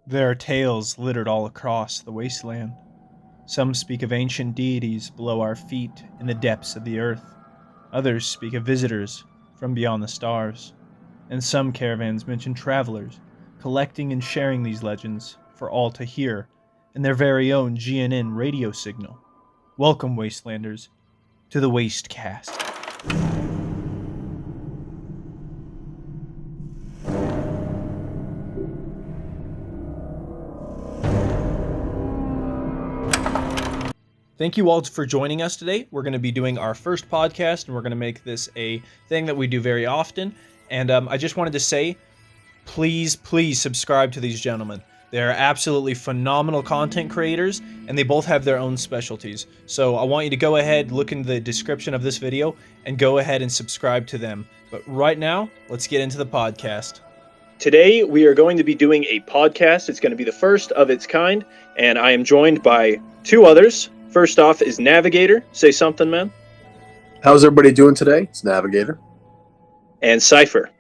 There are tales littered all across the wasteland. Some speak of ancient deities below our feet in the depths of the earth. Others speak of visitors from beyond the stars. And some caravans mention travelers collecting and sharing these legends for all to hear in their very own GNN radio signal. Welcome, Wastelanders, to the Wastecast. Thank you all for joining us today. We're going to be doing our first podcast, and we're going to make this a thing that we do very often. And I just wanted to say, please subscribe to these gentlemen. They're absolutely phenomenal content creators, and they both have their own specialties. So I want you to go ahead, look in the description of this video, and go ahead and subscribe to them. But right now, let's get into the podcast. Today, we are going to be doing a podcast. It's going to be the first of its kind, and I am joined by two others. First off is Navigator. Say something, man. How's everybody doing today? It's Navigator. And Cypher.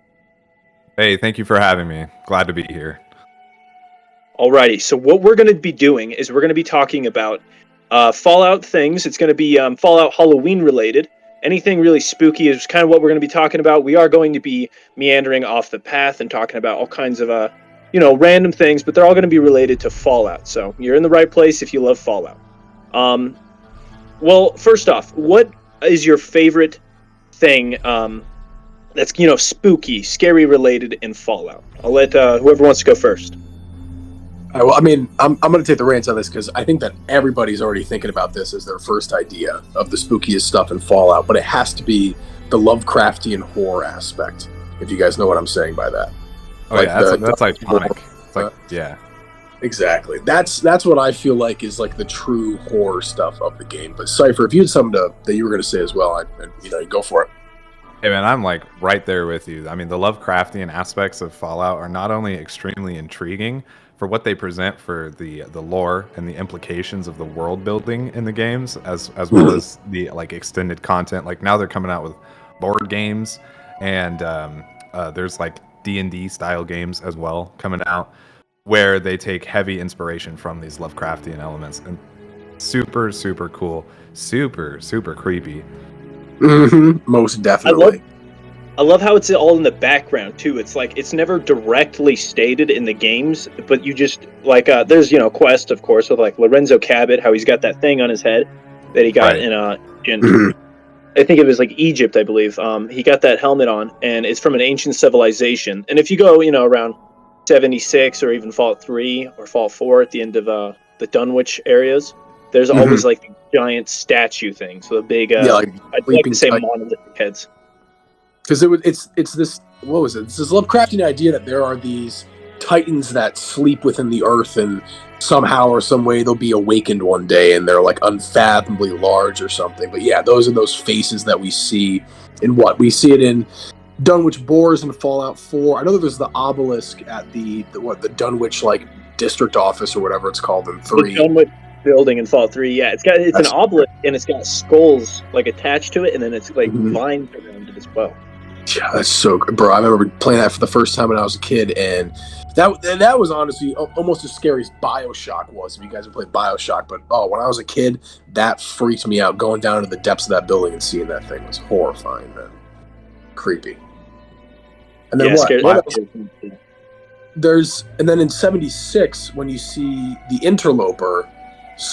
Hey, thank you for having me. Glad to be here. Alrighty, so what we're going to be doing is we're going to be talking about Fallout things. It's going to be Fallout Halloween related. Anything really spooky is kind of what we're going to be talking about. We are going to be meandering off the path and talking about all kinds of random things, but they're all going to be related to Fallout. So you're in the right place if you love Fallout. Well, first off, what is your favorite thing that's, spooky, scary related in Fallout? I'll let whoever wants to go first. Well, I mean, I'm going to take the reins on this because I think that everybody's already thinking about this as their first idea of the spookiest stuff in Fallout, but it has to be the Lovecraftian horror aspect, if you guys know what I'm saying by that. Oh, like that's iconic. It's like, yeah. Exactly. That's what I feel like is like the true horror stuff of the game. But Cypher, if you had something that you were going to say as well, you go for it. Hey man, I'm like right there with you. I mean, the Lovecraftian aspects of Fallout are not only extremely intriguing for what they present for the lore and the implications of the world building in the games, as well as the like extended content. Like now they're coming out with board games, and there's like D&D style games as well coming out, where they take heavy inspiration from these Lovecraftian elements, and super cool, super creepy. Most definitely. I love how it's all in the background too. It's like it's never directly stated in the games, but you just like there's Quest, of course, with like Lorenzo Cabot, how he's got that thing on his head that he got in I think it was like Egypt, I believe. He got that helmet on, and it's from an ancient civilization. And if you go around 76 or even Fallout 3 or Fallout 4 at the end of the Dunwich areas, there's always like a giant statue thing. So the big I'd like to say monolithic heads. Because it's this, what was it? It's this Lovecraftian idea that there are these titans that sleep within the earth, and somehow or some way they'll be awakened one day, and they're like unfathomably large or something. But yeah, those are those faces that we see in we see it in Dunwich Boars in Fallout 4. I know that there's the obelisk at the Dunwich like district office or whatever it's called in 3. The Dunwich building in Fallout 3, yeah. It's an obelisk, and it's got skulls like attached to it, and then it's like lined around it as well. Yeah, that's so good, bro. I remember playing that for the first time when I was a kid, and that was honestly almost as scary as BioShock was. If you guys have played BioShock, but when I was a kid, that freaked me out. Going down to the depths of that building and seeing that thing was horrifying, man. Creepy. And then and then in 76, when you see the interloper,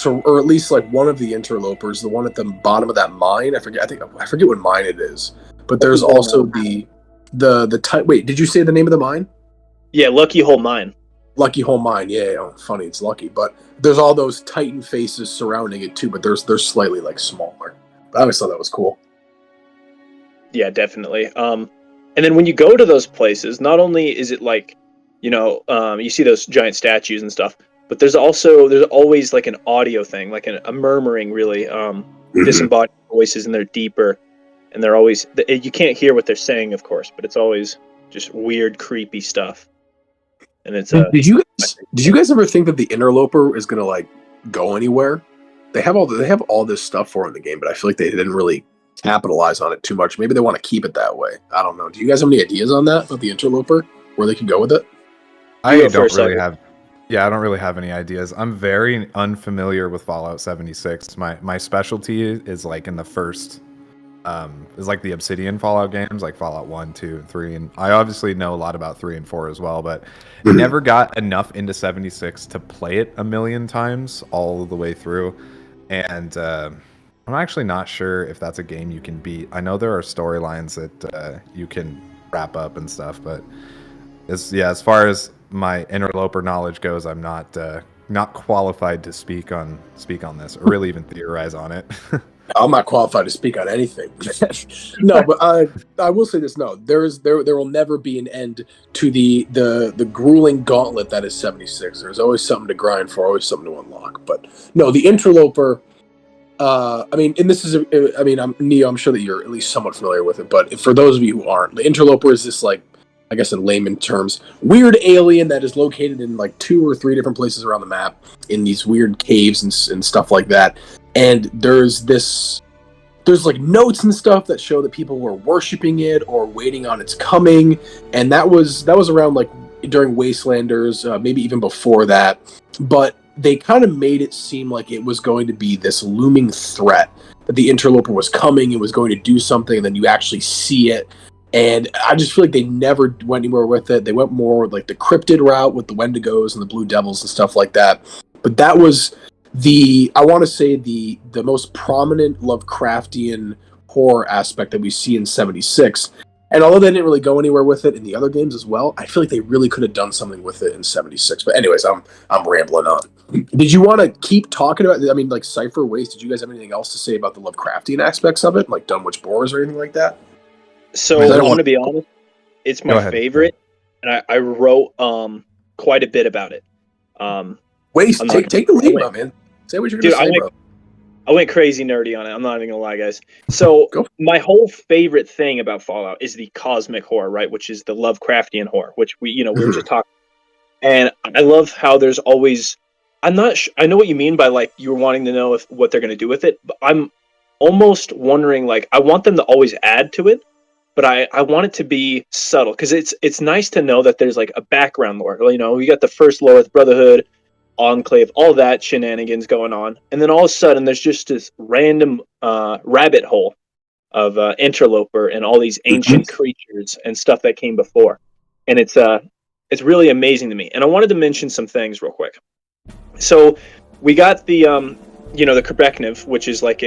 or at least like one of the interlopers, the one at the bottom of that mine. I forget what mine it is. But there's also the wait, did you say the name of the mine? Yeah, Lucky Hole Mine. Lucky Hole Mine, yeah. Oh, funny, it's lucky. But there's all those Titan faces surrounding it too, but they're slightly like smaller. I always thought that was cool. Yeah, definitely. And then when you go to those places, not only is it like, you see those giant statues and stuff, but there's always like an audio thing, like a murmuring, really, disembodied voices, and they're deeper. And they're always, you can't hear what they're saying, of course, but it's always just weird, creepy stuff. And it's Did you guys ever think that the interloper is gonna like go anywhere? They have all this stuff for it in the game, but I feel like they didn't really capitalize on it too much. Maybe they want to keep it that way. I don't know. Do you guys have any ideas on that, about the interloper, where they can go with it? I don't really have Yeah, I don't really have any ideas. I'm very unfamiliar with Fallout 76. My specialty is like in the first is like the Obsidian Fallout games, like Fallout 1, 2, and 3. And I obviously know a lot about 3 and 4 as well, but never got enough into 76 to play it a million times all the way through. And I'm actually not sure if that's a game you can beat. I know there are storylines that you can wrap up and stuff, but as far as my interloper knowledge goes, I'm not qualified to speak on this or really even theorize on it. I'm not qualified to speak on anything. No, but I will say this: no, there will never be an end to the grueling gauntlet that is 76. There's always something to grind for, always something to unlock. But no, the interloper. I mean, and this is, Neo, I'm sure that you're at least somewhat familiar with it, but for those of you who aren't, the interloper is this, like, I guess in layman terms, weird alien that is located in like 2 or 3 different places around the map in these weird caves and stuff like that. And there's like notes and stuff that show that people were worshiping it or waiting on its coming. And that was around like during Wastelanders, maybe even before that. But they kind of made it seem like it was going to be this looming threat, that the interloper was coming, it was going to do something, and then you actually see it. And I just feel like they never went anywhere with it. They went more like the cryptid route with the Wendigos and the Blue Devils and stuff like that. But that was I want to say the most prominent Lovecraftian horror aspect that we see in 76. And although they didn't really go anywhere with it in the other games as well, I feel like they really could have done something with it in 76. But anyways, I'm rambling on. Did you want to keep talking about, I mean, like Cypher Waste, did you guys have anything else to say about the Lovecraftian aspects of it, like Dunwich Boars or anything like that? So I'm going to be honest, it's my favorite, and I wrote quite a bit about it. Waste, take the lead, man. Say what you're going to say, bro. I went crazy nerdy on it. I'm not even gonna lie, guys. So my whole favorite thing about Fallout is the cosmic horror, right? Which is the Lovecraftian horror, which we were just talking. And I love how there's always. I'm not. I know what you mean by like you were wanting to know what they're gonna do with it, but I'm almost wondering like I want them to always add to it, but I want it to be subtle because it's nice to know that there's like a background lore. You know, we got the first Lorth Brotherhood, Enclave, all that shenanigans going on, and then all of a sudden there's just this random rabbit hole of interloper and all these ancient creatures and stuff that came before, and it's really amazing to me. And I wanted to mention some things real quick. So we got the the Krebeknev, which is like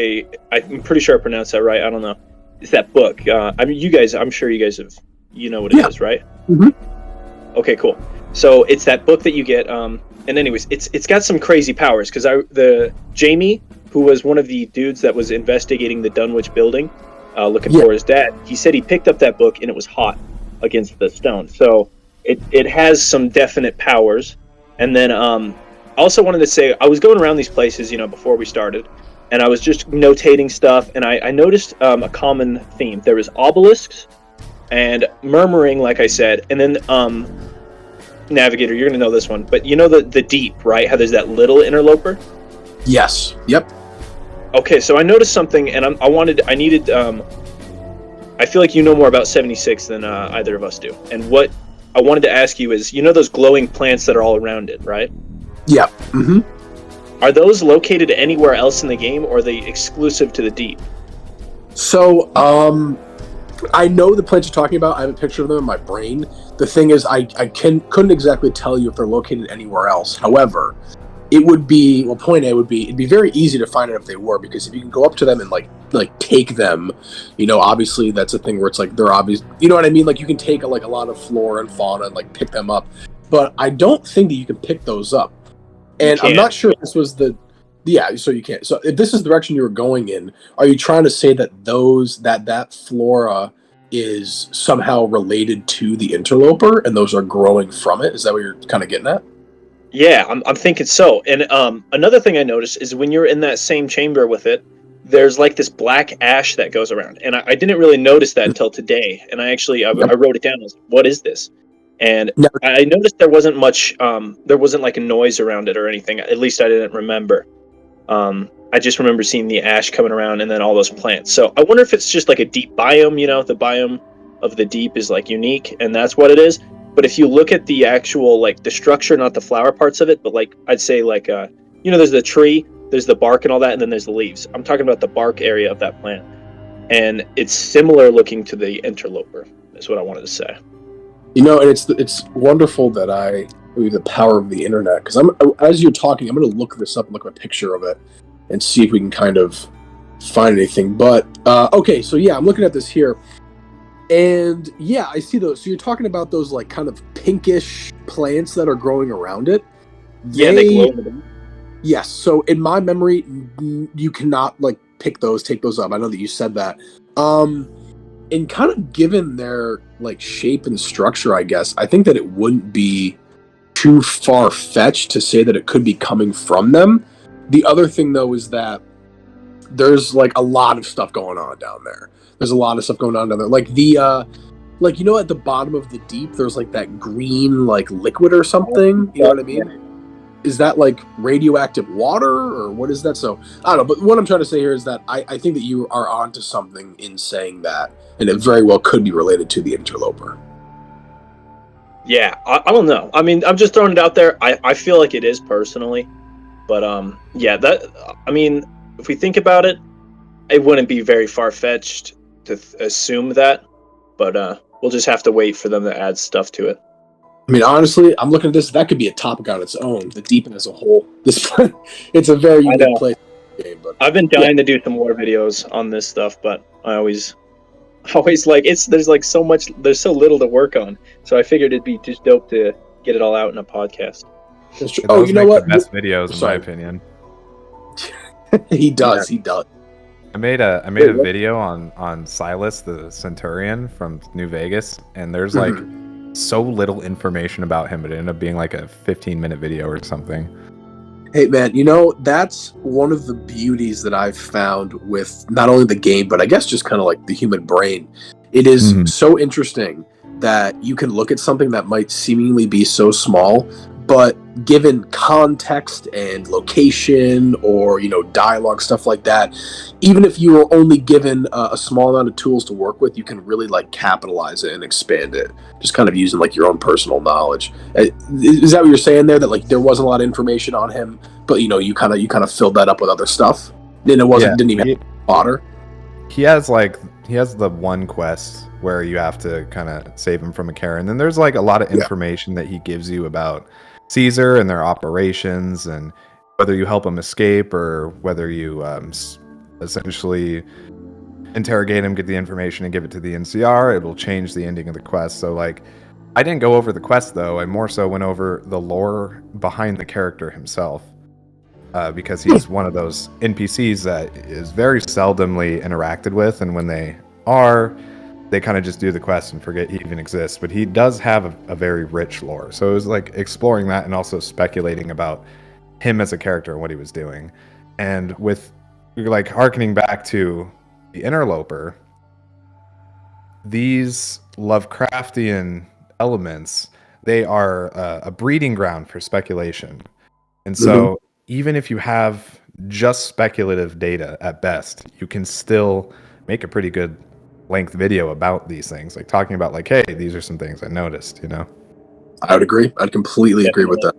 I'm pretty sure I pronounced that right. I don't know. It's that book. I mean, I'm sure you guys have what it is, right? Mm-hmm. Okay, cool. So it's that book that you get. And anyways, it's got some crazy powers because the Jamie, who was one of the dudes that was investigating the Dunwich building, looking for his dad, he said he picked up that book and it was hot against the stone. So it has some definite powers. And then I also wanted to say I was going around these places, before we started, and I was just notating stuff, and I noticed a common theme. There was obelisks and murmuring, like I said, and then Navigator, you're gonna know this one, but the deep, right? How there's that little interloper. Yes. Yep. Okay, so I noticed something, and I needed. I feel like you know more about 76 than either of us do, and what I wanted to ask you is, those glowing plants that are all around it, right? Yeah. Mm-hmm. Are those located anywhere else in the game, or are they exclusive to the deep? So, I know the plants you're talking about. I have a picture of them in my brain. The thing is, I couldn't exactly tell you if they're located anywhere else. However, it'd be very easy to find out if they were, because if you can go up to them and like take them, obviously that's a thing where it's like they're obvious. You know what I mean? Like you can take like a lot of flora and fauna and like pick them up, but I don't think that you can pick those up. And I'm not sure if this was so you can't. So if this is the direction you were going in, are you trying to say that that flora is somehow related to the interloper and those are growing from it? Is that what you're kind of getting at? Yeah, I'm thinking so. And another thing I noticed is when you're in that same chamber with it, there's like this black ash that goes around. And I didn't really notice that until today. And I wrote it down. I was like, what is this? And I noticed there wasn't much, there wasn't like a noise around it or anything. At least I didn't remember. I just remember seeing the ash coming around and then all those plants. So I wonder if it's just like a deep biome, the biome of the deep is like unique and that's what it is. But if you look at the actual like the structure, not the flower parts of it, but like I'd say like there's the tree, there's the bark and all that, and then there's the leaves. I'm talking about the bark area of that plant, and it's similar looking to the interloper. Is what I wanted to say. And it's wonderful that the power of the internet, because as you're talking, I'm going to look this up and look at a picture of it and see if we can kind of find anything. But okay, so yeah, I'm looking at this here, and yeah, I see those. So you're talking about those like kind of pinkish plants that are growing around it. They glow in the dark. Yes. So in my memory, you cannot like take those up. I know that you said that. And kind of given their like shape and structure, I guess, I think that it wouldn't be too far-fetched to say that it could be coming from them. The other thing, though, is that there's like a lot of stuff going on down there. Like at the bottom of the deep, there's like that green like liquid or something. You know what I mean? Is that like radioactive water or what is that? So I don't know, but what I'm trying to say here is that I think that you are onto something in saying that, and it very well could be related to the interloper. Yeah, I don't know. I mean, I'm just throwing it out there. I feel like it is personally, but if we think about it, it wouldn't be very far-fetched to assume that, but we'll just have to wait for them to add stuff to it. I mean, honestly, I'm looking at this. That could be a topic on its own. The Deep as a whole. It's a very unique place. Game, but I've been dying to do some more videos on this stuff, but I always like there's like so much. There's so little to work on, so I figured it'd be just dope to get it all out in a podcast. That's true. Oh, you know what? The best videos, in my opinion. He does. He does. I made a video on Silas the Centurion from New Vegas, and there's like so little information about him, but it ended up being like a 15-minute video or something. Hey man, that's one of the beauties that I've found with not only the game, but I guess just kind of like the human brain. It is so interesting that you can look at something that might seemingly be so small, but given context and location or dialogue, stuff like that, even if you are only given a small amount of tools to work with, you can really like capitalize it and expand it, just kind of using like your own personal knowledge. Is that what you're saying there, that like there wasn't a lot of information on him, but you kind of filled that up with other stuff, and didn't even have fodder? He has the one quest where you have to kind of save him from a Karen, and then there's like a lot of information that he gives you about Caesar and their operations, and whether you help him escape or whether you essentially interrogate him, get the information, and give it to the NCR, it'll change the ending of the quest. So like, I didn't go over the quest though. I more so went over the lore behind the character himself, because he's one of those NPCs that is very seldomly interacted with, and when they are, they kind of just do the quest and forget he even exists. But he does have a very rich lore. So it was like exploring that and also speculating about him as a character and what he was doing. And with like harkening back to the interloper, these Lovecraftian elements, they are a breeding ground for speculation. And so even if you have just speculative data at best, you can still make a pretty good length video about these things, like talking about like, hey, these are some things I noticed. I would agree. I'd completely agree with that.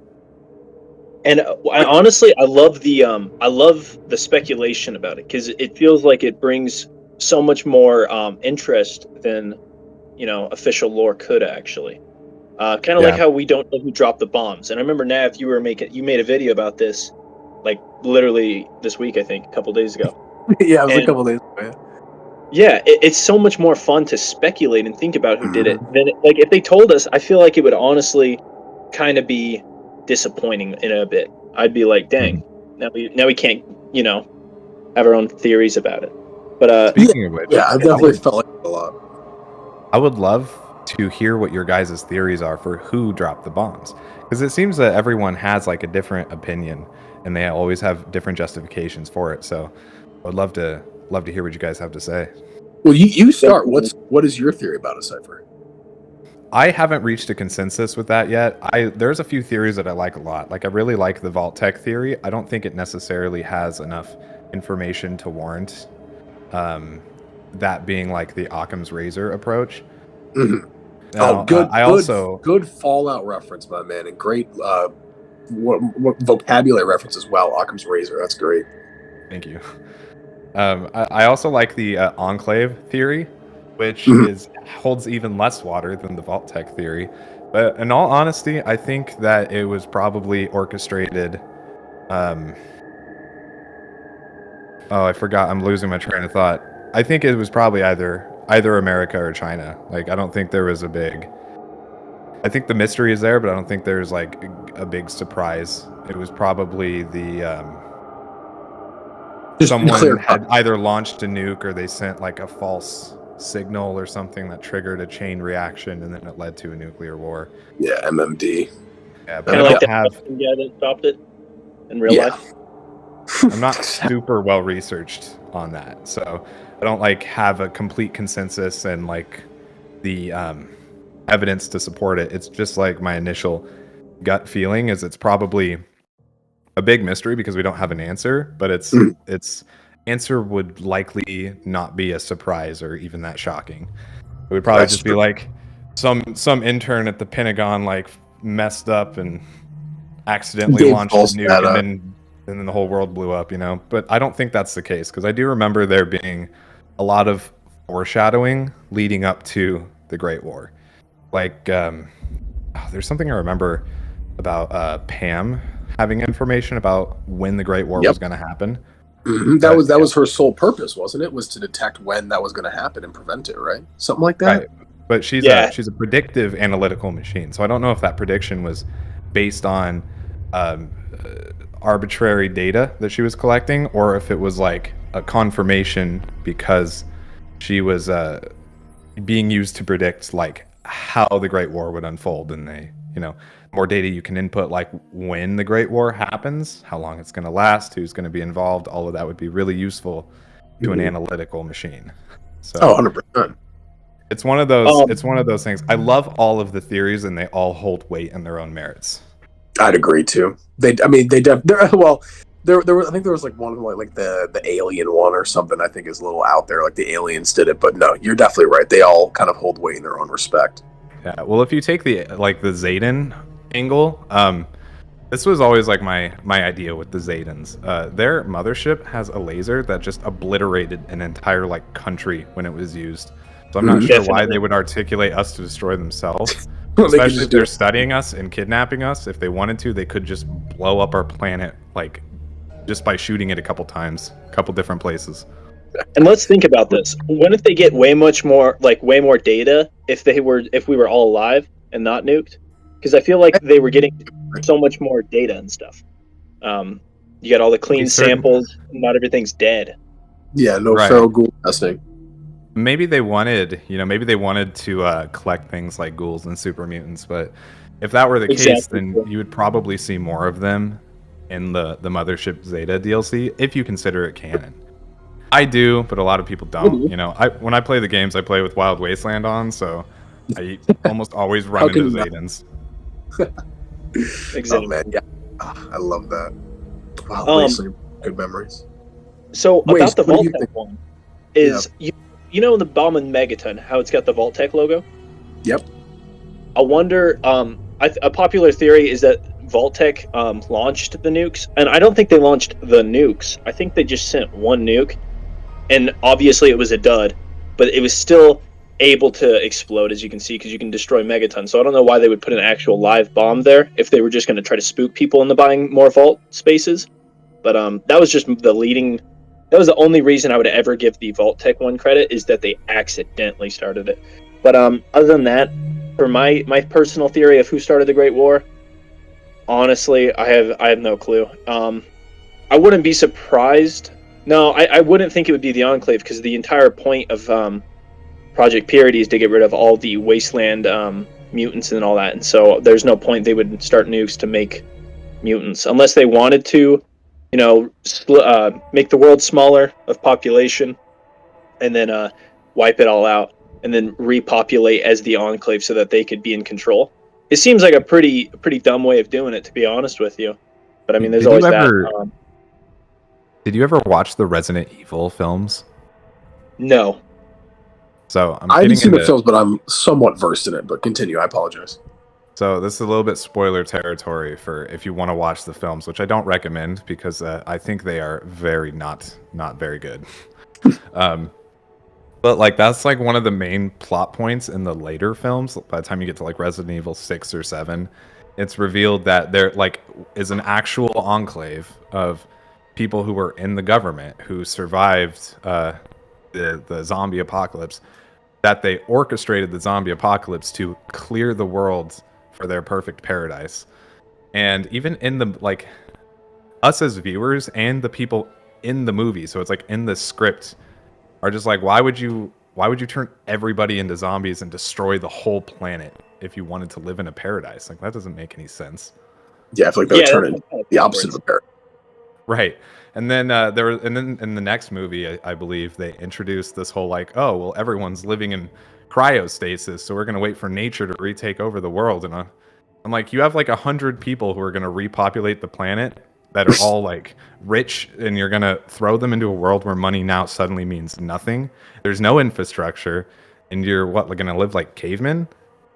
And I love the speculation about it, because it feels like it brings so much more interest than official lore could actually. Kind of like how we don't know who dropped the bombs. And I remember, Nav, you made a video about this, like literally this week, I think, a couple days ago. Yeah, it was a couple days ago. Yeah, it's so much more fun to speculate and think about who did it than like if they told us. I feel like it would honestly kind of be disappointing in a bit. I'd be like, dang, now we can't have our own theories about it. But speaking of which, I've definitely felt like it a lot. I would love to hear what your guys' theories are for who dropped the bombs, because it seems that everyone has like a different opinion and they always have different justifications for it. So I would love to hear what you guys have to say. Well, you start. What is your theory about a cipher? I haven't reached a consensus with that yet. There's a few theories that I like a lot. Like I really like the Vault Tech theory. I don't think it necessarily has enough information to warrant that being like the Occam's razor approach. Now, I also good Fallout reference, my man, and great what vocabulary reference as well. Occam's razor, that's great. thank you. I also like the enclave theory, which holds even less water than the vault tech theory. But in all honesty, I think that it was probably orchestrated. Oh, I forgot. I'm losing my train of thought. I think it was probably either America or China. Like, I don't think there was a big. I think the mystery is there, but I don't think there's like a big surprise. It was probably the someone had either launched a nuke or they sent like a false signal or something that triggered a chain reaction, and then it led to a nuclear war. Yeah, MMD. Yeah, but I like don't have. Yeah, that stopped it in real life. I'm not super well researched on that, so I don't like have a complete consensus and like the evidence to support it. It's just like my initial gut feeling is it's probably a big mystery because we don't have an answer, but its answer would likely not be a surprise or even that shocking. It would probably be like some intern at the Pentagon like messed up and accidentally launched a nuke and then the whole world blew up, you know. But I don't think that's the case because I do remember there being a lot of foreshadowing leading up to the Great War. Like, there's something I remember about Pam having information about when the Great War was going to happen. Mm-hmm. That was her sole purpose, wasn't it? Was to detect when that was going to happen and prevent it, right? Something like that. Right. But she's a predictive analytical machine, so I don't know if that prediction was based on arbitrary data that she was collecting, or if it was like a confirmation because she was being used to predict like how the Great War would unfold, and they, you know, more data you can input, like when the Great War happens, how long it's going to last, who's going to be involved, all of that would be really useful to an analytical machine. So 100%. It's one of those. It's one of those things. I love all of the theories, and they all hold weight in their own merits. I'd agree too. There I think there was like one of like the alien one or something. I think is a little out there. Like the aliens did it, but no, you're definitely right. They all kind of hold weight in their own respect. Yeah. Well, if you take the Zayden angle, this was always like my idea with the Zaydens. Their mothership has a laser that just obliterated an entire like country when it was used. So I'm not sure why they would articulate us to destroy themselves. Especially if they're studying us and kidnapping us. If they wanted to, they could just blow up our planet like just by shooting it a couple times, a couple different places. And let's think about this. What if they get way more data if we were all alive and not nuked? Because I feel like they were getting so much more data and stuff. You got all the clean samples, not everything's dead. Yeah, no feral ghoul testing. Maybe they wanted to collect things like ghouls and super mutants, but if that were the case, then you would probably see more of them in the Mothership Zeta DLC, if you consider it canon. I do, but a lot of people don't. You know, when I play the games, I play with Wild Wasteland on, so I almost always run into Zaydens. Exactly. Oh man, yeah, I love that. Wild Wasteland, good memories. So about the Vault-Tec one is you know in the Bomb and Megaton how it's got the Vault-Tec logo? Yep. I wonder. A popular theory is that Vault-Tec launched the nukes, and I don't think they launched the nukes. I think they just sent one nuke, and obviously it was a dud, but it was still able to explode, as you can see, because you can destroy Megaton. So I don't know why they would put an actual live bomb there if they were just going to try to spook people into buying more vault spaces. But that was just that was the only reason I would ever give the Vault-Tec one credit, is that they accidentally started it. But other than that, for my personal theory of who started the Great War, honestly, I have no clue. I wouldn't be surprised. No, I wouldn't think it would be the Enclave, because the entire point of Project Purity is to get rid of all the Wasteland mutants and all that, and so there's no point they would start nukes to make mutants unless they wanted to, you know, make the world smaller of population, and then wipe it all out, and then repopulate as the Enclave so that they could be in control. It seems like a pretty dumb way of doing it, to be honest with you. But I mean, there's always that. Did you ever watch the Resident Evil films? No. So I haven't seen the films, but I'm somewhat versed in it. But continue. I apologize. So this is a little bit spoiler territory for if you want to watch the films, which I don't recommend because I think they are very not very good. But like that's like one of the main plot points in the later films. By the time you get to like Resident Evil 6 or 7, it's revealed that there like is an actual enclave of people who were in the government who survived the zombie apocalypse, that they orchestrated the zombie apocalypse to clear the world for their perfect paradise. And even in the like us as viewers and the people in the movie, so it's like in the script, are just like, why would you turn everybody into zombies and destroy the whole planet if you wanted to live in a paradise? Like that doesn't make any sense. Yeah, I feel like they're turning the opposite of a paradise. Right. And then then in the next movie, I believe they introduced this whole like, oh well, everyone's living in cryostasis, so we're gonna wait for nature to retake over the world. And I'm like, you have like 100 people who are gonna repopulate the planet that are all like rich, and you're gonna throw them into a world where money now suddenly means nothing. There's no infrastructure, and you're gonna live like cavemen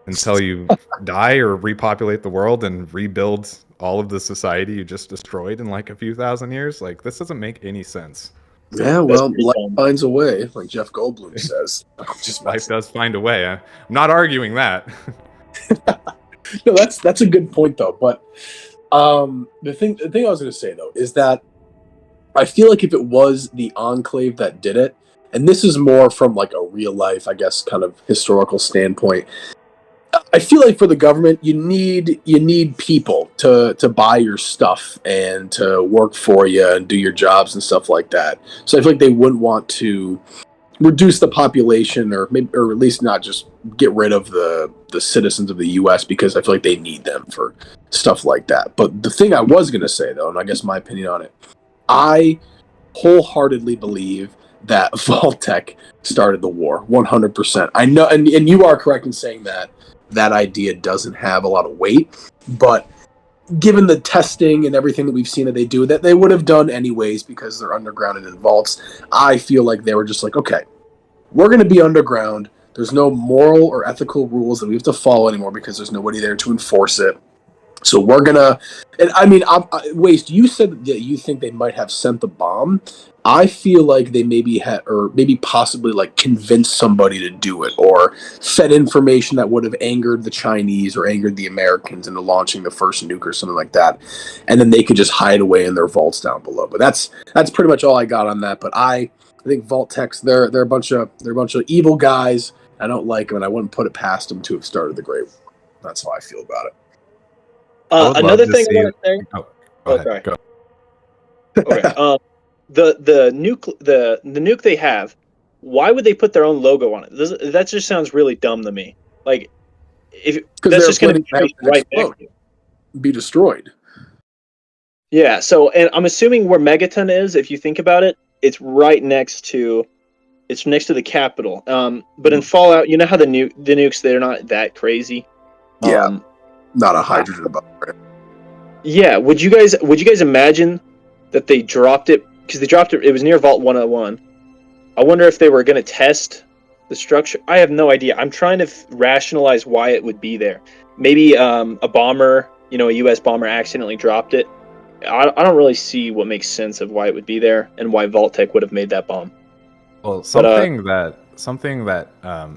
until you die or repopulate the world and rebuild all of the society you just destroyed in like a few thousand years. Like this doesn't make any sense. Yeah, well, life finds a way, like Jeff Goldblum says. Life does find a way. I'm not arguing that. No, that's a good point though. But the thing I was going to say though is that I feel like if it was the Enclave that did it, and this is more from like a real life, I guess, kind of historical standpoint, I feel like for the government, you need people to buy your stuff and to work for you and do your jobs and stuff like that. So I feel like they wouldn't want to reduce the population, or maybe, or at least not just get rid of the citizens of the U.S. because I feel like they need them for stuff like that. But the thing I was going to say though, and I guess my opinion on it, I wholeheartedly believe that Vault-Tec started the war, 100%. I know, and you are correct in saying that idea doesn't have a lot of weight, but given the testing and everything that we've seen that they do, that they would have done anyways because they're underground and in vaults, I feel like they were just like, okay, we're going to be underground. There's no moral or ethical rules that we have to follow anymore because there's nobody there to enforce it. So we're going to, and I mean, Waste, you said that you think they might have sent the bomb. I feel like they maybe had, or maybe possibly like convinced somebody to do it, or fed information that would have angered the Chinese or angered the Americans into launching the first nuke or something like that, and then they could just hide away in their vaults down below. But that's pretty much all I got on that. But I think Vault-Tec's they're a bunch of evil guys. I don't like them, and I wouldn't put it past them to have started the Great War. That's how I feel about it. Another thing I want to say. Go ahead. Go. Okay. The nuke they have, why would they put their own logo on it? That just sounds really dumb to me. Like, if that's just going to be right back, be destroyed. Yeah. So, and I'm assuming where Megaton is, if you think about it, it's right next to, the Capitol. But in Fallout, you know how the nukes, they're not that crazy. Yeah. Not a hydrogen bomb. Right? Yeah. Would you guys imagine that they dropped it? Because they dropped it. It was near Vault 101. I wonder if they were going to test the structure. I have no idea. I'm trying to rationalize why it would be there. Maybe a bomber, a U.S. bomber accidentally dropped it. I don't really see what makes sense of why it would be there and why Vault-Tec would have made that bomb. Well, something that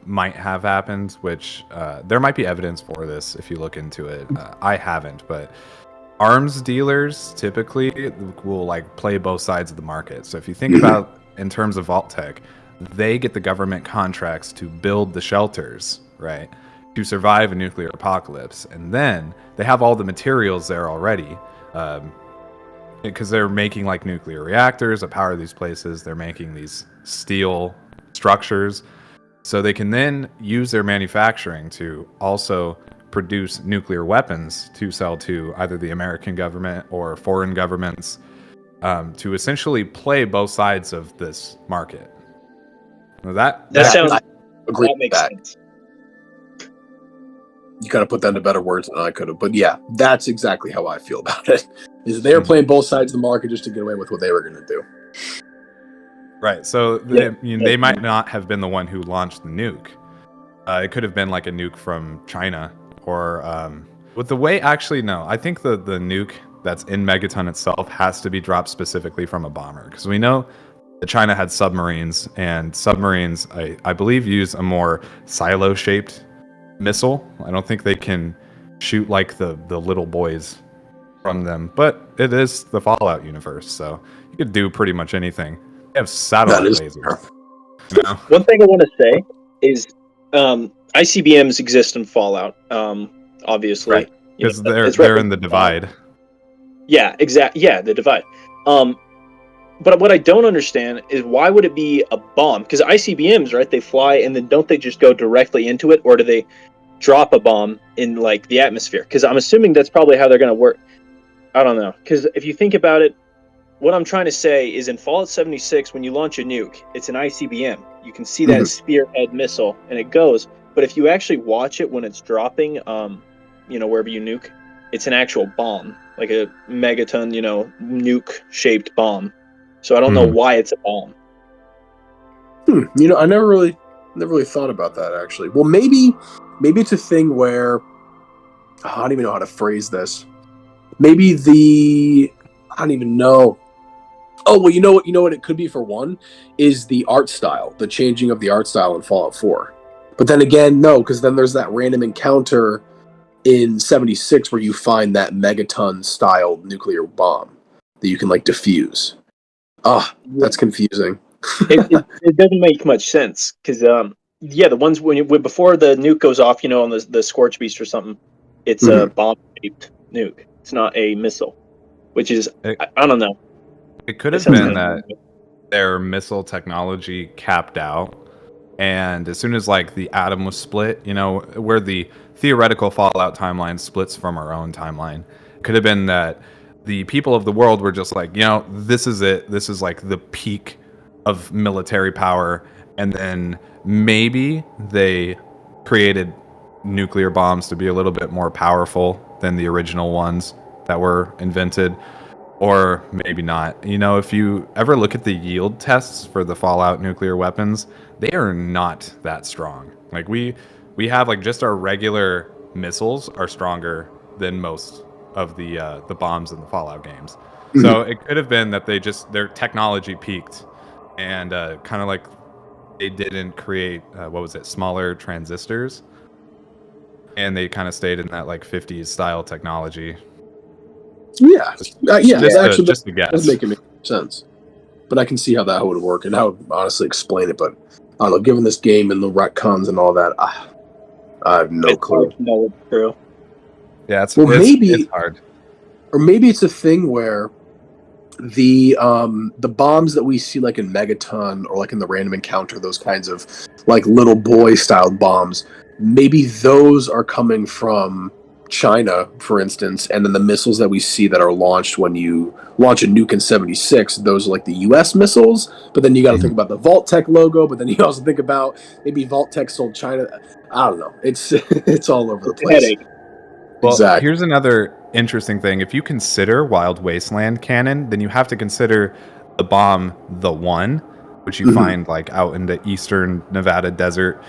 might have happened, which there might be evidence for this if you look into it. I haven't, but arms dealers typically will like play both sides of the market. So if you think about in terms of Vault-Tec, they get the government contracts to build the shelters, right, to survive a nuclear apocalypse, and then they have all the materials there already. Because they're making like nuclear reactors that power these places. They're making these steel structures. So they can then use their manufacturing to also produce nuclear weapons to sell to either the American government or foreign governments, to essentially play both sides of this market. Now that makes sense. You kind of put that into better words than I could have. But yeah, that's exactly how I feel about it. Is they were playing both sides of the market just to get away with what they were going to do. Right. So Yeah. they might not have been the one who launched the nuke. It could have been like a nuke from China, or with the way. Actually, no. I think the nuke that's in Megaton itself has to be dropped specifically from a bomber, because we know that China had submarines, and submarines, I believe, use a more silo-shaped missile. I don't think they can shoot like the little boys from them, but it is the Fallout universe, so you could do pretty much anything. They have satellite lasers. You know? One thing I want to say is ICBMs exist in Fallout, obviously. Right. Because they're right in the divide. Yeah, exactly. Yeah, the divide. But what I don't understand is, why would it be a bomb? Because ICBMs, right, they fly, and then don't they just go directly into it, or do they drop a bomb in like the atmosphere? Because I'm assuming that's probably how they're going to work. I don't know. Because if you think about it, what I'm trying to say is, in Fallout 76, when you launch a nuke, it's an ICBM. You can see that spearhead missile, and it goes. But if you actually watch it when it's dropping, wherever you nuke, it's an actual bomb, like a megaton, nuke-shaped bomb. So I don't know why it's a bomb. I never really thought about that, actually. Well, maybe it's a thing where I don't even know how to phrase this. Maybe I don't even know. Oh, well, you know what it could be, for one, is the art style, the changing of the art style in Fallout 4. But then again, no, because then there's that random encounter in 76 where you find that megaton-style nuclear bomb that you can, like, defuse. That's confusing. It doesn't make much sense, because, the ones before the nuke goes off, on the Scorch Beast or something, it's a bomb-shaped nuke. It's not a missile, which is, I don't know. It could have been that their missile technology capped out, and as soon as like the atom was split, where the theoretical Fallout timeline splits from our own timeline, it could have been that the people of the world were just like, this is it. This is like the peak of military power, and then maybe they created nuclear bombs to be a little bit more powerful than the original ones that were invented. Or maybe not. If you ever look at the yield tests for the Fallout nuclear weapons, they are not that strong. Like we have like just our regular missiles are stronger than most of the bombs in the Fallout games. So it could have been that their technology peaked, and kind of like they didn't create smaller transistors, and they kind of stayed in that like 50s style technology. Yeah, actually, just a guess. Does make sense. But I can see how that would work, and I would honestly explain it. But I don't know, given this game and the retcons and all that, I have no clue. No, it's true. Yeah, it's hard. Or maybe it's a thing where the bombs that we see like in Megaton or like in the random encounter, those kinds of like little boy style bombs, maybe those are coming from China, for instance, and then the missiles that we see that are launched when you launch a nuke in 76, those are like the US missiles, but then you got to think about the Vault-Tec logo, but then you also think about maybe Vault-Tec sold China. I don't know. It's all over the place. Headache. Well, exactly. Here's another interesting thing. If you consider Wild Wasteland canon, then you have to consider the bomb, the One, which you find like out in the eastern Nevada desert,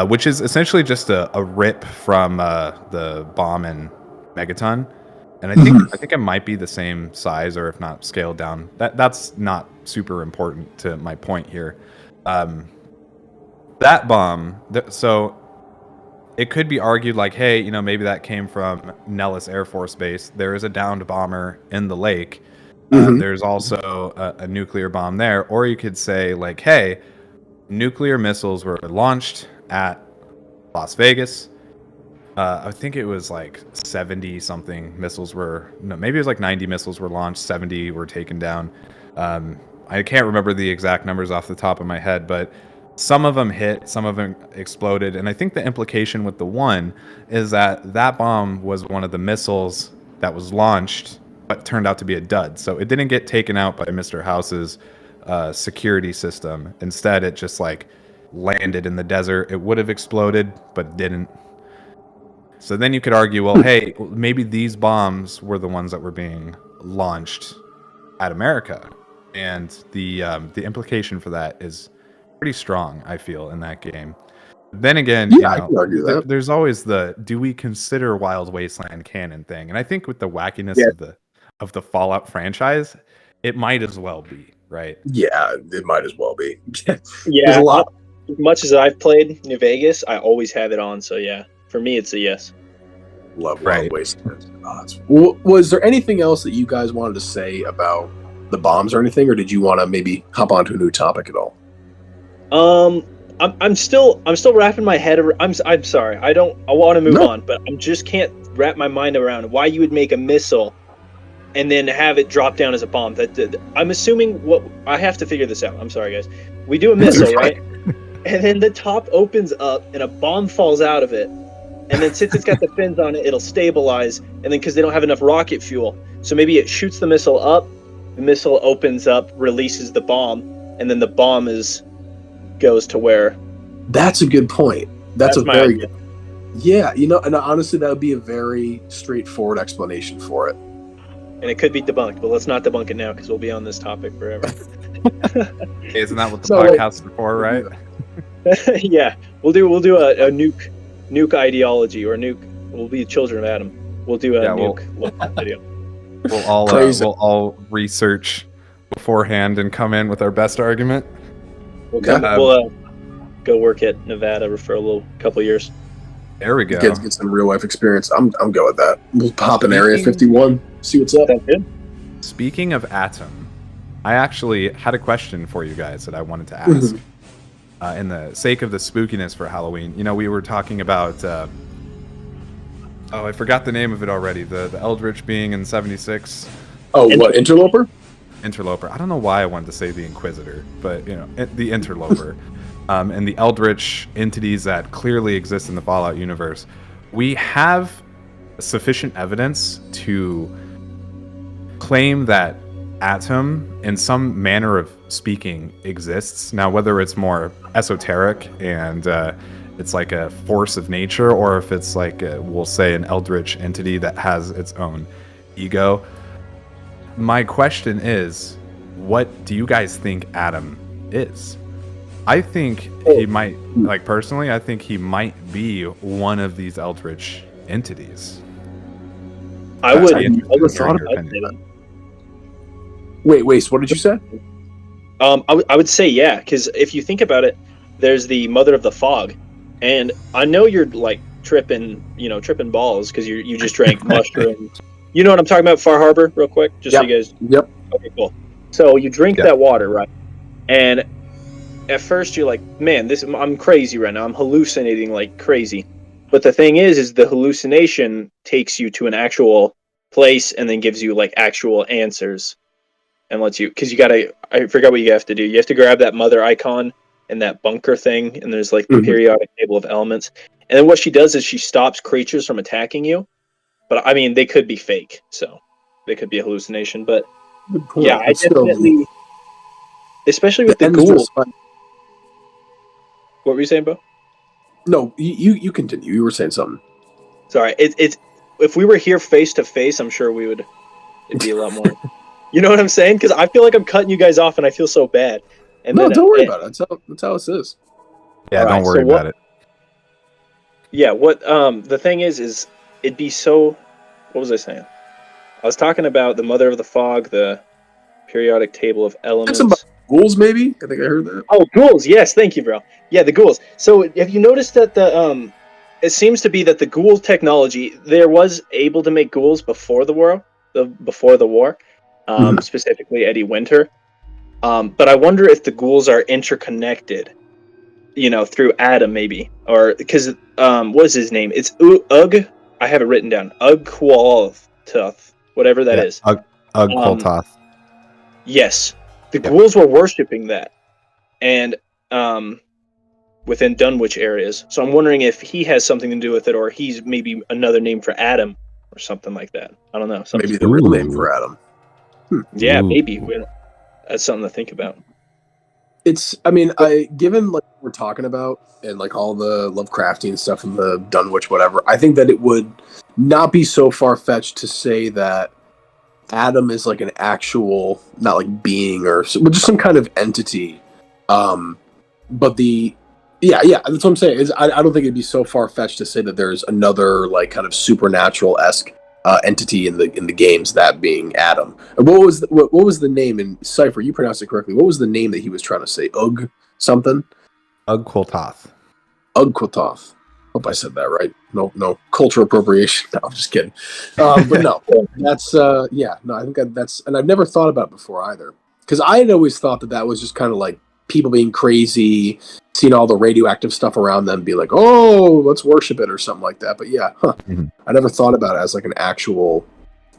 which is essentially just a rip from the bomb in Megaton, and I think it might be the same size, or if not scaled down. That's not super important to my point here. That bomb, so it could be argued like, hey, maybe that came from Nellis Air Force Base. There is a downed bomber in the lake. There's also a nuclear bomb there, or you could say like, hey, nuclear missiles were launched at Las Vegas. I think it was like 70 something missiles maybe it was like 90 missiles were launched, 70 were taken down. I can't remember the exact numbers off the top of my head, but some of them hit, some of them exploded. And I think the implication with the One is that bomb was one of the missiles that was launched, but turned out to be a dud. So it didn't get taken out by Mr. House's security system. Instead, it just like landed in the desert. It would have exploded, but didn't. So then you could argue, well, hey, maybe these bombs were the ones that were being launched at America. and the implication for that is pretty strong, I feel, in that game. Then again, Yeah, I can argue that. there's always the do we consider Wild Wasteland canon thing, and I think with the wackiness Yeah. of the Fallout franchise, it might as well be, right? Yeah, it might as well be. There's Yeah, a lot. as much as I've played New Vegas, I always have it on. So yeah, for me, it's a yes. Love Wild Right. Wasteland. Was there anything else that you guys wanted to say about the bombs or anything, or did you want to maybe hop onto a new topic at all? I'm still wrapping my head around. I'm sorry. I want to move No. on, but I just can't wrap my mind around why you would make a missile and then have it drop down as a bomb. I'm assuming what I have to figure this out. I'm sorry, guys. We do a missile, You're right? And then the top opens up and a bomb falls out of it. And then since it's got the fins on it, it'll stabilize. And then because they don't have enough rocket fuel, so maybe it shoots the missile up. The missile opens up, releases the bomb, and then the bomb goes to where. That's a good point. That's a my very idea. good. Yeah, and honestly, that would be a very straightforward explanation for it. And it could be debunked, but let's not debunk it now because we'll be on this topic forever. Isn't that what the So, like- podcast is for, right? Yeah, we'll do a nuke ideology or nuke. We'll be children of Adam. We'll do a nuke video. We'll all research beforehand and come in with our best argument. We'll Yeah. go work at Nevada for a couple years. There we go. Kids get some real life experience. I'm good with that. We'll pop in Area 51, see what's up. Sounds good. Speaking of Atom, I actually had a question for you guys that I wanted to ask. In the sake of the spookiness for Halloween, we were talking about. I forgot the name of it already. The Eldritch being in 76. Oh, what, Interloper? Interloper. I don't know why I wanted to say the Inquisitor, but the Interloper. And the Eldritch entities that clearly exist in the Fallout universe. We have sufficient evidence to claim that Atom, in some manner of speaking, exists. Now, whether it's more esoteric and it's like a force of nature, or if it's like, we'll say, an Eldritch entity that has its own ego. My question is, what do you guys think Atom is? I think he might, personally, I think he might be one of these Eldritch entities. I would. Wait, what did you say? I would say yeah, because if you think about it, there's the Mother of the Fog, and I know you're tripping balls because you just drank mushrooms. You know what I'm talking about, Far Harbor, real quick, just so you guys. Yep. Okay, cool. So you drink that water, right? And at first you're like, man, I'm crazy right now. I'm hallucinating like crazy. But the thing is the hallucination takes you to an actual place and then gives you actual answers. And lets you, because I forgot what you have to do. You have to grab that mother icon and that bunker thing, and there's the periodic table of elements. And then what she does is she stops creatures from attacking you. But I mean, they could be fake, so they could be a hallucination. But yeah, I definitely, especially with the ghouls. What were you saying, Bo? No, you continue. You were saying something. Sorry, it's if we were here face to face, I'm sure it'd be a lot more. You know what I'm saying? Because I feel like I'm cutting you guys off, and I feel so bad. And no, don't worry about it. That's how it is. Yeah, don't worry about it. Yeah, what the thing is it'd be so. What was I saying? I was talking about the Mother of the Fog, the periodic table of elements. Some ghouls, maybe. I think I heard that. Oh, ghouls! Yes, thank you, bro. Yeah, the ghouls. So, have you noticed that it seems to be that the ghoul technology there was able to make ghouls before the war, specifically Eddie Winter. But I wonder if the ghouls are interconnected, through Adam maybe, or because what's his name? It's Ugg. I have it written down. Ugg-Qualtoth, whatever that is. Ugg-Qualtoth. Yes, the ghouls were worshiping that, and within Dunwich areas. So I'm wondering if he has something to do with it, or he's maybe another name for Adam, or something like that. I don't know. Maybe the real name for Adam. Yeah, maybe. That's something to think about. Given what we're talking about and all the Lovecraftian stuff and the Dunwich whatever, I think that it would not be so far-fetched to say that Adam is like an actual, not like being or but just some kind of entity. But yeah, that's what I'm saying. I don't think it'd be so far fetched to say that there's another like kind of supernatural esque entity in the games, that being Adam. And what was the name in Cypher? You pronounced it correctly. What was the name that he was trying to say? Ug something. Ugquiltoth. Ugquiltoth. Hope I said that right. No cultural appropriation. No, I'm just kidding. But no, that's yeah. No, I think that's, and I've never thought about it before either, because I had always thought that was just kind of like people being crazy, seeing all the radioactive stuff around them, be like, oh, let's worship it or something like that. But yeah, I never thought about it as like an actual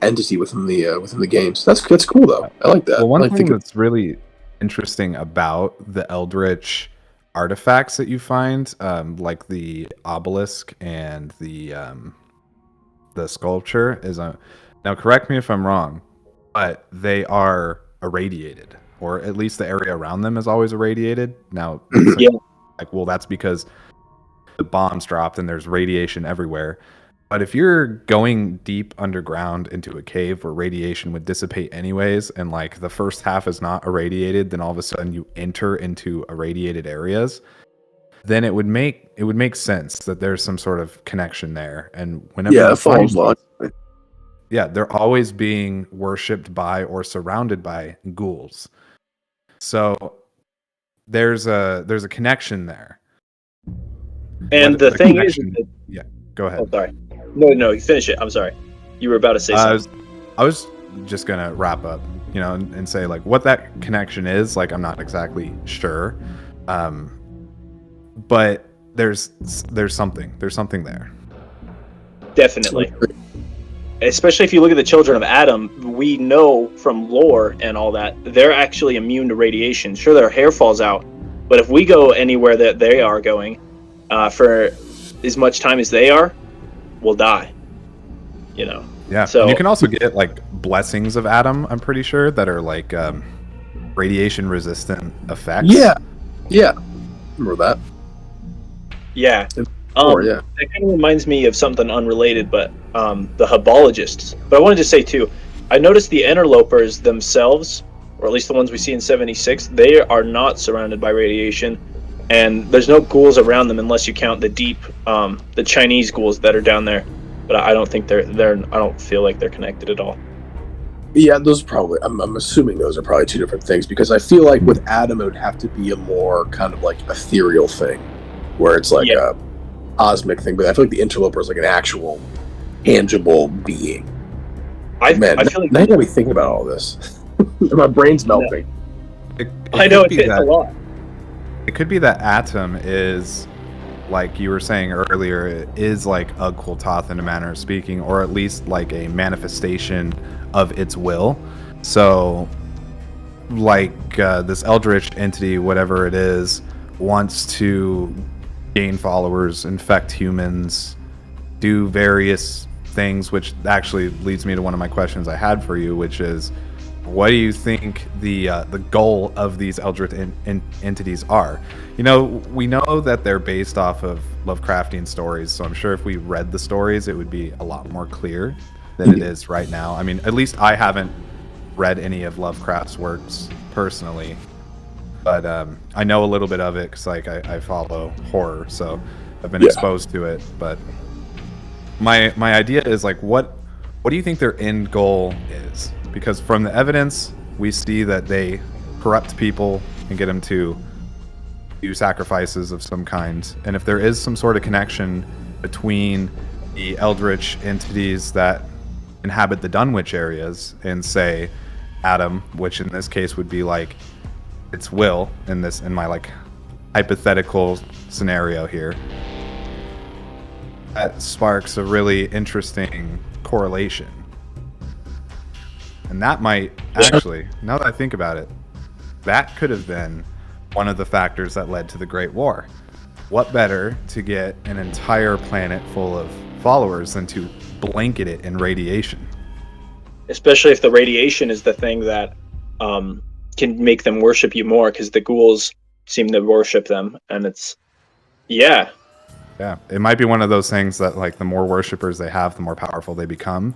entity within the games. That's cool though. I like that. Well, one I thing that's really interesting about the Eldritch artifacts that you find, like the obelisk and the sculpture, is now correct me if I'm wrong, but they are irradiated, or at least the area around them is always irradiated. Now, Yeah. like, well, that's because the bombs dropped and there's radiation everywhere. But if you're going deep underground into a cave where radiation would dissipate anyways, and like the first half is not irradiated, then all of a sudden you enter into irradiated areas, then it would make sense that there's some sort of connection there. And whenever it follows logically. Yeah, they're always being worshipped by or surrounded by ghouls. So there's a connection there. And the thing is, yeah, go ahead. Oh, sorry. No, you finish it. I'm sorry. You were about to say something. I was just gonna wrap up, and say like what that connection is. Like, I'm not exactly sure, but there's something there. Definitely. Especially if you look at the children of Adam, we know from lore and all that they're actually immune to radiation. Sure, their hair falls out, but if we go anywhere that they are going, for as much time as they are, we'll die. Yeah. So and you can also get like blessings of Adam, I'm pretty sure, that are like radiation resistant effects. Yeah. Remember that? Yeah. Yeah. That kind of reminds me of something unrelated, but the Hebologists. But I wanted to say too, I noticed the interlopers themselves, or at least the ones we see in 76, they are not surrounded by radiation, and there's no ghouls around them unless you count the deep, the Chinese ghouls that are down there. But I don't think I don't feel like they're connected at all. Yeah, those probably. I'm assuming those are probably two different things, because I feel like with Adam it would have to be a more kind of like ethereal thing, where it's like a cosmic thing. But I feel like the interloper is like an actual tangible being. I feel like now you got me thinking about all this. My brain's melting. I know it's a lot. It could be that Atom is, like you were saying earlier, it is like Ugquiltoth in a manner of speaking, or at least like a manifestation of its will. So, like this Eldritch entity, whatever it is, wants to gain followers, infect humans, do various things, which actually leads me to one of my questions I had for you, which is, what do you think the goal of these Eldritch entities are? We know that they're based off of Lovecraftian stories, so I'm sure if we read the stories, it would be a lot more clear than it is right now. I mean, at least I haven't read any of Lovecraft's works personally, but I know a little bit of it because I follow horror, so I've been exposed to it. But my idea is like, what do you think their end goal is? Because from the evidence, we see that they corrupt people and get them to do sacrifices of some kind. And if there is some sort of connection between the Eldritch entities that inhabit the Dunwich areas and, say, Adam, which in this case would be like its will in my like hypothetical scenario here, that sparks a really interesting correlation. And that might actually, now that I think about it, that could have been one of the factors that led to the Great War. What better to get an entire planet full of followers than to blanket it in radiation? Especially if the radiation is the thing that can make them worship you more, because the ghouls seem to worship them, and it's yeah, it might be one of those things that like the more worshippers they have, the more powerful they become.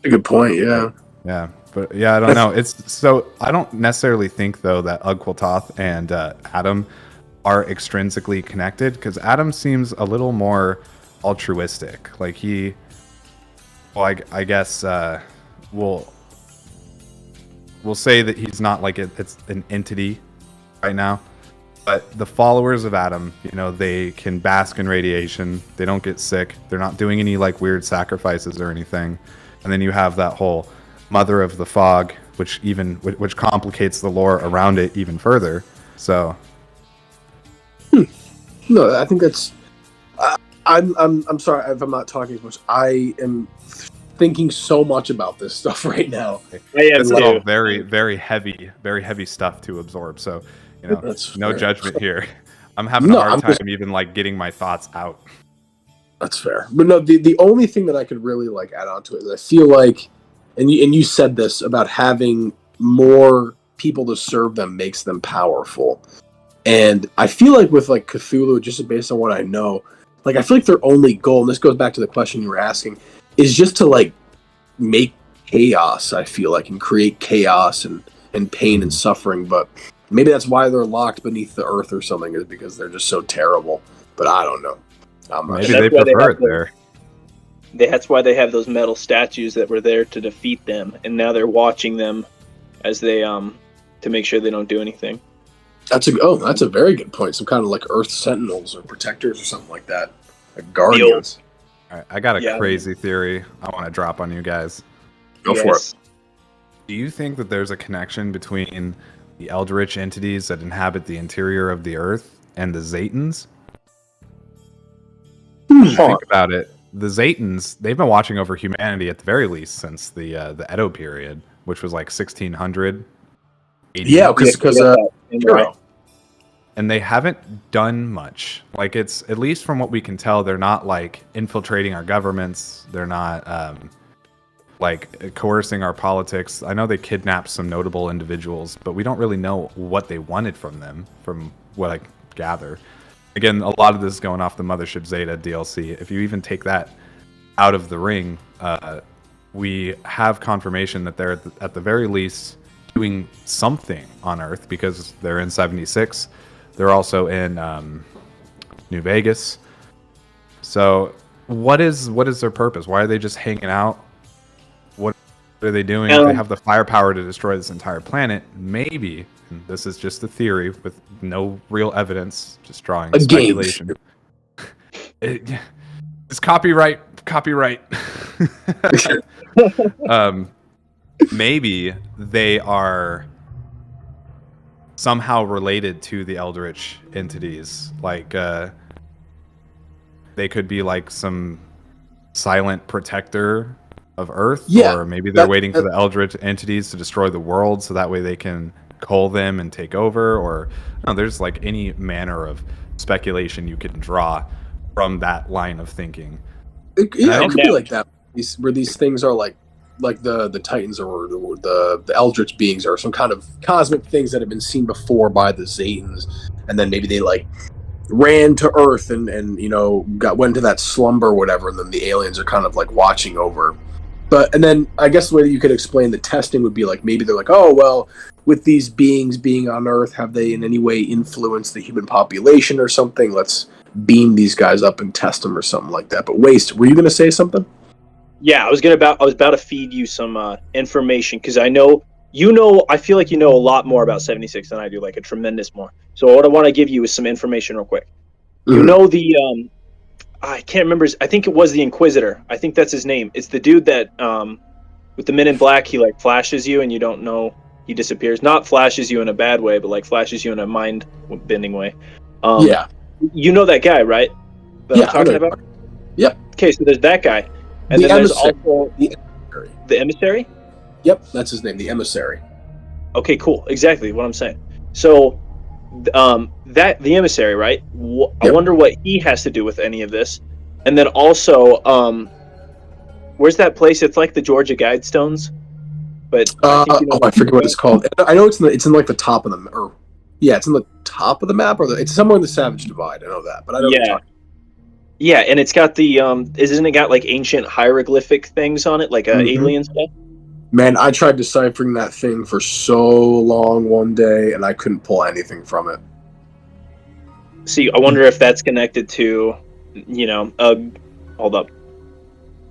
A good point. Yeah. Yeah, but yeah, I don't know. It's so I don't necessarily think though that Ugquiltoth and Adam are extrinsically connected, because Adam seems a little more altruistic. Like I guess we'll say that he's not like it's an entity right now. But the followers of Adam, they can bask in radiation. They don't get sick. They're not doing any like weird sacrifices or anything. And then you have that whole Mother of the Fog, which complicates the lore around it even further. So, no, I think that's. I'm sorry if I'm not talking as much. I am thinking so much about this stuff right now. It's all very, very heavy stuff to absorb. So. That's no fair. judgment here. I'm having a hard time even like getting my thoughts out. That's fair. But no, the only thing that I could really like add on to it is I feel like, and you said this about having more people to serve them makes them powerful. And I feel like with like Cthulhu, just based on what I know, like I feel like their only goal, and this goes back to the question you were asking, is just to like make chaos, I feel like, and create chaos and pain and suffering. But maybe that's why they're locked beneath the earth or something, is because they're just so terrible. But I don't know. Maybe they prefer it there. That's why they have those metal statues that were there to defeat them, and now they're watching them as they to make sure they don't do anything. That's a very good point. Some kind of like Earth Sentinels or protectors or something like that, like guardians. All right, I got a crazy theory I want to drop on you guys. Go for it. Do you think that there's a connection between the eldritch entities that inhabit the interior of the Earth and the Zatans? Think about it. The Zatans, they've been watching over humanity at the very least since the Edo period, which was like 1600. Yeah, because and they haven't done much. Like, it's, at least from what we can tell, they're not like infiltrating our governments. They're not like coercing our politics. I know they kidnapped some notable individuals, but we don't really know what they wanted from them, from what I gather. Again, a lot of this is going off the Mothership Zeta DLC. If you even take that out of the ring, we have confirmation that they're at the very least doing something on Earth, because they're in 76. They're also in New Vegas. So what is their purpose? Why are they just hanging out? What are they doing? If they have the firepower to destroy this entire planet, maybe, and this is just a theory with no real evidence, just drawing speculation. It's copyright. Maybe they are somehow related to the eldritch entities. Like, they could be like some silent protector of Earth, or maybe they're waiting for the eldritch entities to destroy the world so that way they can cull them and take over. Or there's like any manner of speculation you can draw from that line of thinking. It could be like that, where these things are like the Titans or the eldritch beings are some kind of cosmic things that have been seen before by the Zatans, and then maybe they like ran to Earth and went into that slumber or whatever, and then the aliens are kind of like watching over. And then I guess the way that you could explain the testing would be like, maybe they're like, oh well, with these beings being on Earth, have they in any way influenced the human population or something? Let's beam these guys up and test them or something like that. But Waste, were you going to say something? Yeah, I was about to feed you some information, because I feel like you know a lot more about 76 than I do, like a tremendous more. So what I want to give you is some information real quick. Mm-hmm. You know the I can't remember. I think it was the Inquisitor. I think that's his name. It's the dude that with the Men in Black, he like flashes you and you don't know, he disappears. Not flashes you in a bad way, but like flashes you in a mind bending way. Yeah. You know that guy, right? That I'm talking about? Yep. Okay, so there's that guy. And then there's also the emissary? Yep, that's his name, the emissary. Okay, cool. Exactly what I'm saying. So, the emissary, right? I wonder what he has to do with any of this. And then also, where's that place? It's like the Georgia Guidestones, but I forget what it's called. I know it's in like the top of the, it's in the top of the map, or it's somewhere in the Savage Divide. I know that, but I don't know. Yeah, and it's got the isn't it got like ancient hieroglyphic things on it, like alien stuff? Man, I tried deciphering that thing for so long one day, and I couldn't pull anything from it. See, I wonder if that's connected to, hold up.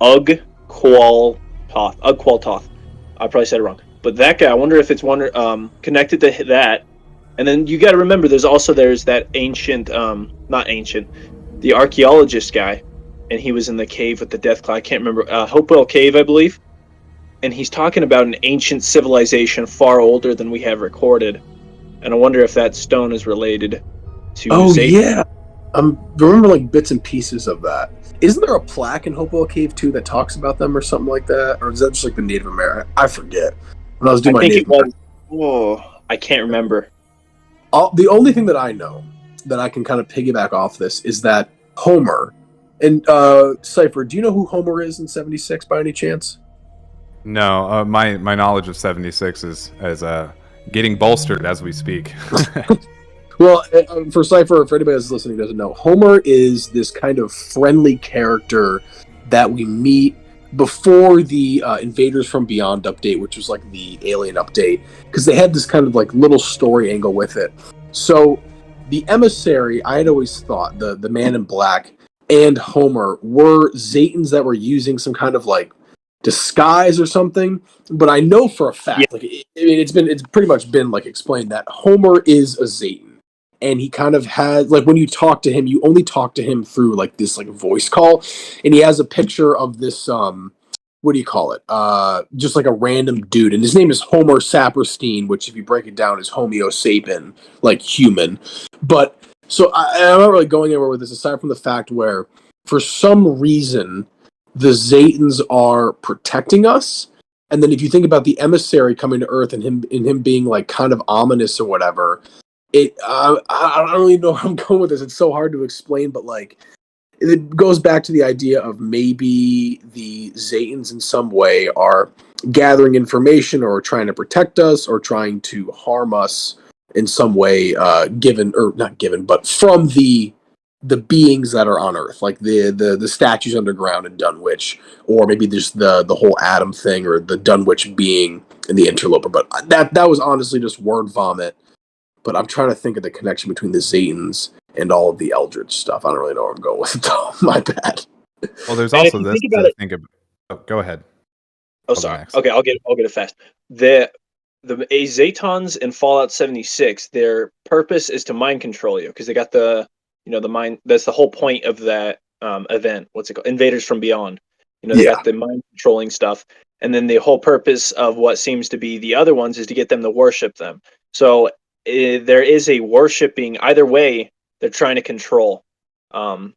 Ugg Qualtoth. Ugg Qualtoth. I probably said it wrong. But that guy, I wonder if it's connected to that. And then you got to remember, there's that ancient, not ancient, the archaeologist guy, and he was in the cave with the Death Claw. I can't remember. Hopewell Cave, I believe. And he's talking about an ancient civilization far older than we have recorded. And I wonder if that stone is related to Satan. Yeah. I remember like bits and pieces of that. Isn't there a plaque in Hopewell Cave too that talks about them or something like that? Or is that just like the Native American? I forget. When I was doing I can't remember. The only thing that I know that I can kind of piggyback off this is that Homer and Cypher. Do you know who Homer is in 76 by any chance? No, my knowledge of 76 is getting bolstered as we speak. Well, for Cypher, for anybody that's listening who doesn't know, Homer is this kind of friendly character that we meet before the Invaders from Beyond update, which was like the Alien update, because they had this kind of like little story angle with it. So the emissary, I had always thought, the Man in Black and Homer were Zetans that were using some kind of like disguise or something, but I know for a fact, it's pretty much been like explained that Homer is a Zetan. And he kind of has, like, when you talk to him, you only talk to him through, like, this, like, voice call. And he has a picture of this, what do you call it? Just, like, a random dude. And his name is Homer Saperstein, which, if you break it down, is Homo sapien, like, human. But, so, I'm not really going anywhere with this, aside from the fact where, for some reason, the Zetans are protecting us. And then if you think about the emissary coming to Earth and him being, like, kind of ominous or whatever... I don't really know where I'm going with this. It's so hard to explain, but like it goes back to the idea of maybe the Zetans in some way are gathering information or trying to protect us or trying to harm us in some way, but from the beings that are on Earth, like the statues underground in Dunwich, or maybe just the whole Adam thing or the Dunwich being in the Interloper. But that was honestly just word vomit. But I'm trying to think of the connection between the Zetans and all of the Eldritch stuff. I don't really know where I'm going with it, though. My bad. Well, there's also this to think about. Oh, go ahead. Oh, sorry. Okay, I'll get it fast. The Zetans in Fallout 76, their purpose is to mind control you because they got the mind. That's the whole point of that event. What's it called? Invaders from Beyond. They got the mind controlling stuff, and then the whole purpose of what seems to be the other ones is to get them to worship them. So. There is a worshipping either way they're trying to control, and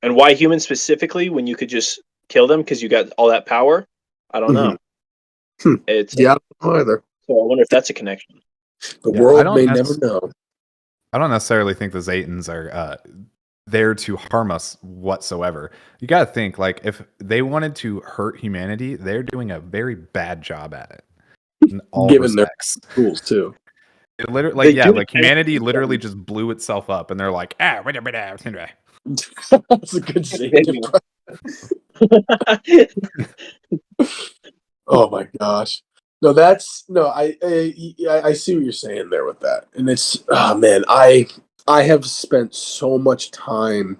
why humans specifically when you could just kill them because you got all that power, I don't know. It's I don't know either. So I wonder if that's a connection. The world may never know. I don't necessarily think the Zetans are there to harm us whatsoever. You got to think, like, if they wanted to hurt humanity, they're doing a very bad job at it in all given respects. Their tools too. It literally, humanity literally just blew itself up, and they're like, That's a good scene. Oh my gosh. No, I see what you're saying there with that. And it's, oh man, I have spent so much time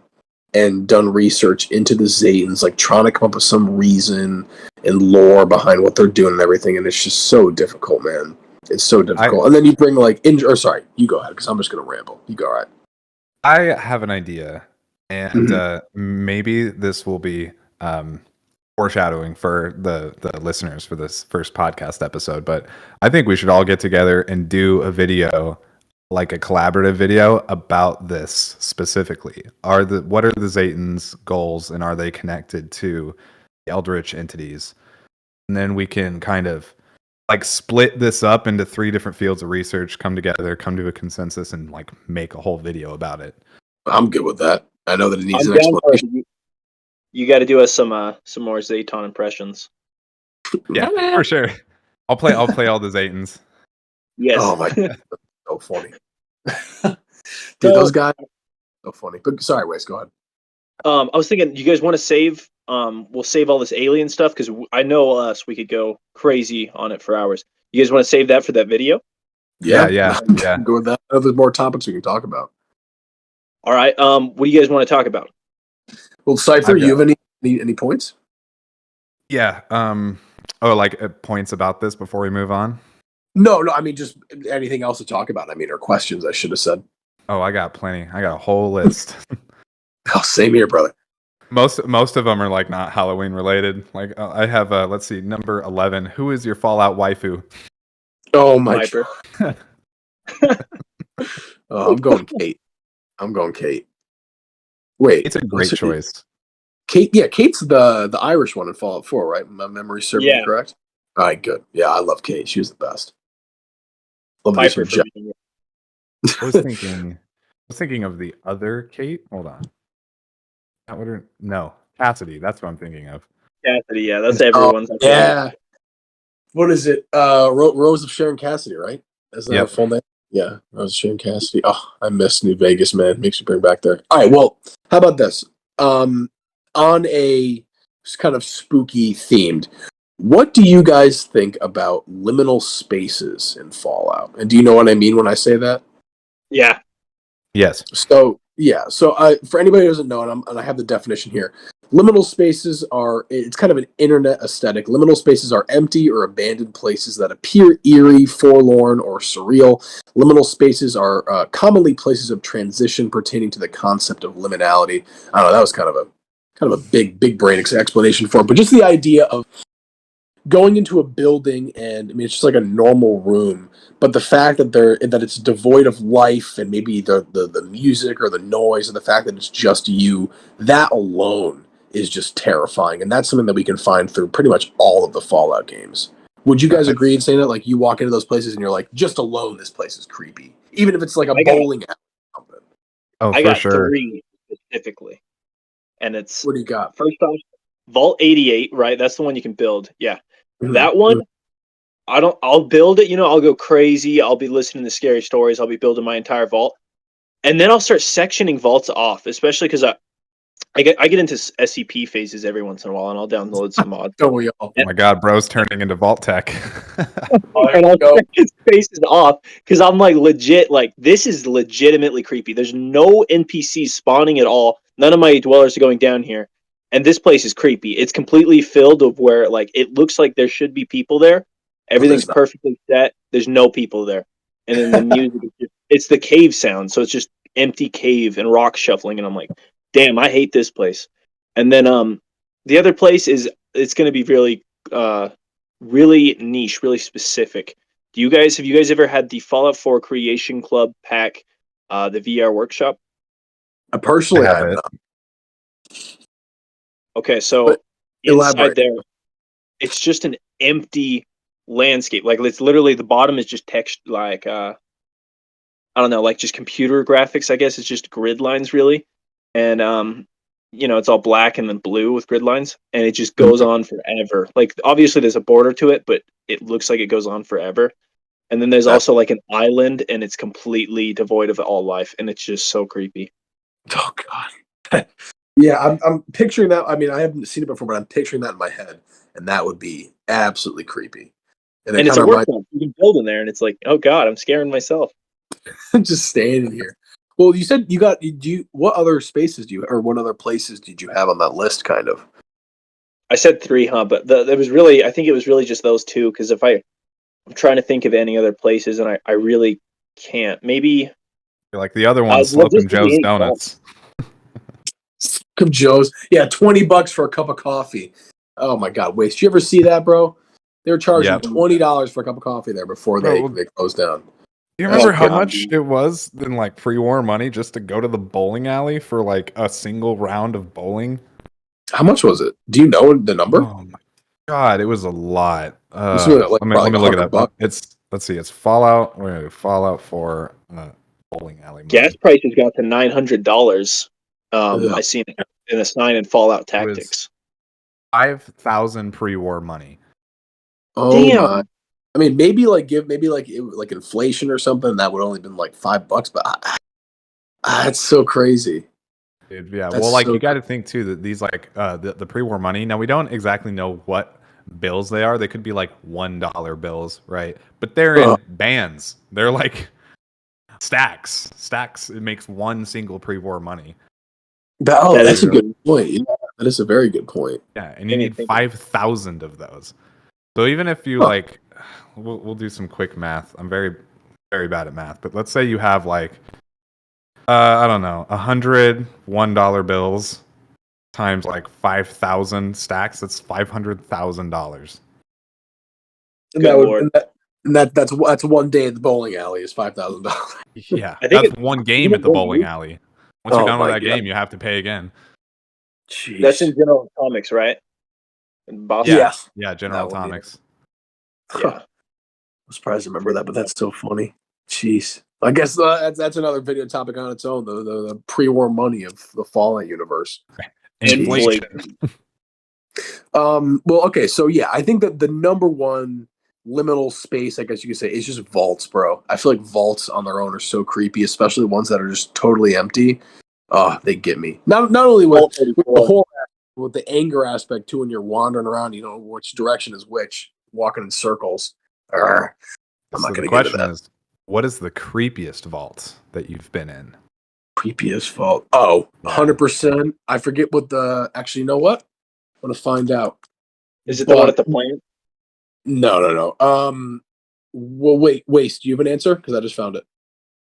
and done research into the Zetans, like trying to come up with some reason and lore behind what they're doing and everything, and it's just so difficult, man. It's so difficult. And then you bring like sorry, you go ahead because I'm just gonna ramble. You go, all right. I have an idea, and maybe this will be foreshadowing for the listeners for this first podcast episode. But I think we should all get together and do a video, like a collaborative video about this specifically. What are the Zetans' goals, and are they connected to the Eldritch entities? And then we can kind of like split this up into 3 different fields of research, come together, come to a consensus, and like make a whole video about it. I'm good with that. I know that it needs an explanation. You got to do us some more Zetan impressions. Yeah, for sure. I'll play all the Zetans. Yes. Oh my god, so funny. Dude, those guys, so funny. But sorry, Wes, go ahead. I was thinking, you guys want to save we'll save all this alien stuff because I know us. We could go crazy on it for hours. You guys want to save that for that video? Yeah. Go with that. There's more topics we can talk about. All right. What do you guys want to talk about? Well, Cypher, you have any points? Yeah. Points about this before we move on? No. I mean, just anything else to talk about. I mean, or questions, I should have said. Oh, I got plenty. I got a whole list. Oh, same here, brother. Most of them are like not Halloween related. Like I have let's see, number 11. Who is your Fallout waifu? Oh my Viper. I'm going Kate. Wait, It's a great choice. Kate, yeah, Kate's the Irish one in Fallout 4, right? My memory serves me correct. All right, good. Yeah, I love Kate. She was the best. Love me some I was thinking of the other Kate. Hold on. No, Cassidy. That's what I'm thinking of. Cassidy, yeah, that's everyone's. Yeah. What is it? Rose of Sharon Cassidy, right? Is that her full name? Yeah, Rose of Sharon Cassidy. Oh, I miss New Vegas, man. Makes me bring back there. All right, well, how about this? On a kind of spooky themed, what do you guys think about liminal spaces in Fallout? And do you know what I mean when I say that? Yeah. Yes. So for anybody who doesn't know, and I have the definition here, liminal spaces it's kind of an internet aesthetic. Liminal spaces are empty or abandoned places that appear eerie, forlorn, or surreal. Liminal spaces are commonly places of transition pertaining to the concept of liminality. I don't know, that was kind of a big brain explanation for it, but just the idea of going into a building and I mean it's just like a normal room, but the fact that it's devoid of life and maybe the music or the noise and the fact that it's just you, that alone is just terrifying. And that's something that we can find through pretty much all of the Fallout games. Would you guys agree in saying that? Like you walk into those places and you're like, just alone this place is creepy. Even if it's like a bowling alley or something. Oh, I for got sure. 3 specifically. And it's What do you got? First off, Vault 88, right? That's the one you can build. Yeah. Mm-hmm. That one, I'll build it, I'll go crazy. I'll be listening to scary stories. I'll be building my entire vault. And then I'll start sectioning vaults off, especially because I get into SCP phases every once in a while, and I'll download some mods. Don't we all? Oh my God, bro's turning into Vault Tech. And I'll section spaces off because I'm like legit, like this is legitimately creepy. There's no NPCs spawning at all. None of my dwellers are going down here. And this place is creepy. It's completely filled of where like it looks like there should be people there. Everything's perfectly set. There's no people there. And then the music it's the cave sound. So it's just empty cave and rock shuffling. And I'm like, damn, I hate this place. And then the other place it's gonna be really really niche, really specific. Have you guys ever had the Fallout 4 Creation Club pack, the VR workshop? I personally have it. Okay, so inside there, it's just an empty landscape. Like it's literally the bottom is just text, like I don't know, like just computer graphics. I guess it's just grid lines, really, and it's all black and then blue with grid lines, and it just goes on forever. Like obviously there's a border to it, but it looks like it goes on forever. And then there's also like an island, and it's completely devoid of all life, and it's just so creepy. Oh God. Yeah, I'm picturing that. I mean, I haven't seen it before, but I'm picturing that in my head, and that would be absolutely creepy. And it's a workshop. You can build in there, and it's like, oh God, I'm scaring myself. Just standing here. Well, you said what other spaces or what other places did you have on that list, kind of? I said 3, huh? But there was really, I think it was really just those 2, because if I'm trying to think of any other places, and I really can't. Maybe like the other one, Sloping Joe's Donuts. Of Joe's, yeah, $20 for a cup of coffee. Oh my God, waste! You ever see that, bro? They were charging $20 for a cup of coffee there before they closed down. Do you remember how much it was in like pre-war money just to go to the bowling alley for like a single round of bowling? How much was it? Do you know the number? Oh my God, it was a lot. Let me look it up. It's Fallout. We're gonna do Fallout 4 bowling alley. Gas prices got to $900. I seen it in a sign in Fallout Tactics. 5,000 pre-war money. Oh damn. My! I mean, maybe like inflation or something. That would only been like $5, but it's so crazy. dude. Yeah. That's Well, like so you got to think too that these like the pre-war money. Now we don't exactly know what bills they are. They could be like $1 bills, right? But they're in bands. They're like stacks. Stacks. It makes one single pre-war money. That's a good point. Yeah, that is a very good point. Yeah, and you need 5,000 of those. So even if you like, we'll do some quick math. I'm very, very bad at math, but let's say you have like, I don't know, 100 $1 bills times like 5,000 stacks. That's $500,000. That's one day at the bowling alley is $5,000. Yeah, that's one game at the bowling alley. Once you're done with that game, you have to pay again. Jeez. That's in General Atomics, right? In Boston. Yes. Yeah, General Atomics. Yeah. I'm surprised I remember that, but that's so funny. Jeez. I guess that's another video topic on its own, the pre-war money of the Fallout universe. Inflation. Well, okay, so yeah, I think that the number one liminal space, I guess you could say, is just vaults, bro. I feel like vaults on their own are so creepy, especially ones that are just totally empty. Oh, they get me. Not only with the whole, with the anger aspect too, when you're wandering around, you know which direction is which, walking in circles. I'm not gonna get into that. Is, what is the creepiest vault that you've been in? Creepiest vault? Oh, 100%. I forget what the. Actually, you know what? I'm gonna find out. Is it the one at the plant? No. Well, wait. Do you have an answer? Because I just found it.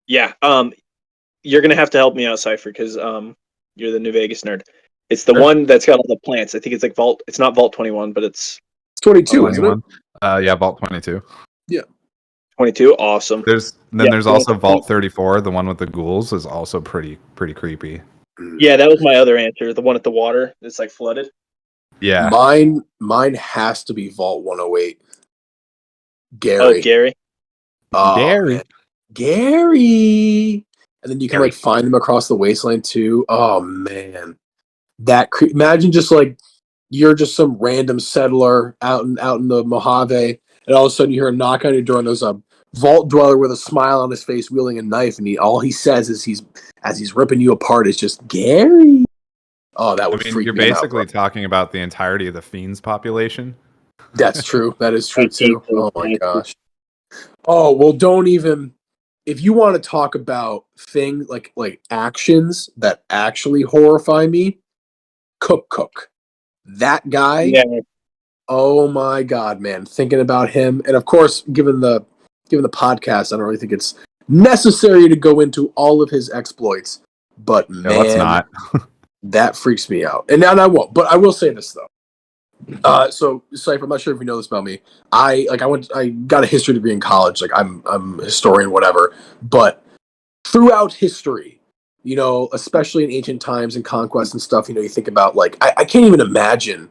Yeah. You're gonna have to help me out, Cypher, because you're the New Vegas nerd. It's the one that's got all the plants. I think it's like Vault. It's not Vault 21, but it's 22, isn't it? Yeah, Vault 22. Yeah. 22. Awesome. There's also Vault 34. The one with the ghouls is also pretty creepy. Yeah, that was my other answer. The one at the water that's like flooded. Yeah. Mine has to be Vault 108. Gary. Oh, Gary. Oh, Gary. Man. Gary. And then you can like find them across the wasteland too. Oh man. Imagine just like you're just some random settler out in the Mojave, and all of a sudden you hear a knock on your door, and there's a vault dweller with a smile on his face wielding a knife, and all he says is as he's ripping you apart is just Gary. Oh, that would freak me out. You're basically talking about the entirety of the Fiends population. That's true. That is true too. Oh my gosh. Oh, well, don't even. If you want to talk about things like actions that actually horrify me, Cook. That guy. Yeah. Oh my God, man! Thinking about him, and of course, given the podcast, I don't really think it's necessary to go into all of his exploits. But man, let's not. That freaks me out. And I won't. But I will say this though. So Cypher, I'm not sure if you know this about me. I got a history degree in college. Like I'm a historian, whatever. But throughout history, you know, especially in ancient times and conquest and stuff, you know, you think about like I can't even imagine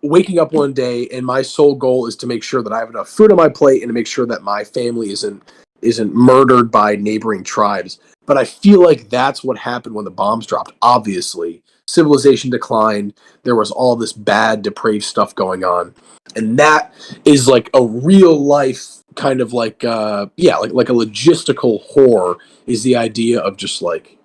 waking up one day and my sole goal is to make sure that I have enough food on my plate and to make sure that my family isn't murdered by neighboring tribes. But I feel like that's what happened when the bombs dropped. Obviously, civilization declined. There was all this bad, depraved stuff going on, and that is like a real life kind of like like a logistical horror. Is the idea of just like,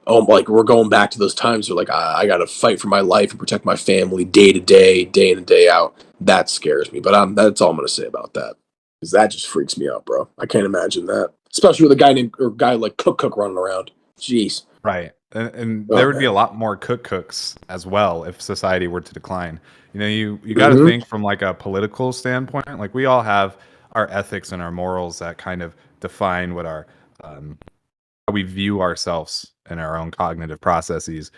oh, like we're going back to those times where like I got to fight for my life and protect my family day to day, day in and day out. That scares me. But that's all I'm gonna say about that. Because that just freaks me out, bro. I can't imagine that. Especially with a guy like Cook running around. Jeez. Right. And there would be a lot more cooks as well if society were to decline. You know, you got to think from like a political standpoint. Like we all have our ethics and our morals that kind of define what our how we view ourselves and our own cognitive processes.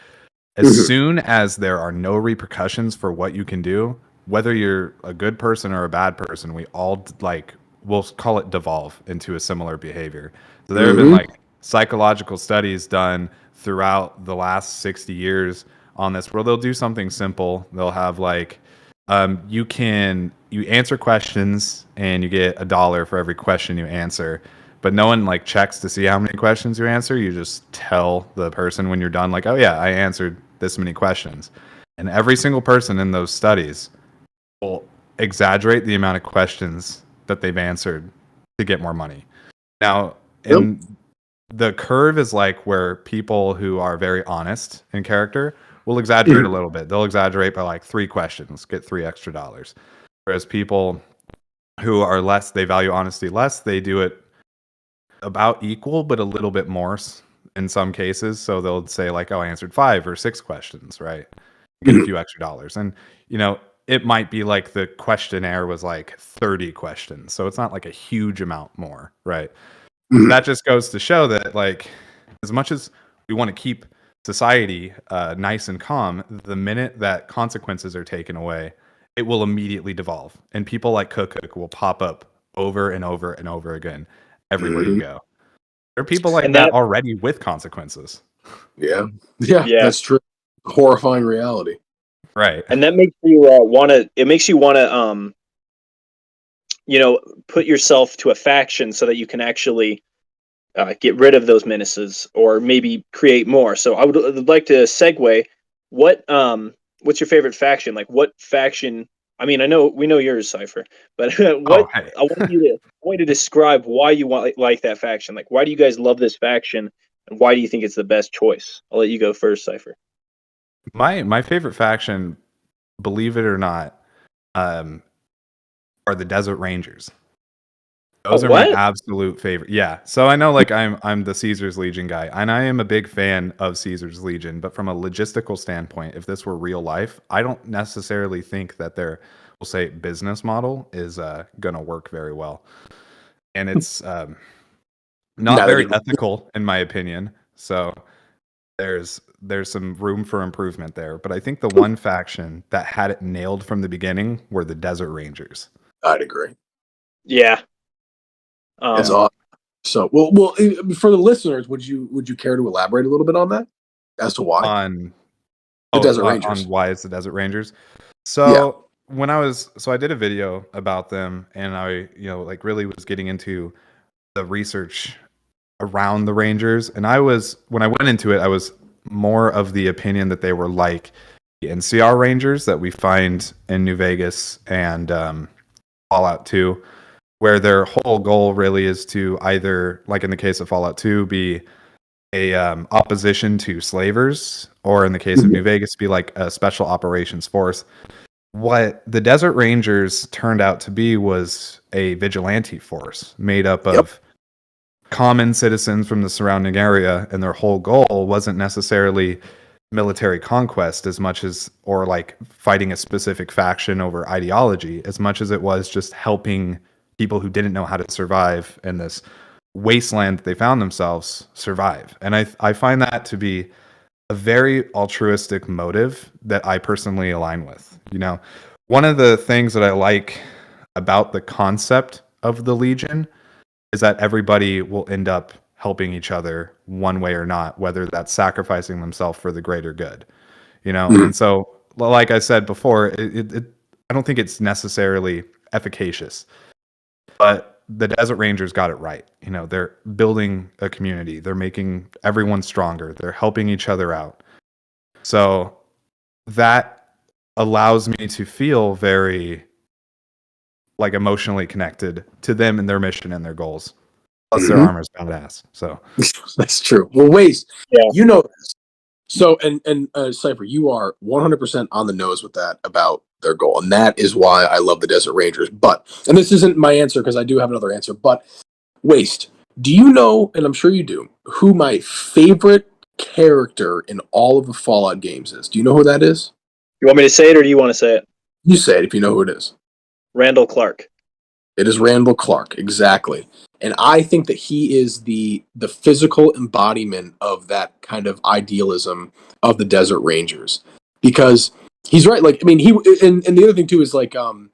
As soon as there are no repercussions for what you can do, whether you're a good person or a bad person, we all we'll call it devolve into a similar behavior. So there have been like psychological studies done throughout the last 60 years on this where they'll do something simple. They'll have like you answer questions and you get $1 for every question you answer, but no one like checks to see how many questions you answer. You just tell the person when you're done, like, oh yeah, I answered this many questions. And every single person in those studies will exaggerate the amount of questions that they've answered to get more money. Now, in the curve is like where people who are very honest in character will exaggerate a little bit. They'll exaggerate by like 3 questions, get $3 extra. Whereas people who are less, they value honesty less, they do it about equal, but a little bit more in some cases. So they'll say like, oh, I answered 5 or 6 questions, right? Get a few extra dollars. And, you know, it might be like the questionnaire was like 30 questions. So it's not like a huge amount more, right? That just goes to show that, like, as much as we want to keep society nice and calm, the minute that consequences are taken away, it will immediately devolve. And people like Cook will pop up over and over and over again everywhere you go. There are people like that already with consequences. Yeah, that's true. Horrifying reality. Right. And that makes you want to, you know, put yourself to a faction so that you can actually get rid of those menaces or maybe create more. So I would like to segue. What's your favorite faction? Like, what faction? I mean, we know yours, Cypher, but I want you to describe why you like that faction. Like, why do you guys love this faction, and why do you think it's the best choice? I'll let you go first, Cypher. My favorite faction, believe it or not, are the Desert Rangers. Those are my absolute favorite. Yeah. So I know, like, I'm the Caesar's Legion guy, and I am a big fan of Caesar's Legion. But from a logistical standpoint, if this were real life, I don't necessarily think that their, we'll say, business model is gonna work very well, and it's not very ethical in my opinion. So there's some room for improvement there. But I think the one faction that had it nailed from the beginning were the Desert Rangers. I'd agree. Yeah. That's awesome. So, well, for the listeners, would you care to elaborate a little bit on that as to why? On the Desert Rangers. On why it's the Desert Rangers. So I did a video about them, and I, you know, like really was getting into the research around the Rangers. And when I went into it, I was more of the opinion that they were like the NCR Rangers that we find in New Vegas and Fallout 2, where their whole goal really is to either, like in the case of Fallout 2, be a opposition to slavers, or in the case of New Vegas, be like a special operations force. What the Desert Rangers turned out to be was a vigilante force made up of common citizens from the surrounding area, and their whole goal wasn't necessarily military conquest as much as, or like fighting a specific faction over ideology, as much as it was just helping people who didn't know how to survive in this wasteland that they found themselves survive. And I find that to be a very altruistic motive that I personally align with. You know, one of the things that I like about the concept of the Legion is that everybody will end up helping each other one way or not, whether that's sacrificing themselves for the greater good, you know? And so, like I said before, I don't think it's necessarily efficacious, but the Desert Rangers got it right. You know, they're building a community. They're making everyone stronger. They're helping each other out. So that allows me to feel very like emotionally connected to them and their mission and their goals. Plus their armor's badass. So that's true. Well, Waste, you know this. So, and Cypher, you are 100% on the nose with that about their goal. And that is why I love the Desert Rangers. But, and this isn't my answer because I do have another answer, but Waste, do you know, and I'm sure you do, who my favorite character in all of the Fallout games is? Do you know who that is? You want me to say it, or do you want to say it? You say it if you know who it is. Randall Clark. It is Randall Clark, exactly. And I think that he is the physical embodiment of that kind of idealism of the Desert Rangers. Because he's right, like, I mean, and the other thing too is like I'm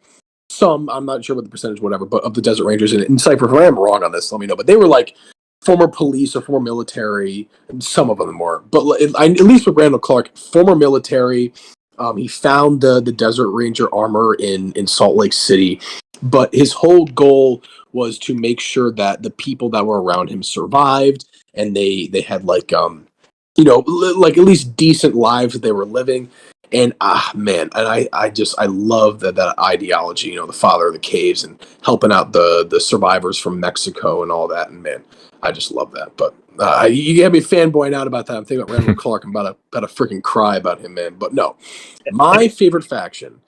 not sure what the percentage, whatever, but of the Desert Rangers, and Cypher, if I am wrong on this, let me know, but they were like former police or former military, and some of them were. But at least with Randall Clark, former military, he found the Desert Ranger armor in Salt Lake City. But his whole goal was to make sure that the people that were around him survived, and they had like like at least decent lives that they were living. And man, and I love that ideology, you know, the father of the caves and helping out the survivors from Mexico and all that. And man, I just love that. But You got me fanboying out about that. I'm thinking about Randall Clark. I'm about to freaking cry about him, man. But no, my favorite faction,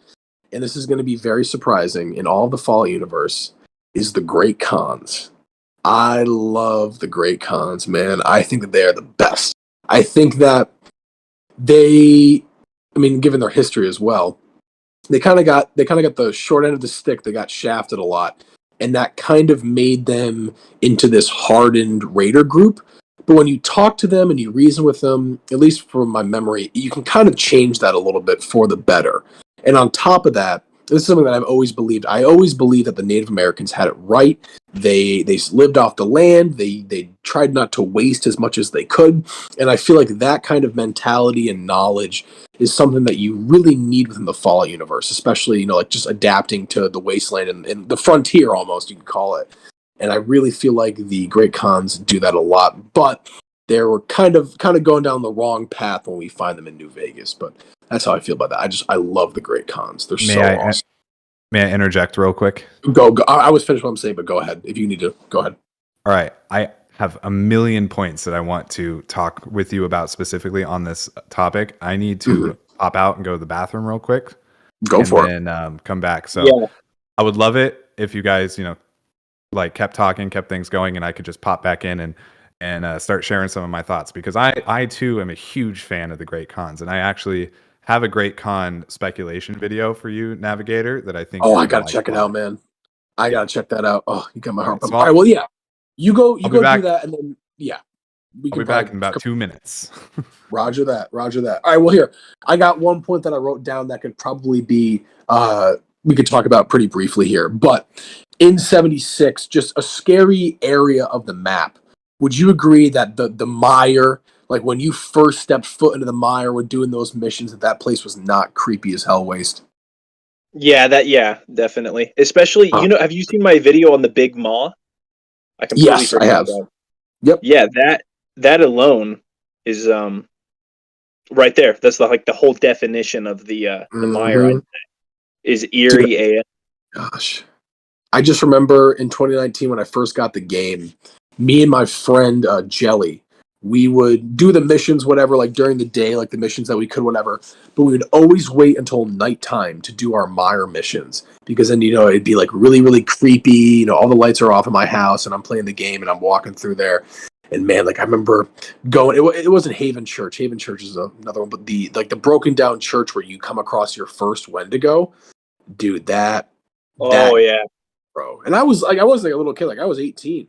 and this is going to be very surprising in all of the Fallout universe, is the Great Khans. I love the Great Khans, man. I think that they are the best. I think that given their history as well, they kind of got the short end of the stick. They got shafted a lot, and that kind of made them into this hardened raider group. But when you talk to them and you reason with them, at least from my memory, you can kind of change that a little bit for the better. And on top of that, this is something that I've always believed. I always believed that the Native Americans had it right. They lived off the land. They tried not to waste as much as they could. And I feel like that kind of mentality and knowledge is something that you really need within the Fallout universe, especially, like just adapting to the wasteland and the frontier, almost, you could call it. And I really feel like the Great Khans do that a lot, but they were kind of going down the wrong path when we find them in New Vegas. But that's how I feel about that. I love the Great Khans. They're awesome. May I interject real quick? Go. I was finished what I'm saying, but go ahead. If you need to, go ahead. All right. I have a million points that I want to talk with you about specifically on this topic. I need to pop out and go to the bathroom real quick. Go for it. And come back. So I would love it if you guys, kept talking, kept things going, and I could just pop back in and start sharing some of my thoughts, because I too am a huge fan of the Great Khans, and I actually have a Great Khan speculation video for you, Navigator, that I think. Oh, I gotta check it out, man. I gotta check that out. Oh, you got my heart. All right, well, yeah. You go do that, and then I'll be back in about 2 minutes. Roger that. All right, well, here, I got one point that I wrote down that could probably be we could talk about pretty briefly here. But in 76, just a scary area of the map. Would you agree that the mire, like when you first stepped foot into the mire when doing those missions, that place was not creepy as hell waste? Yeah, definitely. Especially, have you seen my video on the Big Maw? Yes, I have. Yep. Yeah, that alone is right there. That's the whole definition of the mire is eerie AF. Gosh. I just remember in 2019 when I first got the game, me and my friend Jelly, we would do the missions, whatever, like during the day, like the missions that we could, whatever. But we would always wait until nighttime to do our mire missions, because then, it'd be like really, really creepy. All the lights are off in my house and I'm playing the game and I'm walking through there. And man, I remember going, it wasn't Haven Church. Haven Church is another one, but the broken down church where you come across your first Wendigo, dude, that. Yeah. Bro. And I was a little kid, I was 18.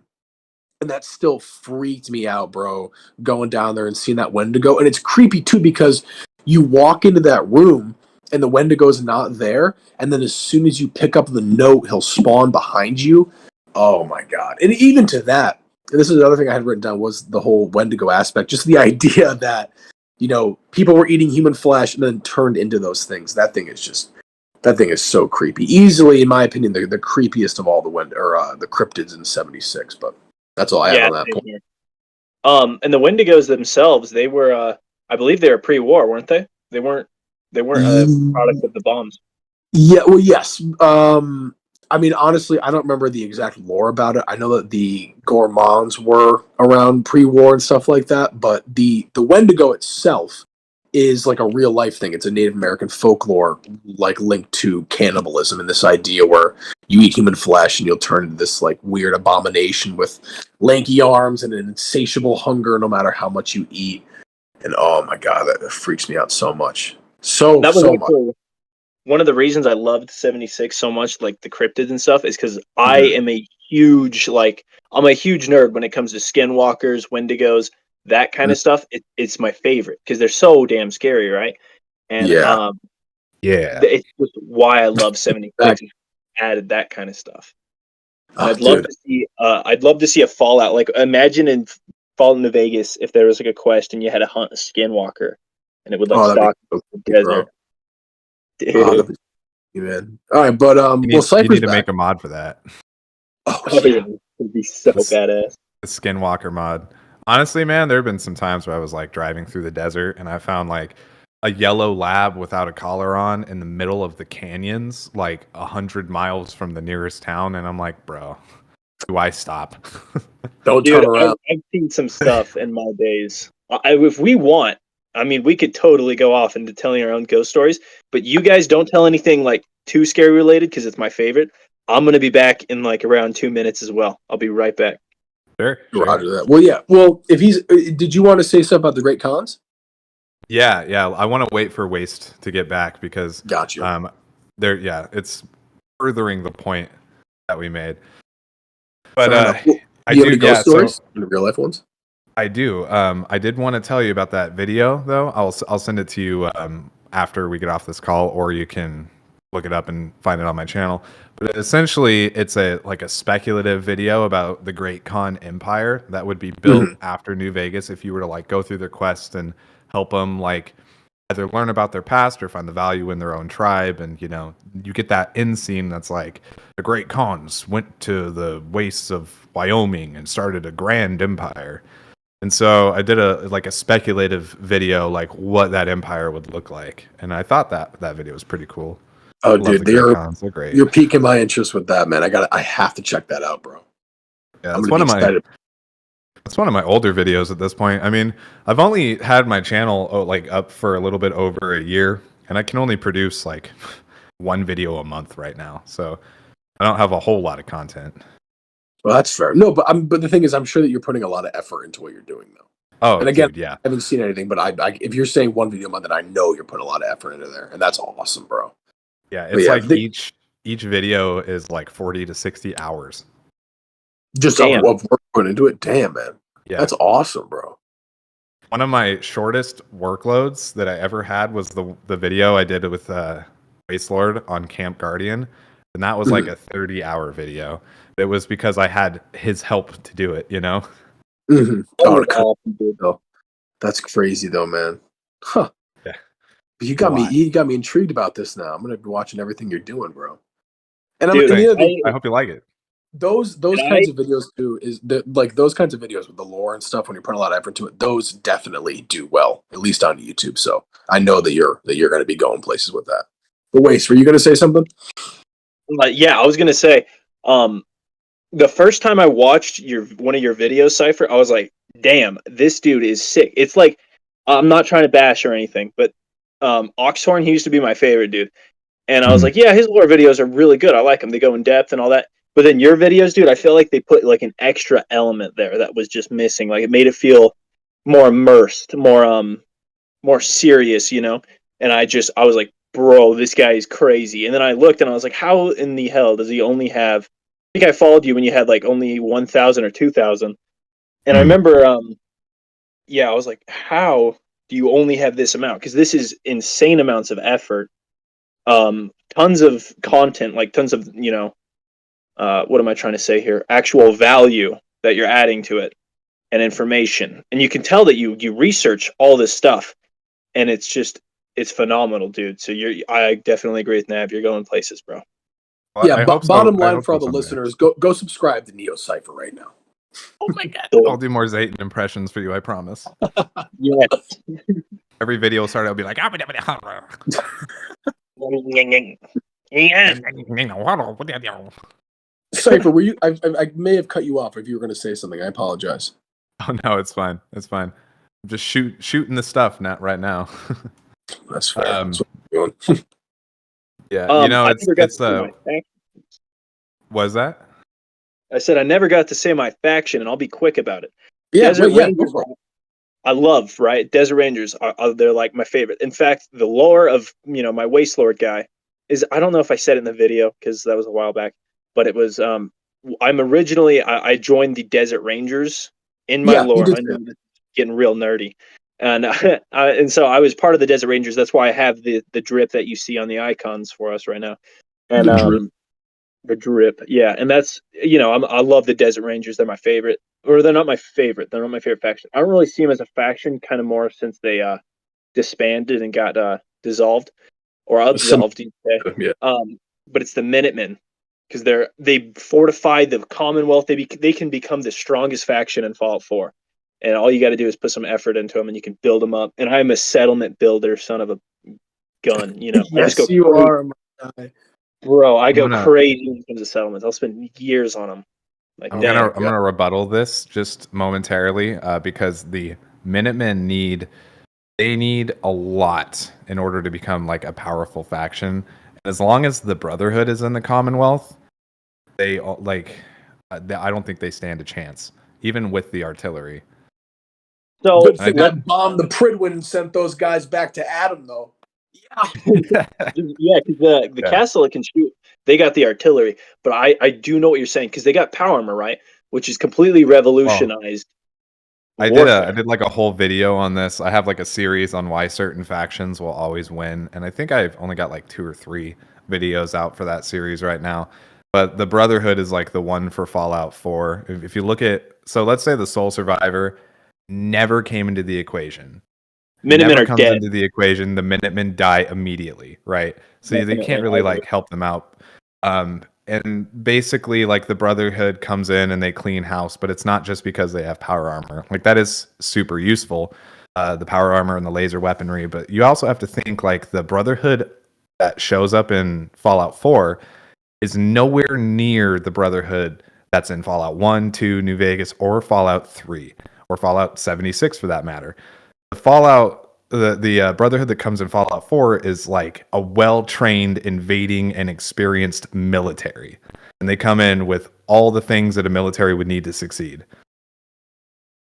And that still freaked me out, bro, going down there and seeing that Wendigo. And it's creepy, too, because you walk into that room and the Wendigo's not there. And then as soon as you pick up the note, he'll spawn behind you. Oh, my God. And even to that, and this is another thing I had written down, was the whole Wendigo aspect. Just the idea that, people were eating human flesh and then turned into those things. That thing is so creepy. Easily, in my opinion, the creepiest of all the cryptids in 76. But that's all I have on that point. Here. And the Wendigos themselves, they were, I believe, they were pre-war, weren't they? They weren't a product of the bombs. Yeah. Well, yes. Honestly, I don't remember the exact lore about it. I know that the Gourmands were around pre-war and stuff like that, but the Wendigo itself is like a real life thing. It's a Native American folklore, linked to cannibalism, and this idea where you eat human flesh and you'll turn into this weird abomination with lanky arms and an insatiable hunger no matter how much you eat. And oh my God, that freaks me out so much. So much. One of the reasons I loved 76 so much, like the cryptids and stuff, is because I am a huge nerd when it comes to skinwalkers, Wendigos, that kind of stuff. It's my favorite because they're so damn scary, right? And it's just why I love 76. Added that kind of stuff. I'd love to see a Fallout. Imagine in Fallout New Vegas if there was a quest and you had to hunt a skinwalker and it would stalk the desert. Dude. Man. All right, but you need to make a mod for that. Yeah. It'd be so badass. The Skinwalker mod. Honestly, man, there have been some times where I was driving through the desert and I found a yellow lab without a collar on in the middle of the canyons, 100 miles from the nearest town, and I'm like, bro, do I stop? Don't Dude, turn around. I've seen some stuff in my days. If we want, I mean, we could totally go off into telling our own ghost stories, but you guys don't tell anything like too scary related because it's my favorite. I'm gonna be back in like around 2 minutes as well. I'll be right back. Sure. Roger that. Well, yeah. Well, if he's, did you want to say something about the great cons? Yeah. I want to wait for Waste to get back because Gotcha. it's furthering the point that we made. Fair But enough. Well, I do you have do. any ghost So stories? Any real life ones? I do. I did want to tell you about that video, though. I'll send it to you after we get off this call, or you can look it up and find it on my channel. But essentially, it's a speculative video about the Great Khan Empire that would be built after New Vegas if you were to like go through their quest and help them like either learn about their past or find the value in their own tribe. And you know, you get that end scene that's like the Great Khans went to the wastes of Wyoming and started a grand empire. And so I did a speculative video, like what that empire would look like, and I thought that video was pretty cool. Oh, Love dude, the Great Khans; they're great. you're piquing my interest with that, man. I have to check that out, bro. Yeah, I'm it's gonna be excited. It's one of my older videos at this point. I mean, I've only had my channel like up for a little bit over a year, and I can only produce like one video a month right now, so I don't have a whole lot of content. Well, that's fair. No, but the thing is, I'm sure that you're putting a lot of effort into what you're doing, though. Oh, and again, dude, yeah. I haven't seen anything, but I if you're saying one video a month, then I know you're putting a lot of effort into there, and that's awesome, bro. Yeah, it's like each video is like 40 to 60 hours. Just of work put into it. Damn, man. Yeah, that's awesome, bro. One of my shortest workloads that I ever had was the video I did with Wastelord on Camp Guardian, and that was like a 30-hour video. It was because I had his help to do it, you know? Oh, that's crazy though, man. Huh. Yeah. You got me intrigued about this now. I'm gonna be watching everything you're doing, bro. And dude, I hope you like it. Those kinds of videos too is like those kinds of videos with the lore and stuff when you're putting a lot of effort into it. Those definitely do well, at least on YouTube. So I know that you're going to be going places with that. But Waste, were you going to say something? Yeah, I was going to say, the first time I watched one of your videos, Cypher, I was like, damn, this dude is sick. It's like, I'm not trying to bash or anything, but Oxhorn, he used to be my favorite dude. And I was like, yeah, his lore videos are really good. I like them. They go in depth and all that. But then your videos, dude, I feel like they put like an extra element there that was just missing. Like it made it feel more immersed, more serious, you know? And I was like, bro, this guy is crazy. And then I looked and I was like, how in the hell does he only have, I think I followed you when you had like only 1,000 or 2,000. And I remember, I was like, how do you only have this amount? Because this is insane amounts of effort. Tons of content, like tons of, you know, what am I trying to say here? Actual value that you're adding to it and information. And you can tell that you research all this stuff and it's phenomenal, dude. So I definitely agree with Nav. You're going places, bro. Well, yeah, bottom line for all the listeners, go subscribe to Neo Cypher right now. Oh my god. I'll do more Zayton impressions for you, I promise. Yes. Every video will start, I'll be like, Cypher, were you? I may have cut you off if you were going to say something. I apologize. Oh no, it's fine. It's fine. I'm just shooting the stuff right now. That's fair. That's what I'm doing. Yeah, you know, it's was that? I said I never got to say my faction, and I'll be quick about it. Yeah, Desert Rangers, I love, right? Desert Rangers they're like my favorite. In fact, the lore of, you know, my Wastelord guy is, I don't know if I said it in the video because that was a while back, but it was I'm originally I joined the Desert Rangers in my lore. I know it's getting real nerdy. And and so I was part of the Desert Rangers. That's why I have the drip that you see on the icons for us right now. And the drip, yeah. And that's, you know, I love the Desert Rangers. They're my favorite. Or they're not my favorite. They're not my favorite faction. I don't really see them as a faction, kind of more since they disbanded and got dissolved or absolved. Yeah. But it's the Minutemen, because they fortified the Commonwealth. They can become the strongest faction in Fallout 4, and all you got to do is put some effort into them, and you can build them up. And I'm a settlement builder, son of a gun. You know, yes, you are, my guy. Bro. I go crazy when it comes to settlements. I'll spend years on them. Like, I'm dang. gonna rebuttal this just momentarily because the Minutemen need a lot in order to become like a powerful faction. As long as the Brotherhood is in the Commonwealth, they I don't think they stand a chance, even with the artillery. So Good thing I bombed the Pridwin and sent those guys back to Adam, though. yeah, because the castle that can shoot, they got the artillery, but I do know what you're saying because they got power armor, right? Which is completely revolutionized warfare. I did like a whole video on this. I have like a series on why certain factions will always win, and I think I've only got like 2 or 3 videos out for that series right now. But the Brotherhood is like the one for Fallout 4. If you look at, so let's say the Soul Survivor never came into the equation. Minutemen are comes dead. into the equation, the Minutemen die immediately, right? So they can't really like help them out. And basically, like the Brotherhood comes in and they clean house, but it's not just because they have power armor. Like that is super useful, the power armor and the laser weaponry. But you also have to think like the Brotherhood that shows up in Fallout 4 is nowhere near the Brotherhood that's in Fallout 1, 2, New Vegas, or Fallout 3, or Fallout 76 for that matter. The Brotherhood that comes in Fallout 4 is like a well-trained, invading, and experienced military. And they come in with all the things that a military would need to succeed.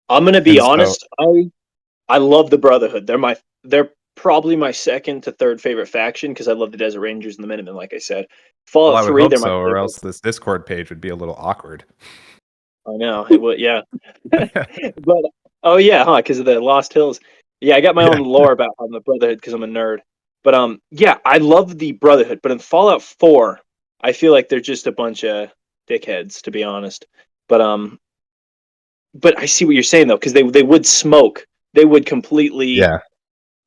I'm gonna be honest. I love the Brotherhood. They're probably my second to third favorite faction because I love the Desert Rangers and the Minutemen, like I said. Fallout I would 3, hope they're my so, or favorite. else this Discord page would be a little awkward. I know it would, yeah. But because of the Lost Hills. Yeah, I got my own lore about the Brotherhood because I'm a nerd. But yeah, I love the Brotherhood. But in Fallout 4, I feel like they're just a bunch of dickheads, to be honest. But I see what you're saying though, because they would smoke. They would completely,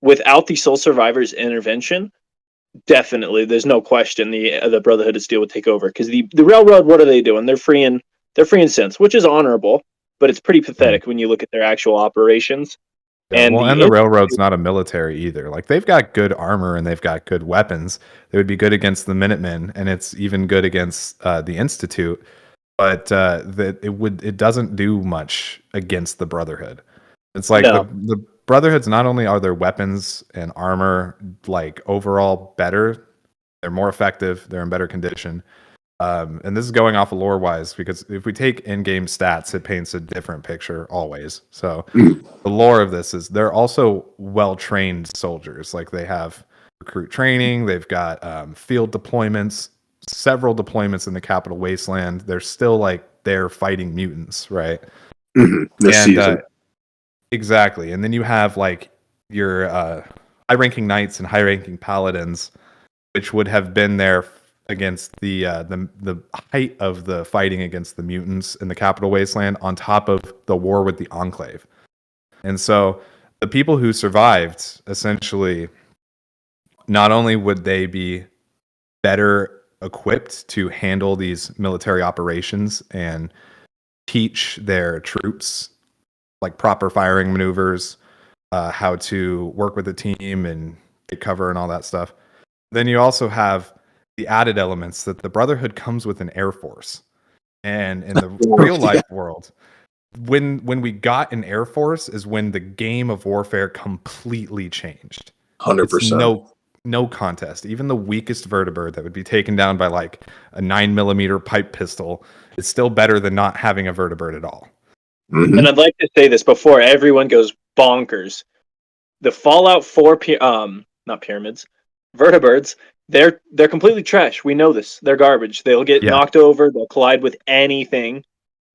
without the Soul Survivors intervention. Definitely, there's no question the Brotherhood of Steel would take over because the Railroad. What are they doing? They're freeing synths, which is honorable, but it's pretty pathetic when you look at their actual operations. Yeah, and the Railroad's not a military either. Like they've got good armor and they've got good weapons. They would be good against the Minutemen, and it's even good against the Institute. But it doesn't do much against the Brotherhood. It's like the Brotherhoods, not only are their weapons and armor like overall better, they're more effective, they're in better condition. And this is going off of lore wise because if we take in-game stats, it paints a different picture always. So the lore of this is they're also well-trained soldiers. Like they have recruit training, they've got field deployments, several deployments in the Capital Wasteland. They're still like they're fighting mutants, right? This season. Exactly. And then you have like your high-ranking knights and high-ranking paladins, which would have been there against the height of the fighting against the mutants in the Capital Wasteland, on top of the war with the Enclave. And so the people who survived, essentially, not only would they be better equipped to handle these military operations and teach their troops like proper firing maneuvers, how to work with a team and get cover and all that stuff. Then you also have the added elements that the Brotherhood comes with an air force. And in the real life world, when we got an air force is when the game of warfare completely changed. 100%. No contest. Even the weakest vertibird that would be taken down by like a 9mm pipe pistol is still better than not having a vertibird at all. Mm-hmm. And I'd like to say this before everyone goes bonkers. The Fallout 4 not pyramids, vertibirds, they're completely trash. We know this. They're garbage. They'll get knocked over, they'll collide with anything.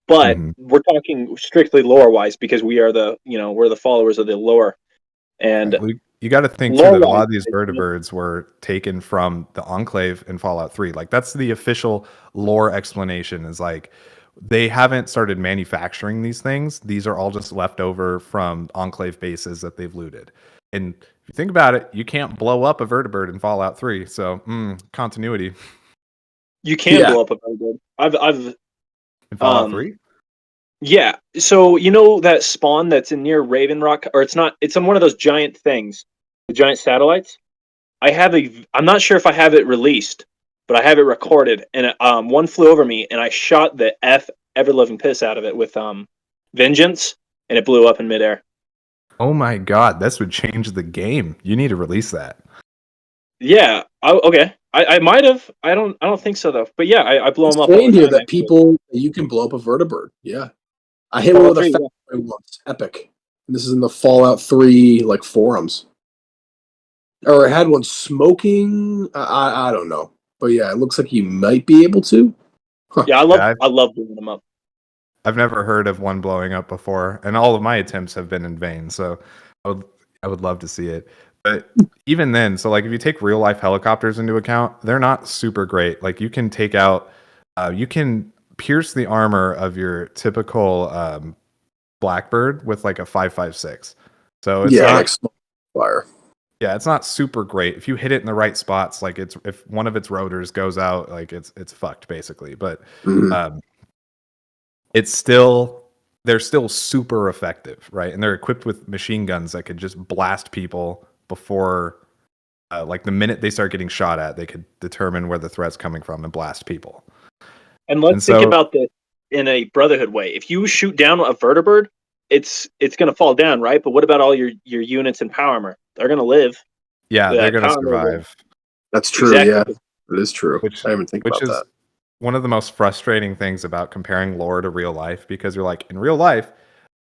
But we're talking strictly lore-wise because we are we're the followers of the lore. And you got to think too that a lot of these vertibirds were taken from the Enclave in Fallout 3. Like that's the official lore explanation, is like they haven't started manufacturing these things. These are all just left over from Enclave bases that they've looted. And if you think about it, you can't blow up a vertibird in Fallout 3. So continuity. You can blow up a vertibird. I've in Fallout 3? Yeah. So you know that spawn that's in near Raven Rock, or it's not? It's on one of those giant things, the giant satellites. I'm not sure if I have it released, but I have it recorded. And one flew over me, and I shot the F ever loving piss out of it with Vengeance, and it blew up in midair. Oh my god, this would change the game. You need to release that. Yeah. Okay. I might have. I don't think so though. But yeah, I blow It's them up all saying the here time. that Actually. you can blow up a vertibird. Yeah. I hit one with a Fallout 3, fat boy once. Epic. And this is in the Fallout 3 like forums. Or I had one smoking. I don't know. But yeah, it looks like you might be able to. Huh. Yeah, Yeah, I love blowing them up. I've never heard of one blowing up before, and all of my attempts have been in vain. So I would love to see it. But even then, so like if you take real life helicopters into account, they're not super great. Like you can take out, you can pierce the armor of your typical Blackbird with like a 5.56. So it's Yeah, not, like smoke fire. yeah, it's not super great. If you hit it in the right spots, like it's if one of its rotors goes out, like it's fucked basically. But Mhm. it's still they're still super effective, right? And they're equipped with machine guns that could just blast people before like the minute they start getting shot at, they could determine where the threat's coming from and blast people. And let's And think so about this in a Brotherhood way. If you shoot down a vertibird, it's going to fall down, right? But what about all your units in power armor? They're going to live. yeah, they're That gonna power armor will- survive, That's true. Exactly. Yeah, it is true. which I didn't even think which about is that. one of the most frustrating things about comparing lore to real life, because you're like, in real life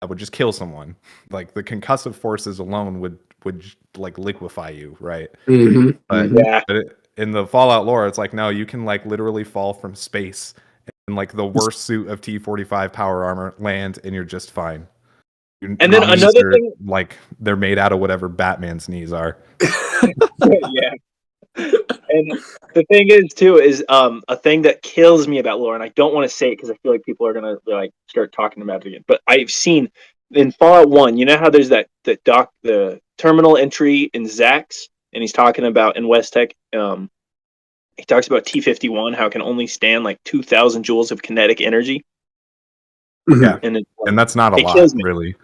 I would just kill someone. Like the concussive forces alone would like liquefy you, right? Mm-hmm. But, Yeah. in the Fallout lore, it's like, no, you can like literally fall from space in like the worst suit of T-45 power armor, land, and you're just fine. And then Knees another are, thing- like they're made out of whatever Batman's knees are. Yeah. And the thing is too is a thing that kills me about lore, and I don't want to say it because I feel like people are gonna like start talking about it again. But I've seen in Fallout 1, you know how there's the terminal entry in Zax, and he's talking about in West Tech, he talks about T51, how it can only stand like 2,000 joules of kinetic energy. Mhm. Yeah, And it's like, and that's not a it lot, kills me. really.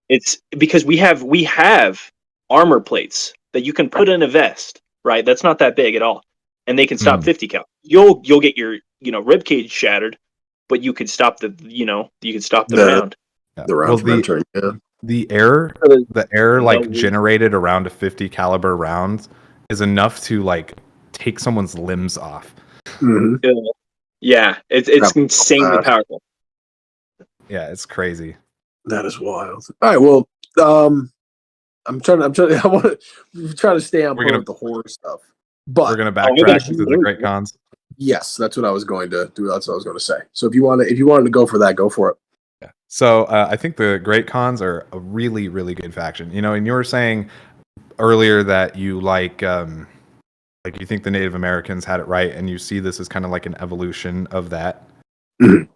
It's because we have armor plates that you can put in a vest, right? That's not that big at all, and they can stop 50 cal. You'll get your rib cage shattered, but you could stop the round. Yeah. The Well, round from entering. Yeah. the air So there's the air no like reason. generated around a 50 caliber round is enough to like take someone's limbs off. hmm Yeah, it's Crap. insanely powerful. Yeah, it's crazy. That is wild. All right. Well, I'm trying. I want to try to stay on We're point gonna- with the horror stuff. We're But gonna we're backtrack gonna- to the great cons. yes, that's what I was going to do. That's what I was going to say. So if you wanted to go for that, go for it. Yeah. So I think the great cons are a really, really good faction. And you were saying earlier that you like you think the Native Americans had it right, and you see this as kind of like an evolution of that. Mhm.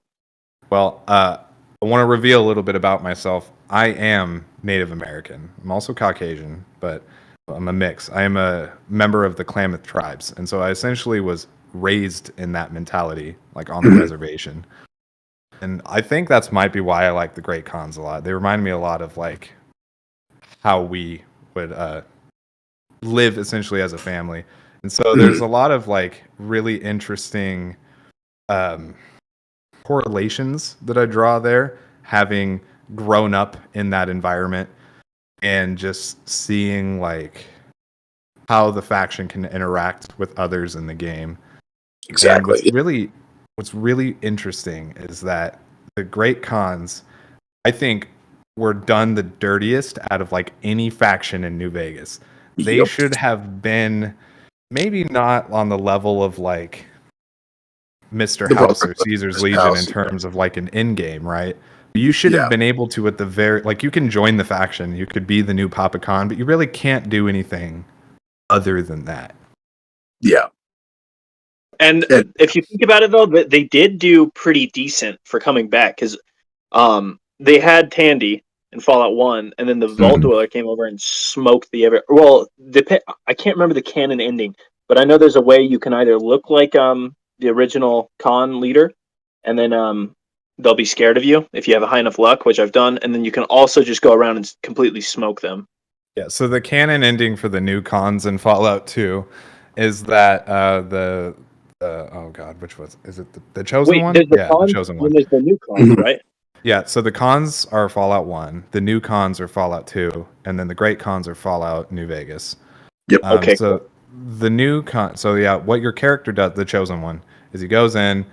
Well, I want to reveal a little bit about myself. I am Native American. I'm also Caucasian, but I'm a mix. I am a member of the Klamath tribes, and so I essentially was raised in that mentality, like on the reservation. And I think that's might be why I like the Great Khans a lot. They remind me a lot of like how we would live essentially as a family. And so there's a lot of like really interesting correlations that I draw there, having grown up in that environment and just seeing like how the faction can interact with others in the game. Exactly. And what's really interesting is that the Great Khans, I think, were done the dirtiest out of like any faction in New Vegas. They Yep. should have been maybe not on the level of like Mr. The House or Brotherhood, Caesar's Mr. Legion House, in terms of like an end game, right? But you should have been able to at the very like you can join the faction, you could be the new Papa Khan, but you really can't do anything other than that. Yeah. And if you think about it, though, they did do pretty decent for coming back because they had Tandy in Fallout 1, and then the Vault Dweller came over and smoked the ever. Well, I can't remember the canon ending, but I know there's a way you can either look like the original Khan leader, and then they'll be scared of you if you have a high enough luck, which I've done, and then you can also just go around and completely smoke them. Yeah, so the canon ending for the new Khans in Fallout 2 is that Oh God, which was is it the chosen Wait, one? there's the Yeah, the cons chosen and one. there's the new cons, Mhm. right? Yeah, so the cons are Fallout 1, the new cons are Fallout 2, and then the great cons are Fallout New Vegas. Yep. Okay, So the new con, so yeah, what your character does, the chosen one, is he goes in.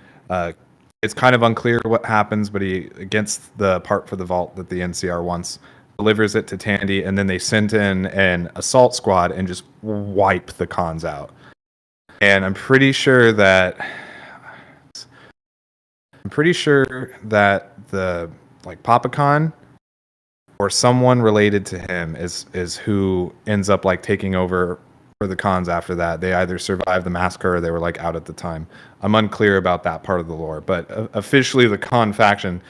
It's kind of unclear what happens, but he against the part for the vault that the NCR wants, delivers it to Tandy, and then they send in an assault squad and just wipe the cons out. And I'm pretty sure that the like Papa Con or someone related to him is who ends up like taking over for the cons after that. They either survived the massacre or they were like out at the time. I'm unclear about that part of the lore, but officially the con faction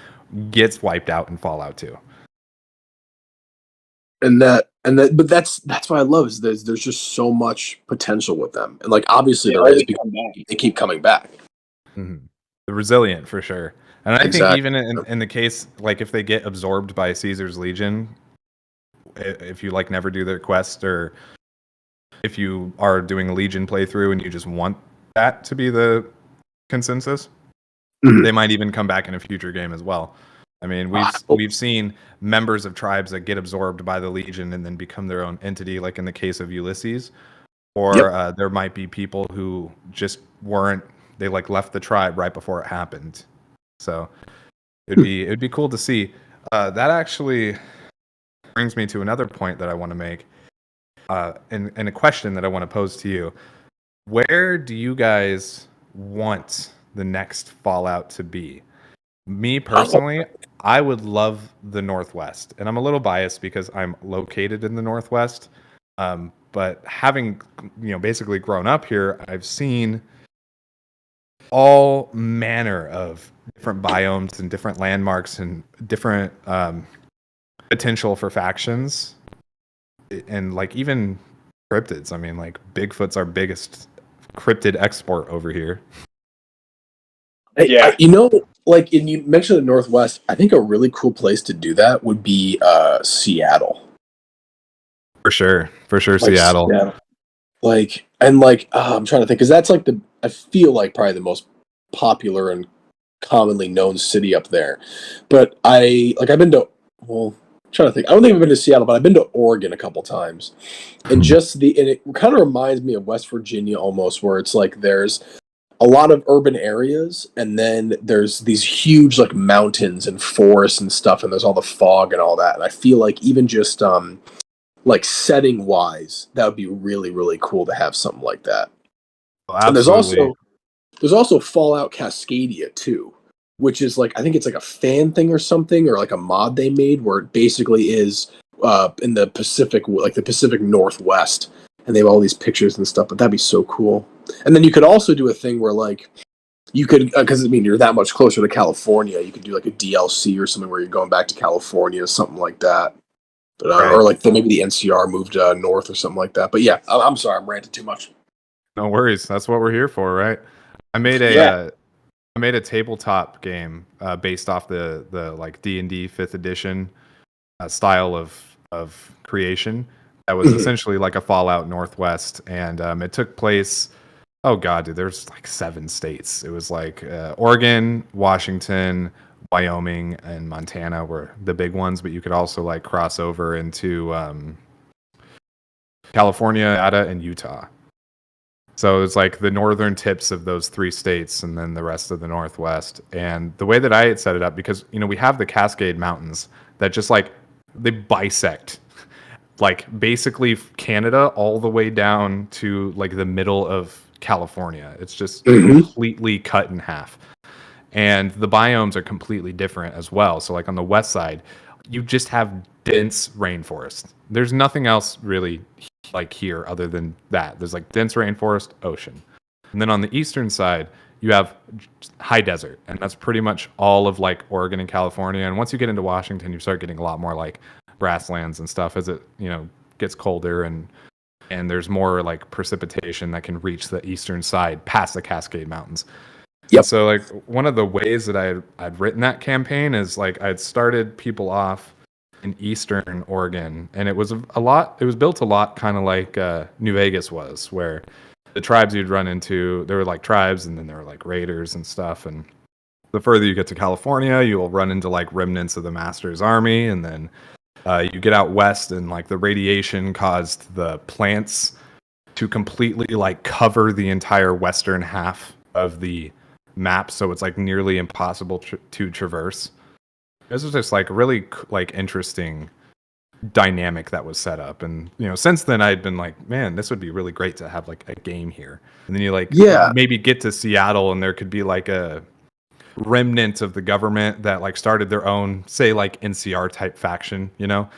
gets wiped out in Fallout 2. But that's what I love is there's just so much potential with them, and like obviously they there is always because come back. they keep coming back. Mm-hmm. The resilient for sure. And I think Exactly. even in the case, like if they get absorbed by Caesar's Legion, if you like never do their quest, or if you are doing a Legion playthrough and you just want that to be the consensus, Mhm. they might even come back in a future game as well. I mean, we've seen members of tribes that get absorbed by the Legion and then become their own entity, like in the case of Ulysses. Or there might be people who just weren't. They like left the tribe right before it happened. So it'd be cool to see. That actually brings me to another point that I want to make, and a question that I want to pose to you. Where do you guys want the next Fallout to be? Me personally, I would love the Northwest, and I'm a little biased because I'm located in the Northwest. But having basically grown up here, I've seen all manner of different biomes and different landmarks and different potential for factions, and like even cryptids. I mean, like Bigfoot's our biggest cryptid export over here. Yeah. Like and you mentioned the Northwest. I think a really cool place to do that would be Seattle. For sure, Like Seattle. I'm trying to think because that's like I feel like probably the most popular and commonly known city up there. But I've been to I'm trying to think. I don't think I've been to Seattle, but I've been to Oregon a couple times, and it kind of reminds me of West Virginia almost, where it's like there's a lot of urban areas, and then there's these huge like mountains and forests and stuff, and there's all the fog and all that. And I feel like even just like setting wise, that would be really really cool to have something like that. Well, And absolutely. there's also Fallout Cascadia too, which is like I think it's like a fan thing or something, or like a mod they made where it basically is in the Pacific, like the Pacific Northwest, and they have all these pictures and stuff. But that'd be so cool. And then you could also do a thing where like you could because I mean you're that much closer to California, you could do like a DLC or something where you're going back to California, something like that. But Right. or like maybe the NCR moved north or something like that. But yeah, I'm sorry, I'm ranting too much. No worries. That's what we're here for, right? I made a Yeah. I made a tabletop game based off the like D&D 5th edition style of creation. That was essentially like a Fallout Northwest, and it took place. Oh God, dude, there's like 7 states. It was like Oregon, Washington, Wyoming, and Montana were the big ones, but you could also like cross over into California, Nevada, and Utah. So it's like the northern tips of those 3 states and then the rest of the Northwest. And the way that I had set it up, because, we have the Cascade Mountains that just like, they bisect like basically Canada all the way down to like the middle of California. It's just completely cut in half. And the biomes are completely different as well. So like on the west side, you just have dense rainforest. There's nothing else really like here other than that. There's like dense rainforest, ocean. And then on the eastern side, you have high desert, and that's pretty much all of like Oregon and California. And once you get into Washington, you start getting a lot more like grasslands and stuff as it, gets colder and there's more like precipitation that can reach the eastern side past the Cascade Mountains. Yep. So like one of the ways that I'd written that campaign is like I'd started people off in eastern Oregon, and it was built a lot kind of like New Vegas was, where the tribes you'd run into, there were like tribes, and then there were like raiders and stuff. And the further you get to California, you'll run into like remnants of the Master's army, and then you get out west, and like the radiation caused the plants to completely like cover the entire western half of the map, so it's like nearly impossible to traverse. This was just like really like interesting dynamic that was set up. And since then I'd been like, man, this would be really great to have like a game here. And then you like maybe get to Seattle, and there could be like a remnant of the government that like started their own, say, like NCR type faction, And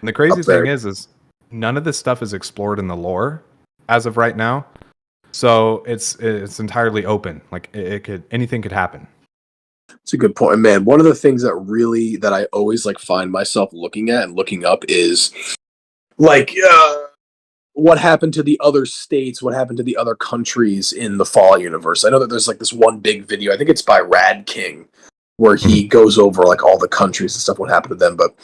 the crazy thing is none of this stuff is explored in the lore as of right now. So it's entirely open. Like anything could happen. It's a good point, man. One of the things that I always like find myself looking at and looking up is like what happened to the other states, what happened to the other countries in the Fallout universe. I know that there's like this one big video, I think it's by Rad King, where he goes over like all the countries and stuff, what happened to them. But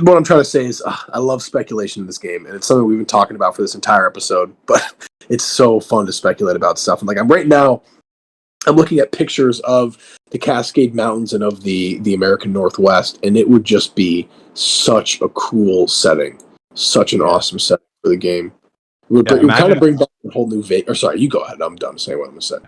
what I'm trying to say is I love speculation in this game, and it's something we've been talking about for this entire episode, but it's so fun to speculate about stuff. And like I'm looking at pictures of the Cascade Mountains and of the American Northwest, and it would just be such a cool setting, such an awesome setting for the game. It would kind of bring back a whole new sorry, you go ahead. I'm done saying what I'm going to say.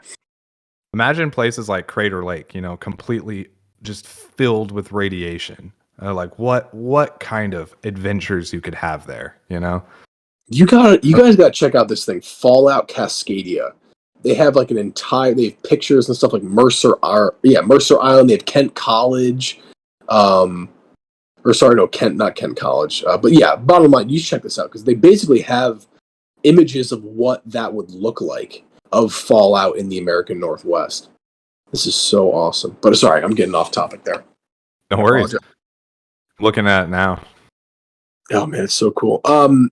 Imagine places like Crater Lake, completely just filled with radiation. Like what kind of adventures you could have there, You guys got to check out this thing, Fallout Cascadia. They have like they have pictures and stuff like Mercer Island. They have Kent College. Not Kent College. But yeah, bottom line, you should check this out, because they basically have images of what that would look like of Fallout in the American Northwest. This is so awesome. But sorry, I'm getting off topic there. No worries. Looking at it now. Oh man, it's so cool.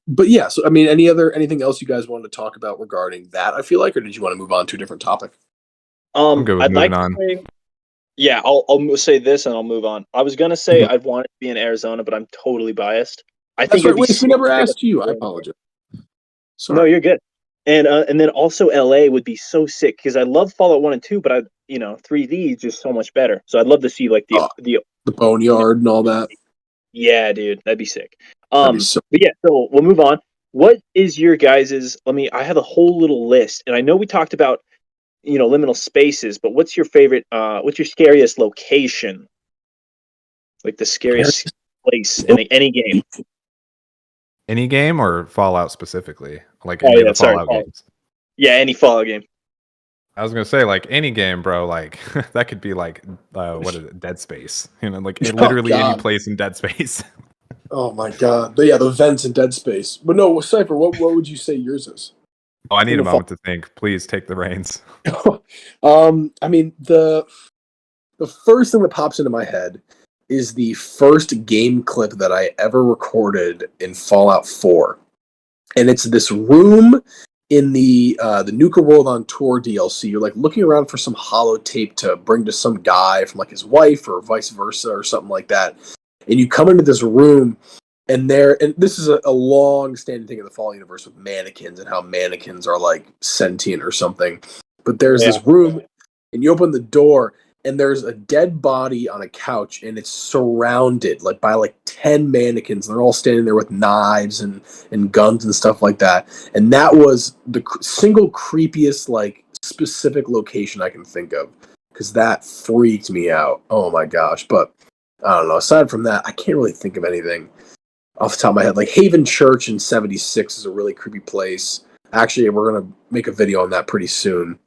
But yeah, so I mean, anything else you guys wanted to talk about regarding that? I feel like, or did you want to move on to a different topic? I'm good with I'd like moving on. to say, yeah, I'll say this and I'll move on. I was gonna say I'd want it to be in Arizona, but I'm totally biased. I think we never asked you. I apologize. Sorry. No, you're good. And then also LA would be so sick, because I love Fallout 1 and 2, but 3D is just so much better. So I'd love to see like the Boneyard and all that. Yeah, dude, that'd be sick. But yeah, so we'll move on. What is your guys's? I have a whole little list, and I know we talked about liminal spaces, but what's your favorite? What's your scariest location? Like the scariest place in any game. Any game or Fallout specifically? Like any of the Fallout games? Yeah, any Fallout game. I was gonna say like any game, bro. Like that could be like what is it? Dead Space. Like literally any place in Dead Space. Oh my god! But yeah, the vents in Dead Space. But no, Cypher, what would you say yours is? Oh, I need a moment to think. Please take the reins. I mean, the first thing that pops into my head is the first game clip that I ever recorded in Fallout 4, and it's this room in the Nuka World on Tour DLC. You're like looking around for some holotape to bring to some guy from like his wife or vice versa or something like that. And you come into this room, and this is a long-standing thing in the Fallout universe with mannequins and how mannequins are like sentient or something. But there's this room, and you open the door, and there's a dead body on a couch, and it's surrounded like by like 10 mannequins. And they're all standing there with knives and guns and stuff like that. And that was the single creepiest like specific location I can think of, because that freaked me out. Oh my gosh! But I don't know. Aside from that, I can't really think of anything off the top of my head. Like Haven Church in 76 is a really creepy place. Actually, we're gonna make a video on that pretty soon.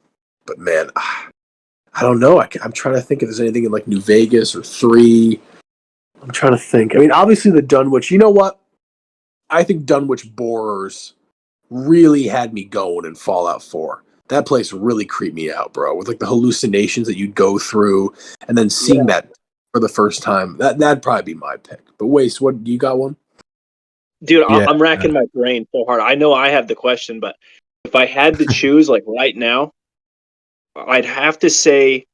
But man, I don't know. I'm trying to think if there's anything in like New Vegas or 3. I'm trying to think. I mean, obviously the Dunwich. You know what? I think Dunwich Borers really had me going in Fallout 4. That place really creeped me out, bro. With like the hallucinations that you'd go through, and then seeing that for the first time. That'd probably be my pick. But Waste, what, you got one? Dude, I'm racking my brain so hard. I know I have the question, but if I had to choose like right now, I'd have to say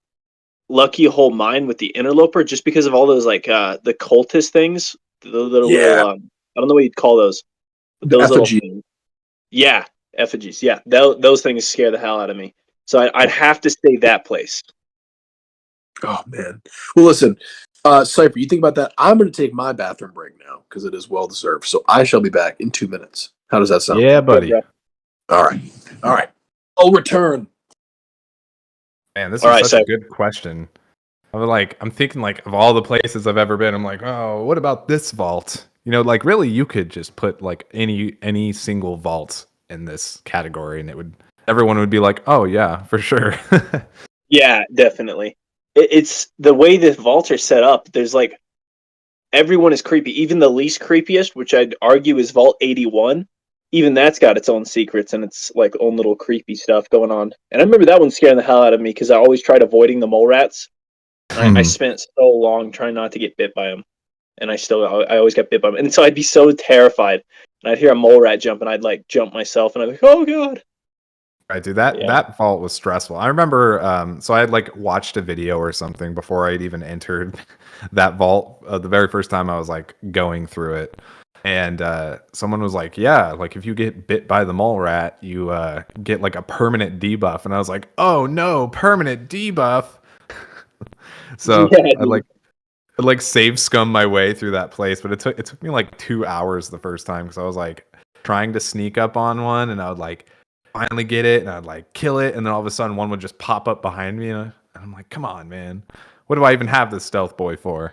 Lucky Hole Mine with the Interloper, just because of all those like the cultist things. The little I don't know what you'd call those. But those little things. Yeah. effigies. Yeah, those things scare the hell out of me. So I'd have to say that place. Oh man. Well, listen, Cypher, you think about that. I'm going to take my bathroom break now because it is well deserved. So I shall be back in 2 minutes. How does that sound? Yeah, buddy. Yeah. All right. All right. I'll return. Man, this All is right, such so a good question. I'm thinking like of all the places I've ever been. I'm like, oh, what about this vault? You know, like really, you could just put like any single vault in this category, and everyone would be like, oh yeah, for sure. yeah, definitely. It's the way the vaults are set up. There's like everyone is creepy. Even the least creepiest, which I'd argue is Vault 81. Even that's got its own secrets and its like own little creepy stuff going on. And I remember that one scaring the hell out of me because I always tried avoiding the mole rats. I spent so long trying not to get bit by them, and I always got bit by them. And so I'd be so terrified, and I'd hear a mole rat jump, and I'd like jump myself, and I'd be like, "Oh god!" Right, dude. That vault was stressful. I remember, so I had like watched a video or something before I'd even entered that vault. The very first time I was like going through it, and someone was like, "Yeah, like if you get bit by the mole rat, you get like a permanent debuff." And I was like, "Oh no, permanent debuff!" So Yeah, I like save scum my way through that place, but it took me like 2 hours the first time because I was like trying to sneak up on one, and I would like finally get it, and I'd like kill it, and then all of a sudden one would just pop up behind me, and I'm like, come on, man, what do I even have this stealth boy for?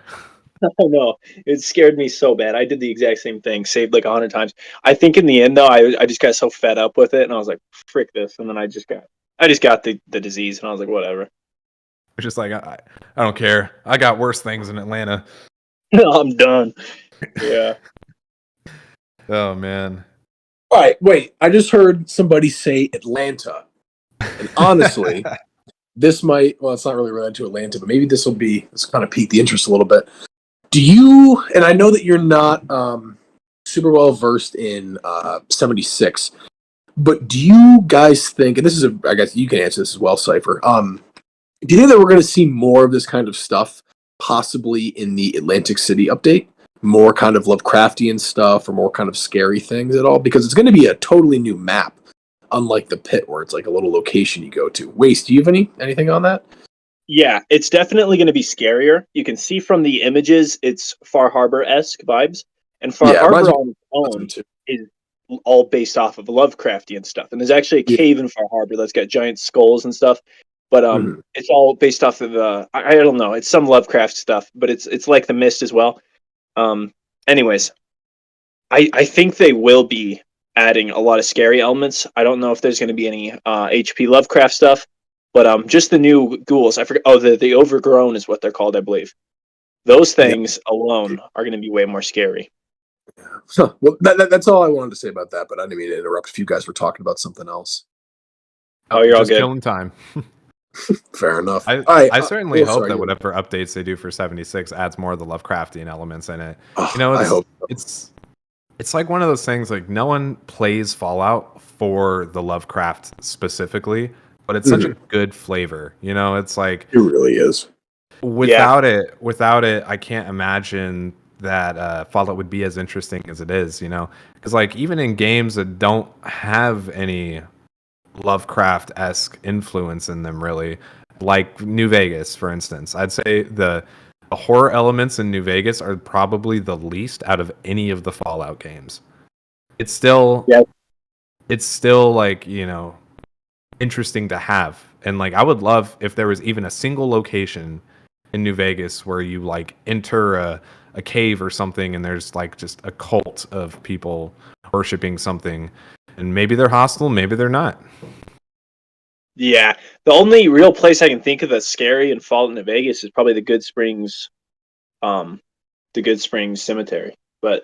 Oh no, it scared me so bad. I did the exact same thing, saved like 100 times. I think in the end though, I just got so fed up with it, and I was like, "Frick this!" And then I just got the disease, and I was like, "Whatever." It's just like I don't care. I got worse things in Atlanta. I'm done. Yeah. Oh man. All right. Wait. I just heard somebody say Atlanta. And honestly, this might, well, it's not really related to Atlanta, but maybe this kind of pique the interest a little bit. Do you, and I know that you're not super well versed in 76, but do you guys think, and this is I guess you can answer this as well, Cypher, do you think that we're going to see more of this kind of stuff possibly in the Atlantic City update? More kind of Lovecraftian stuff or more kind of scary things at all? Because it's going to be a totally new map, unlike the pit where it's like a little location you go to. Waste, do you have anything on that? Yeah, it's definitely going to be scarier. You can see from the images, it's Far Harbor-esque vibes, and Far Harbor on its own is all based off of Lovecraftian stuff. And there's actually a cave in Far Harbor that's got giant skulls and stuff. But it's all based off of I don't know, it's some Lovecraft stuff, but it's like the Mist as well. Anyways, I think they will be adding a lot of scary elements. I don't know if there's going to be any HP Lovecraft stuff, but just the new ghouls. I forget. Oh, the overgrown is what they're called, I believe. Those things alone are going to be way more scary. Huh. Well, that's all I wanted to say about that. But I didn't mean to interrupt if you guys were talking about something else. Oh, you're all good. Killing time. Fair enough. I certainly hope that whatever updates they do for 76 adds more of the Lovecraftian elements in it. You know, I hope it's like one of those things, like no one plays Fallout for the Lovecraft specifically, but it's such a good flavor. You know, it's like it really is. Without it, I can't imagine that Fallout would be as interesting as it is. You know, because like even in games that don't have any Lovecraft-esque influence in them, really, like New Vegas, for instance, I'd say the horror elements in New Vegas are probably the least out of any of the Fallout games. It's still like, you know, interesting to have, and like I would love if there was even a single location in New Vegas where you like enter a cave or something and there's like just a cult of people worshiping something, and maybe they're hostile, maybe they're not. Yeah, the only real place I can think of that's scary and Fallout New Vegas is probably the Good Springs Cemetery. But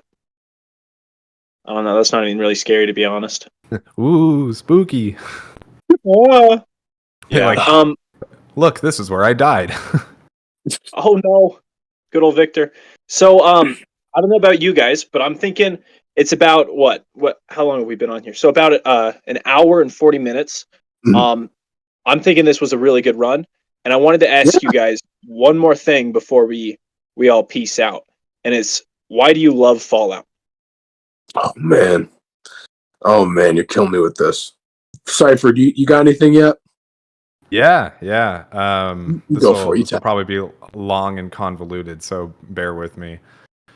I don't know, that's not even really scary, to be honest. Ooh, spooky. Yeah. Like, look, this is where I died. Oh no, good old Victor. So I don't know about you guys, but I'm thinking it's about what how long have we been on here? So about an hour and 40 minutes. I'm thinking this was a really good run, and I wanted to ask you guys one more thing before we all peace out, and it's, why do you love Fallout? Oh man, Oh man, you're killing me with this. Cypher, you got anything yet? Yeah. Go for it. This will probably be long and convoluted, so bear with me.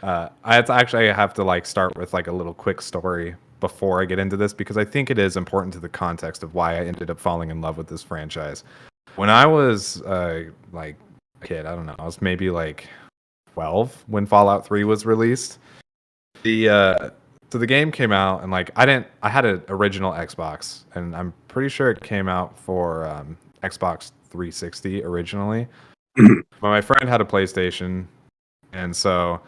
I have to like start with like a little quick story before I get into this, because I think it is important to the context of why I ended up falling in love with this franchise. When I was like a kid, I don't know, I was maybe like 12 when Fallout 3 was released. So the game came out, and like I had an original Xbox, and I'm pretty sure it came out for Xbox 360 originally. But my friend had a PlayStation, and so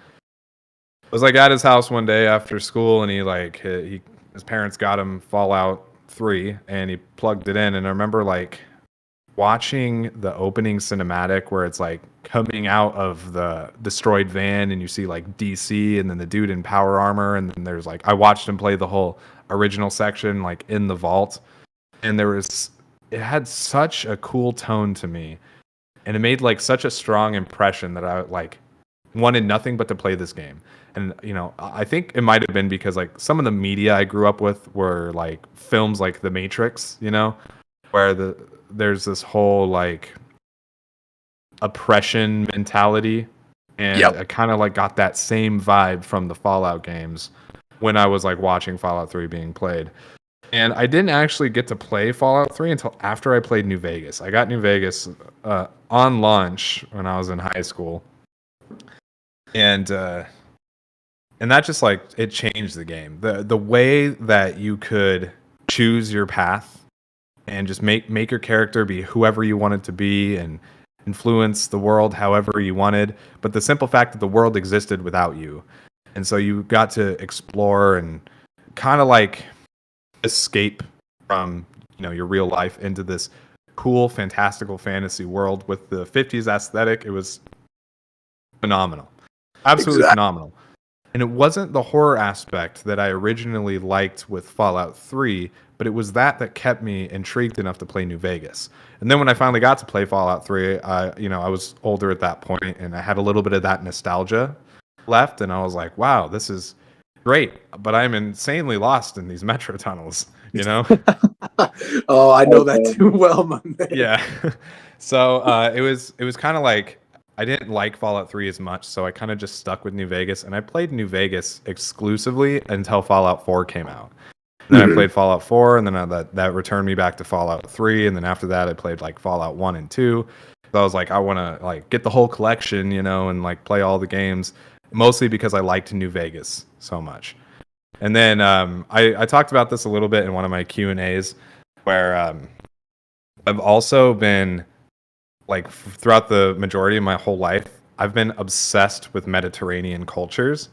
I was like at his house one day after school, and his parents got him Fallout 3, and he plugged it in, and I remember like watching the opening cinematic where it's like coming out of the destroyed van, and you see like DC and then the dude in power armor, and then there's like I watched him play the whole original section like in the vault, and it had such a cool tone to me, and it made like such a strong impression that I like wanted nothing but to play this game. And I think it might have been because like some of the media I grew up with were like films like The Matrix, where there's this whole like oppression mentality, and I kind of like got that same vibe from the Fallout games when I was like watching Fallout 3 being played. And I didn't actually get to play Fallout 3 until after I played New Vegas. I got New Vegas on launch when I was in high school, and that just like it changed the game. The way that you could choose your path and just make your character be whoever you wanted to be and influence the world however you wanted. But the simple fact that the world existed without you, and so you got to explore and kind of like escape from your real life into this cool fantastical fantasy world with the 50s aesthetic. It was phenomenal, absolutely phenomenal. And it wasn't the horror aspect that I originally liked with Fallout 3, but it was that kept me intrigued enough to play New Vegas. And then when I finally got to play Fallout 3, I was older at that point, and I had a little bit of that nostalgia left, and I was like, wow, this is great, but I'm insanely lost in these metro tunnels, Oh, I know that too well, my man. Yeah. So it was kind of like I didn't like Fallout 3 as much, so I kind of just stuck with New Vegas, and I played New Vegas exclusively until Fallout 4 came out. And then I played Fallout 4, and then that returned me back to Fallout 3, and then after that I played like Fallout 1 and 2. So I was like, I want to like get the whole collection, and like play all the games, mostly because I liked New Vegas so much. And then I talked about this a little bit in one of my Q&As, where I've also been like throughout the majority of my whole life, I've been obsessed with Mediterranean cultures.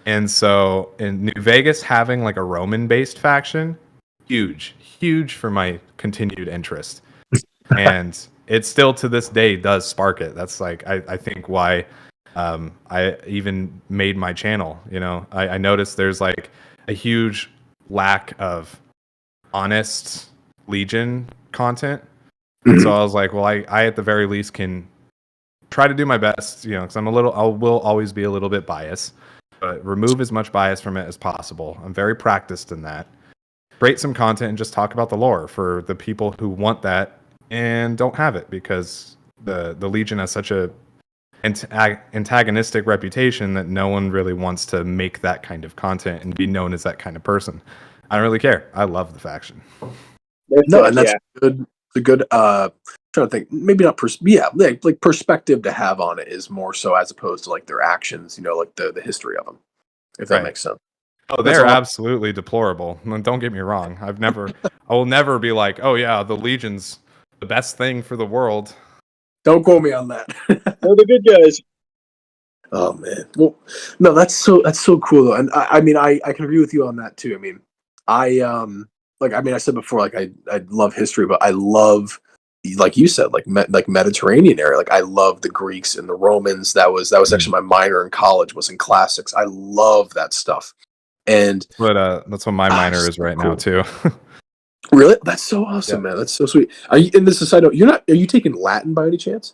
And so in New Vegas, having like a Roman-based faction, huge for my continued interest. And it still to this day does spark it. That's like, I think why I even made my channel. I noticed there's like a huge lack of honest Legion content. And so I was like, well, I at the very least can try to do my best, because I will always be a little bit biased, but remove as much bias from it as possible. I'm very practiced in that. Create some content and just talk about the lore for the people who want that and don't have it, because the Legion has such a antagonistic reputation that no one really wants to make that kind of content and be known as that kind of person. I don't really care. I love the faction. No, and that's good. A good trying to think, maybe not like perspective to have on it is more so as opposed to like their actions, like the history of them, if that makes sense. Oh, they're absolutely deplorable. Don't get me wrong. I will never be like, oh yeah, the Legion's the best thing for the world. Don't quote me on that. They're the good guys. Oh man. Well, no, that's so cool though. And I mean, I can agree with you on that too. I mean, I said before, like I love history, but I love, like you said, like Mediterranean area. Like I love the Greeks and the Romans. That was actually my minor in college, was in classics. I love that stuff. And that's what my minor is right now too. Really? That's so awesome, man. That's so sweet. Are you in this side note? Are you taking Latin by any chance?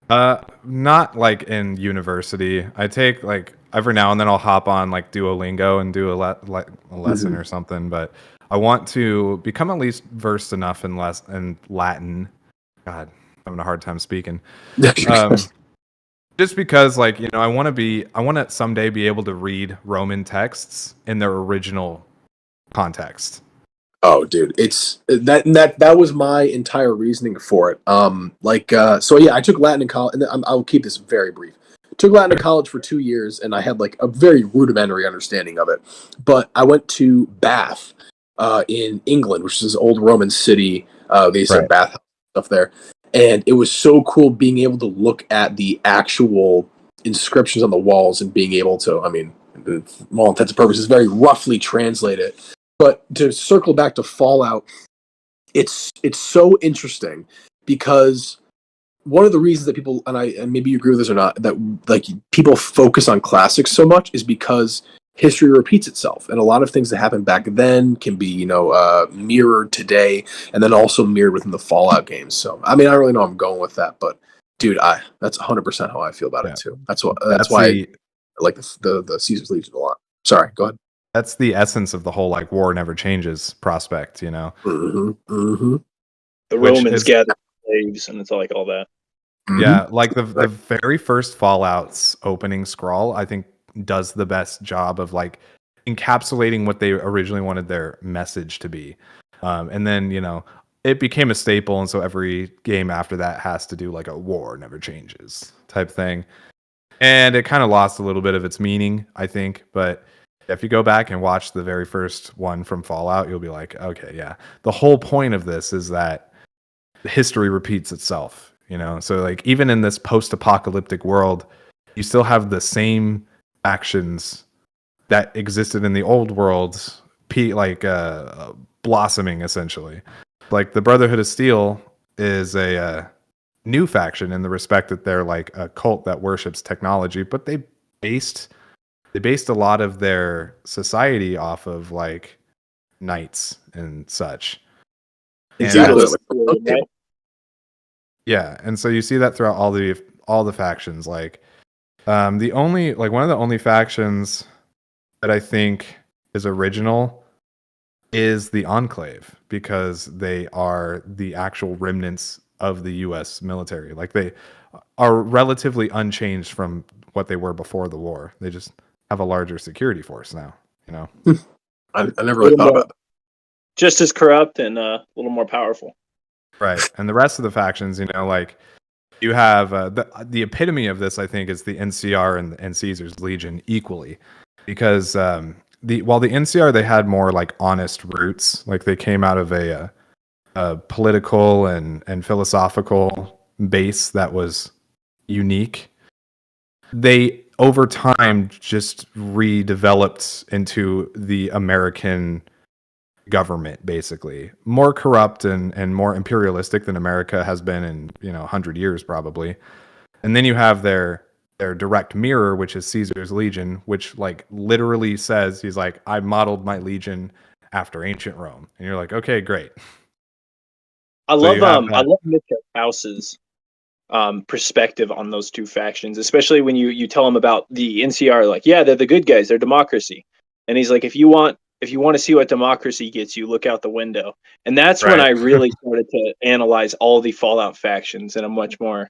Not like in university. I take like every now and then I'll hop on like Duolingo and do a lesson or something. But I want to become at least versed enough in Latin. God, I'm having a hard time speaking. Just because, like, you know, I want to someday be able to read Roman texts in their original context. Oh, dude, it's that was my entire reasoning for it. So yeah, I took Latin in college, and I'll keep this very brief. Took Latin in college for 2 years, and I had like a very rudimentary understanding of it. But I went to Bath, in England, which is this old Roman city. They said Bath stuff there, and it was so cool being able to look at the actual inscriptions on the walls and being able to, I mean, for all intents and purposes, very roughly translate it. But to circle back to Fallout, it's so interesting because one of the reasons that people, and maybe you agree with this or not, that like people focus on classics so much is because history repeats itself, and a lot of things that happened back then can be, mirrored today, and then also mirrored within the Fallout games. So I mean, I don't really know where I'm going with that, but dude, that's 100% how I feel about it too. That's why I like the Caesar's Legion a lot. Sorry, go ahead. That's the essence of the whole like war never changes prospect, you know. The Romans gathered slaves, and it's like all that. Yeah, like the very first Fallout's opening scroll, I think, does the best job of like encapsulating what they originally wanted their message to be, and then it became a staple, and so every game after that has to do like a war never changes type thing, and it kind of lost a little bit of its meaning, I think, but. If you go back and watch the very first one from Fallout, you'll be like, okay, yeah. The whole point of this is that history repeats itself, So like even in this post-apocalyptic world, you still have the same actions that existed in the old world, blossoming essentially. Like the Brotherhood of Steel is a new faction in the respect that they're like a cult that worships technology, but they based a lot of their society off of like knights and such. Exactly. Yeah, and so you see that throughout all the factions. Like, one of the only factions that I think is original is the Enclave, because they are the actual remnants of the U.S. military. Like they are relatively unchanged from what they were before the war. They just have a larger security force now, I never really thought about that. Just as corrupt and a little more powerful. Right. And the rest of the factions, like you have the epitome of this, I think, is the NCR and Caesar's Legion equally, because while the NCR, they had more like honest roots, like they came out of a political and philosophical base that was unique. They over time just redeveloped into the American government, basically more corrupt and more imperialistic than America has been in 100 years probably. And then you have their direct mirror, which is Caesar's Legion, which like literally says, he's like, I modeled my legion after ancient Rome. And you're like, okay, great. I love Mr. House's perspective on those two factions, especially when you tell him about the NCR, like, yeah, they're the good guys, they're democracy. And he's like, if you want to see what democracy gets you, look out the window. And that's when I really started to analyze all the Fallout factions in a much more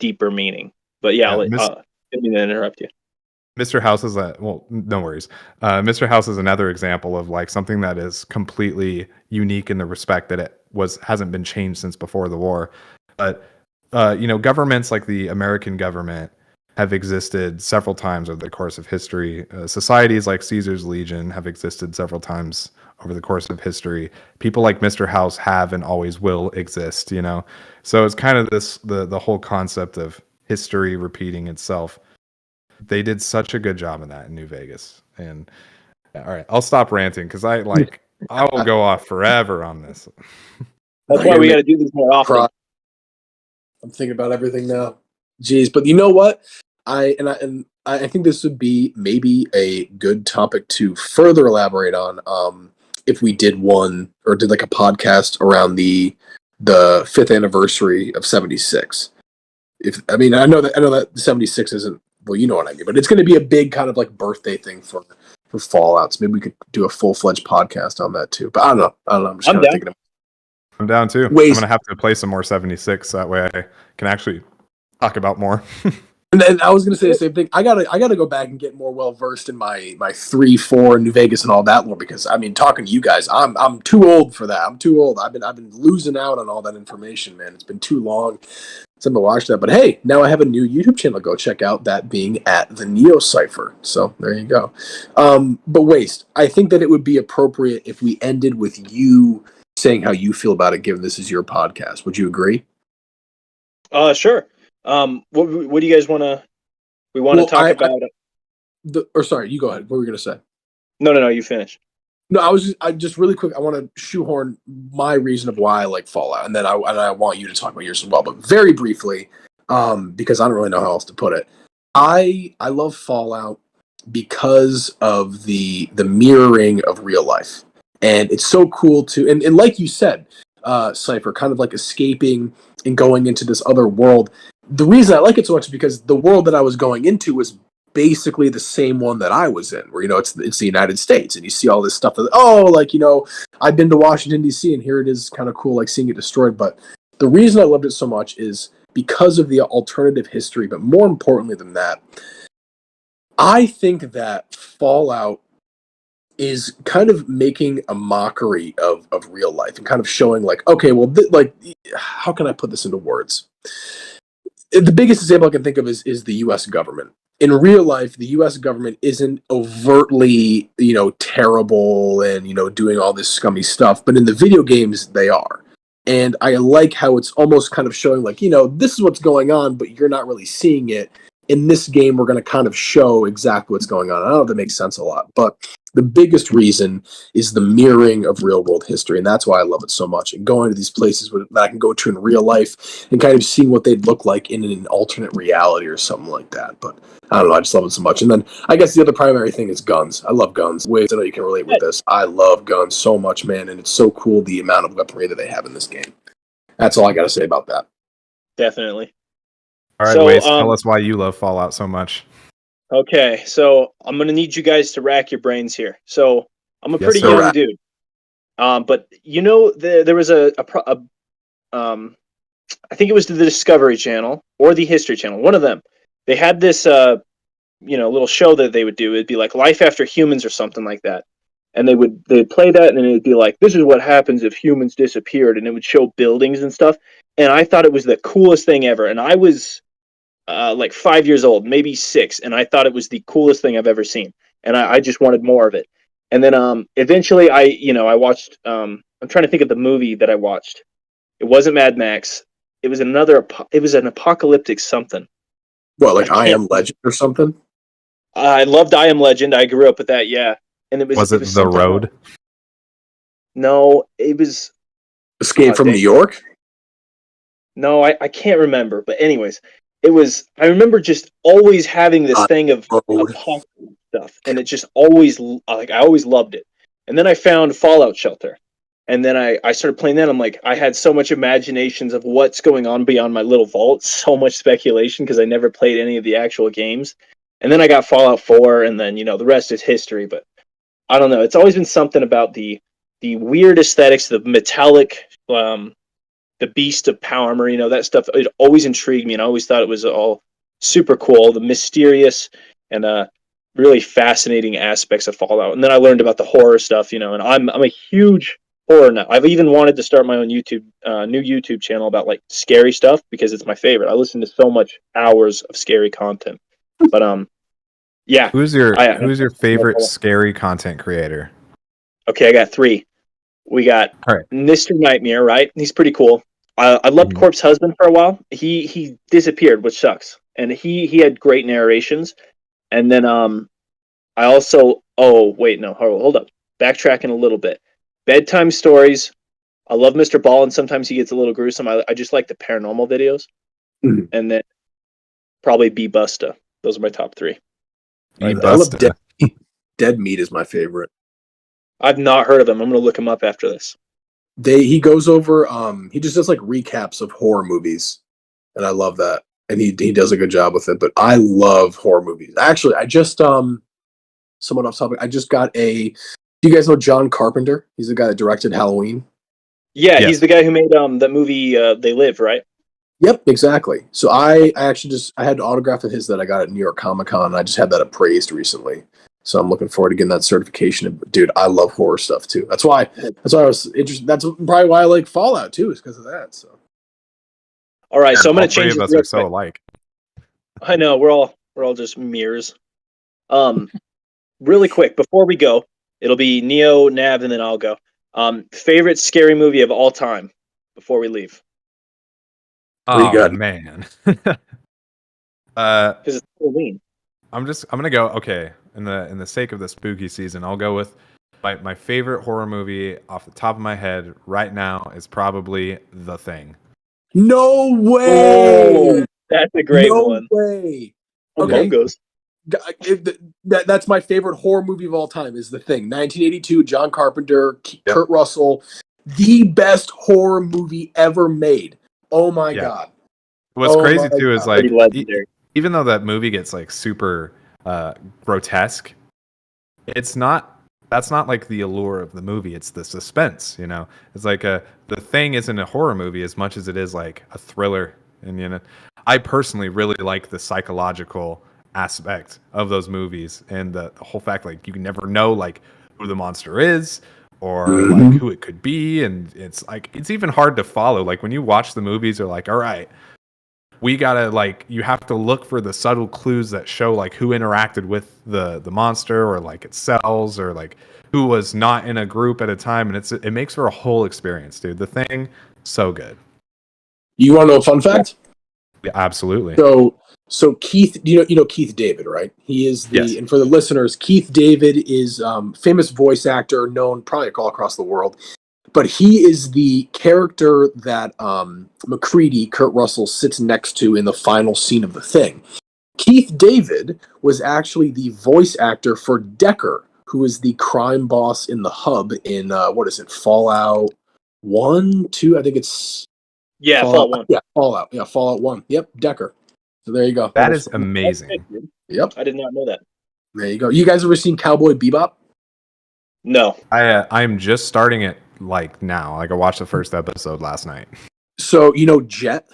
deeper meaning. But yeah, I didn't mean to interrupt you. Mr. House is no worries. Mr. House is another example of like something that is completely unique in the respect that it hasn't been changed since before the war. But governments like the American government have existed several times over the course of history. Societies like Caesar's Legion have existed several times over the course of history. People like Mr. House have and always will exist, So it's kind of the whole concept of history repeating itself. They did such a good job of that in New Vegas. And all right, I'll stop ranting because I will go off forever on this. That's why we got to do this more often. I'm thinking about everything now. Jeez, but you know what? I think this would be maybe a good topic to further elaborate on. If we did one or did like a podcast around the 5th anniversary of 76. I know that 76 isn't well, you know what I mean. But it's going to be a big kind of like birthday thing for Fallout. So maybe we could do a full-fledged podcast on that too. But I don't know. I'm just kind of thinking. I'm down too. I'm gonna have to play some more 76. That way I can actually talk about more. And then I was gonna say the same thing. I gotta go back and get more well versed in my 3-4 New Vegas and all that lore, because I mean, talking to you guys, I'm too old for that. I'm too old. I've been losing out on all that information, man. It's been too long since I've watched that. But hey, now I have a new YouTube channel to go check out. That being at the Neo Cipher. So there you go. But Waste, I think that it would be appropriate if we ended with you saying how you feel about it, given this is your podcast. Would you agree? Sure. What do you guys want to? We want to talk about. Sorry, you go ahead. What were you gonna say? No. You finish. No, I just really quick. I want to shoehorn my reason of why I like Fallout, and then I want you to talk about yours as well. But very briefly, because I don't really know how else to put it. I love Fallout because of the mirroring of real life, and it's so cool to and like you said, Cypher, kind of like escaping and going into this other world. The reason I like it so much is because the world that I was going into was basically the same one that I was in, where, it's the United States, and you see all this stuff that, I've been to Washington, D.C., and here it is, kind of cool, like seeing it destroyed. But the reason I loved it so much is because of the alternative history, but more importantly than that, I think that Fallout is kind of making a mockery of real life and kind of showing like, okay, well, how can I put this into words? The biggest example I can think of is the U.S. government. In real life, the U.S. government isn't overtly, terrible and, doing all this scummy stuff. But in the video games, they are. And I like how it's almost kind of showing like, this is what's going on, but you're not really seeing it. In this game, we're going to kind of show exactly what's going on. I don't know if that makes sense a lot, but the biggest reason is the mirroring of real world history. And that's why I love it so much. And going to these places that I can go to in real life and kind of seeing what they'd look like in an alternate reality or something like that. But I don't know. I just love it so much. And then I guess the other primary thing is guns. I love guns. Ways I know you can relate with this. I love guns so much, man. And it's so cool the amount of weaponry that they have in this game. That's all I got to say about that. Definitely. All right, Waze, tell us why you love Fallout so much. Okay, so I'm going to need you guys to rack your brains here. So I'm a pretty young dude. But there was I think it was the Discovery Channel or the History Channel, one of them. They had this little show that they would do. It'd be like Life After Humans or something like that. And they'd play that, and then it'd be like, this is what happens if humans disappeared, and it would show buildings and stuff. And I thought it was the coolest thing ever. And I was like 5 years old, maybe 6, and I thought it was the coolest thing I've ever seen. And I just wanted more of it. And then eventually I watched, I'm trying to think of the movie that I watched. It wasn't Mad Max. It was an apocalyptic something. What, like I Am Legend or something? I loved I Am Legend. I grew up with that, yeah. And it was The Road? No, it was Escape from New York? No, I can't remember. But anyways, I remember just always having this thing of apocalypse stuff, and it just always, I always loved it. And then I found Fallout Shelter, and then I started playing that. I'm like, I had so much imaginations of what's going on beyond my little vault, so much speculation because I never played any of the actual games. And then I got Fallout 4, and then the rest is history. But I don't know. It's always been something about the weird aesthetics, the metallic, the beast of power armor, that stuff. It always intrigued me, and I always thought it was all super cool, the mysterious and really fascinating aspects of Fallout. And then I learned about the horror stuff, and I'm a huge horror nut. I've even wanted to start my own new YouTube channel about like scary stuff because it's my favorite. I listen to so much hours of scary content. But yeah. Who's your favorite scary content creator? Okay, I got 3. We got Mr. Nightmare, right? He's pretty cool. I loved Corpse Husband for a while. He disappeared, which sucks. And he had great narrations. And then I also hold up. Backtracking a little bit. Bedtime stories. I love Mr. Ball, and sometimes he gets a little gruesome. I just like the paranormal videos. Mm-hmm. And then probably B Busta. Those are my top 3. I love Dead Meat is my favorite. I've not heard of him. I'm going to look him up after this. He goes over, he just does like recaps of horror movies, and I love that. and he does a good job with it. But I love horror movies. Actually, I just somewhat off topic. I just got a. Do you guys know John Carpenter? He's the guy that directed Halloween. Yeah, Yes. he's the guy who made that movie They Live, right? Yep, exactly. So I actually I had an autograph of his that I got at New York Comic Con. I just had that appraised recently. So I'm looking forward to getting that certification. Dude, I love horror stuff too. That's why I was interested. That's probably why I like Fallout too, is because of that. So All right, so I'm All going to three change of this us real are so quick. alike. I know we're all just mirrors. Really quick before we go, it'll be Neo, Nav, and then I'll go. Favorite scary movie of all time before we leave, What do you Oh got? man. because it's Halloween. I'm gonna go, okay, in the sake of the spooky season, I'll go with my favorite horror movie off the top of my head right now is probably The Thing. No way! Oh, that's a great No one. way! Among Okay. Us. That's my favorite horror movie of all time is The Thing. 1982, John Carpenter, Yep. Kurt Russell. The best horror movie ever made. Oh my Yeah. God. What's Oh crazy my too is God. like Pretty legendary. even though that movie gets like super grotesque, it's not that's not like the allure of the movie, it's the suspense, you know. It's like The Thing isn't a horror movie as much as it is like a thriller. And you know, I personally really like the psychological aspect of those movies, and the whole fact like you can never know like who the monster is or like who it could be, and it's like it's even hard to follow. Like when you watch the movies, they're like, all right, we gotta like you have to look for the subtle clues that show like who interacted with the monster or like its cells or like who was not in a group at a time, and it makes for a whole experience, dude. The Thing, so good. You want to know a fun fact? Yeah, absolutely. So Keith, you know Keith David, right? He is Yes. and for the listeners, Keith David is famous voice actor, known probably all across the world. But he is the character that MacReady, Kurt Russell, sits next to in the final scene of The Thing. Keith David was actually the voice actor for Decker, who is the crime boss in the hub in what is it, Fallout 1, 2? I think it's Yeah, Fallout 1. Yeah, Fallout. Yeah, Fallout 1. Yep, Decker. So there you go. That is amazing. That's good, dude. Yep, I did not know that. there you go. You guys ever seen Cowboy Bebop? No. I'm just starting it like now. Like I watched the first episode last night. So you know Jet.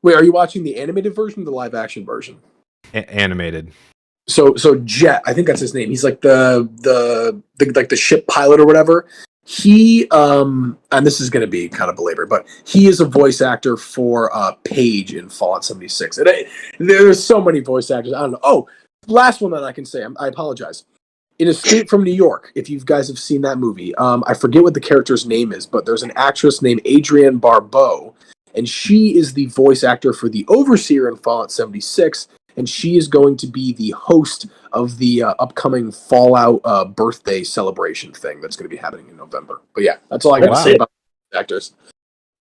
Wait, are you watching the animated version or the live action version? Animated. So Jet, I think that's his name. He's like the like the ship pilot or whatever. He and this is going to be kind of belabored, but he is a voice actor for Paige in Fallout 76. And there's so many voice actors. I don't know. Oh, last one that I can say. I apologize. In Escape from New York, if you guys have seen that movie, I forget what the character's name is, but there's an actress named Adrienne Barbeau, and she is the voice actor for the Overseer in Fallout 76. And she is going to be the host of the upcoming Fallout birthday celebration thing that's going to be happening in November. But yeah, that's all I got to say about actors.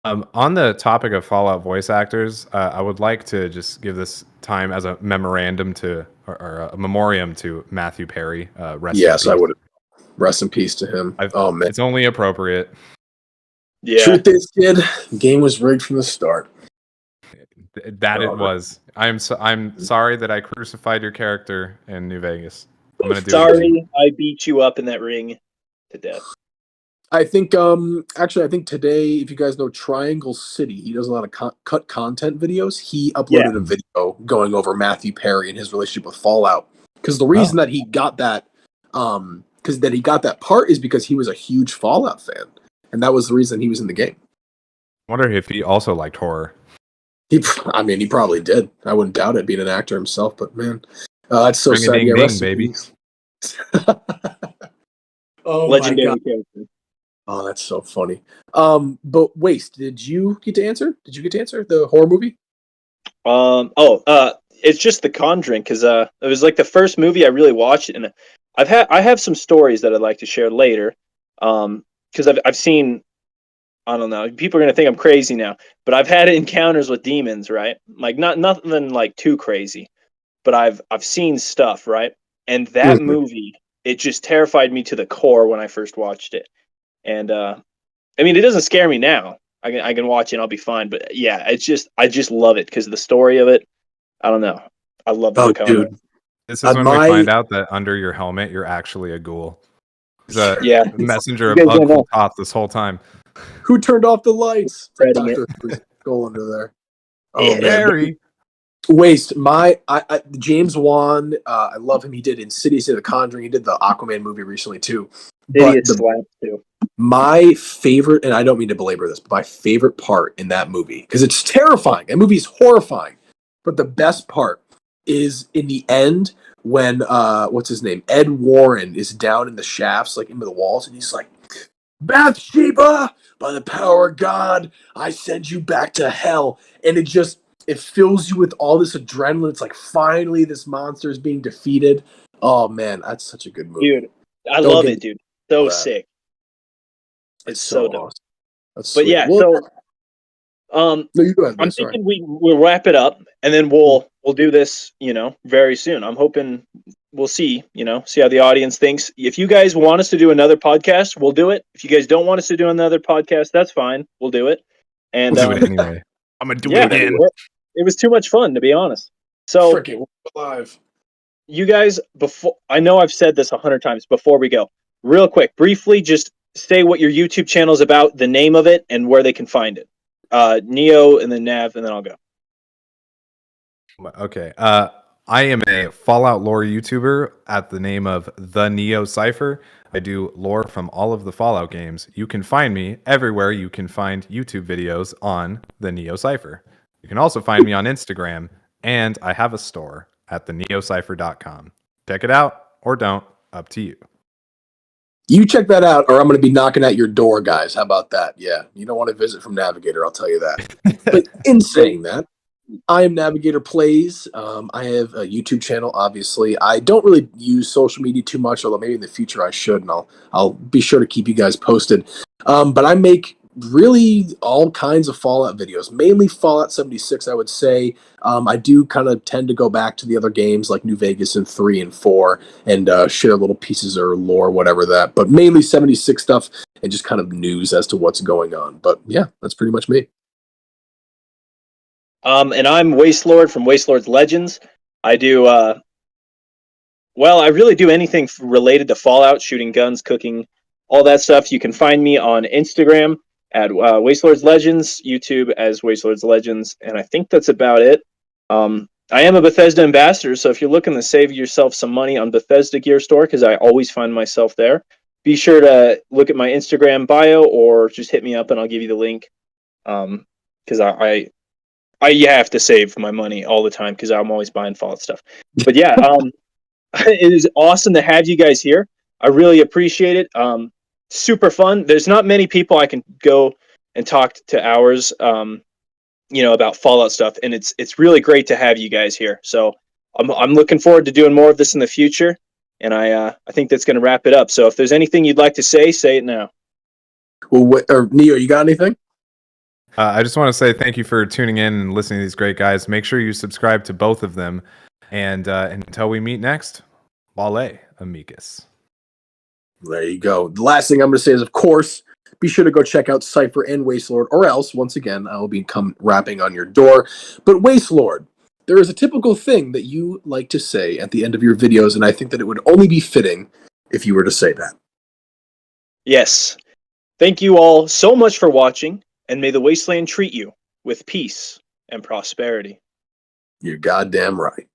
On the topic of Fallout voice actors, I would like to just give this time as a memorandum to, or a memoriam to Matthew Perry. Yes, I would. Rest in peace to him. Oh man, it's only appropriate. Yeah. Truth is, kid, the game was rigged from the start. That it was. I'm sorry that I crucified your character in New Vegas. I'm gonna do it. Sorry, I beat you up in that ring to death. I think actually I think today, if you guys know Triangle City, he does a lot of cut content videos. He uploaded a video going over Matthew Perry and his relationship with Fallout. Because the reason that he got that part is because he was a huge Fallout fan. And that was the reason he was in the game. I wonder if he also liked horror. He probably did. I wouldn't doubt it, being an actor himself. But man, that's so sad. Ring-a-ding-ding, Rest in baby. peace. Oh Legendary my God. character. Oh, that's so funny. But Waste, did you get to answer? Did you get to answer the horror movie? It's just The Conjuring, because it was like the first movie I really watched, and I have some stories that I'd like to share later. Because I've seen, I don't know, people are gonna think I'm crazy now, but I've had encounters with demons, right? Like nothing like too crazy, but I've seen stuff, right? And that movie, it just terrified me to the core when I first watched it. And I mean, it doesn't scare me now. I can watch it and I'll be fine. But yeah, I just love it because of the story of it. I don't know. I love the Dakota. Dude. This is when we find out that under your helmet, you're actually a ghoul. He's a messenger of Ugly Toth this whole time. Who turned off the lights? Spreading Dr. Who's going under there. Oh, man. Harry. Waste. James Wan, I love him. He did Insidious, The Conjuring. He did the Aquaman movie recently, too. Idiot slap, too. My favorite, and I don't mean to belabor this, but my favorite part in that movie, because it's terrifying. That movie is horrifying. But the best part is in the end when, what's his name? Ed Warren is down in the shafts, like into the walls, and he's like, Bathsheba, by the power of God, I send you back to hell. And it fills you with all this adrenaline. It's like finally this monster is being defeated. Oh man, that's such a good movie. Dude, I love it, dude. So sick. It's so dope. Awesome. That's but sweet. yeah, well, so no, you go ahead, I'm thinking we'll wrap it up and then we'll do this, very soon. I'm hoping we'll see how the audience thinks. If you guys want us to do another podcast, we'll do it. If you guys don't want us to do another podcast, that's fine. We'll do it. And we'll do it anyway. I'm gonna do it again. It was too much fun, to be honest. So freaking alive. You guys, I know I've said this 100 times before we go. Real quick, briefly, just say what your YouTube channel is about, the name of it, and where they can find it. Neo, and then Nav, and then I'll go. Okay. I am a Fallout lore YouTuber at the name of The Neo Cypher. I do lore from all of the Fallout games. You can find me everywhere you can find YouTube videos on The Neo Cypher. You can also find me on Instagram, and I have a store at theneocipher.com. Check it out, or don't. Up to you. You check that out, or I'm going to be knocking at your door, guys. How about that? Yeah, you don't want to visit from Navigator, I'll tell you that. But in saying that, I am Navigator Plays. I have a YouTube channel, obviously. I don't really use social media too much, although maybe in the future I should, and I'll be sure to keep you guys posted. But I make really all kinds of Fallout videos, mainly Fallout 76, I would say. I do kind of tend to go back to the other games like New Vegas and 3 and 4 and share little pieces or lore, whatever that. But mainly 76 stuff and just kind of news as to what's going on. But yeah, that's pretty much me. And I'm Wastelord from Wastelord's Legends. I do, I really do anything related to Fallout, shooting guns, cooking, all that stuff. You can find me on Instagram at Wastelord's Legends, YouTube as Wastelord's Legends, and I think that's about it. I am a Bethesda ambassador, so if you're looking to save yourself some money on Bethesda gear store, because I always find myself there, be sure to look at my Instagram bio or just hit me up and I'll give you the link. Because I have to save my money all the time because I'm always buying Fallout stuff. But yeah, it is awesome to have you guys here. I really appreciate it. Super fun. There's not many people I can go and talk to hours, about Fallout stuff, and it's really great to have you guys here. So I'm looking forward to doing more of this in the future, and I think that's going to wrap it up. So if there's anything you'd like to say it now. Well, Neo, you got anything? I just want to say thank you for tuning in and listening to these great guys. Make sure you subscribe to both of them, and until we meet next, Wale Amicus. There you go. The last thing I'm going to say is, of course, be sure to go check out Cypher and Wastelord, or else, once again, I will be rapping on your door. But Wastelord, there is a typical thing that you like to say at the end of your videos, and I think that it would only be fitting if you were to say that. Yes. Thank you all so much for watching, and may the wasteland treat you with peace and prosperity. You're goddamn right.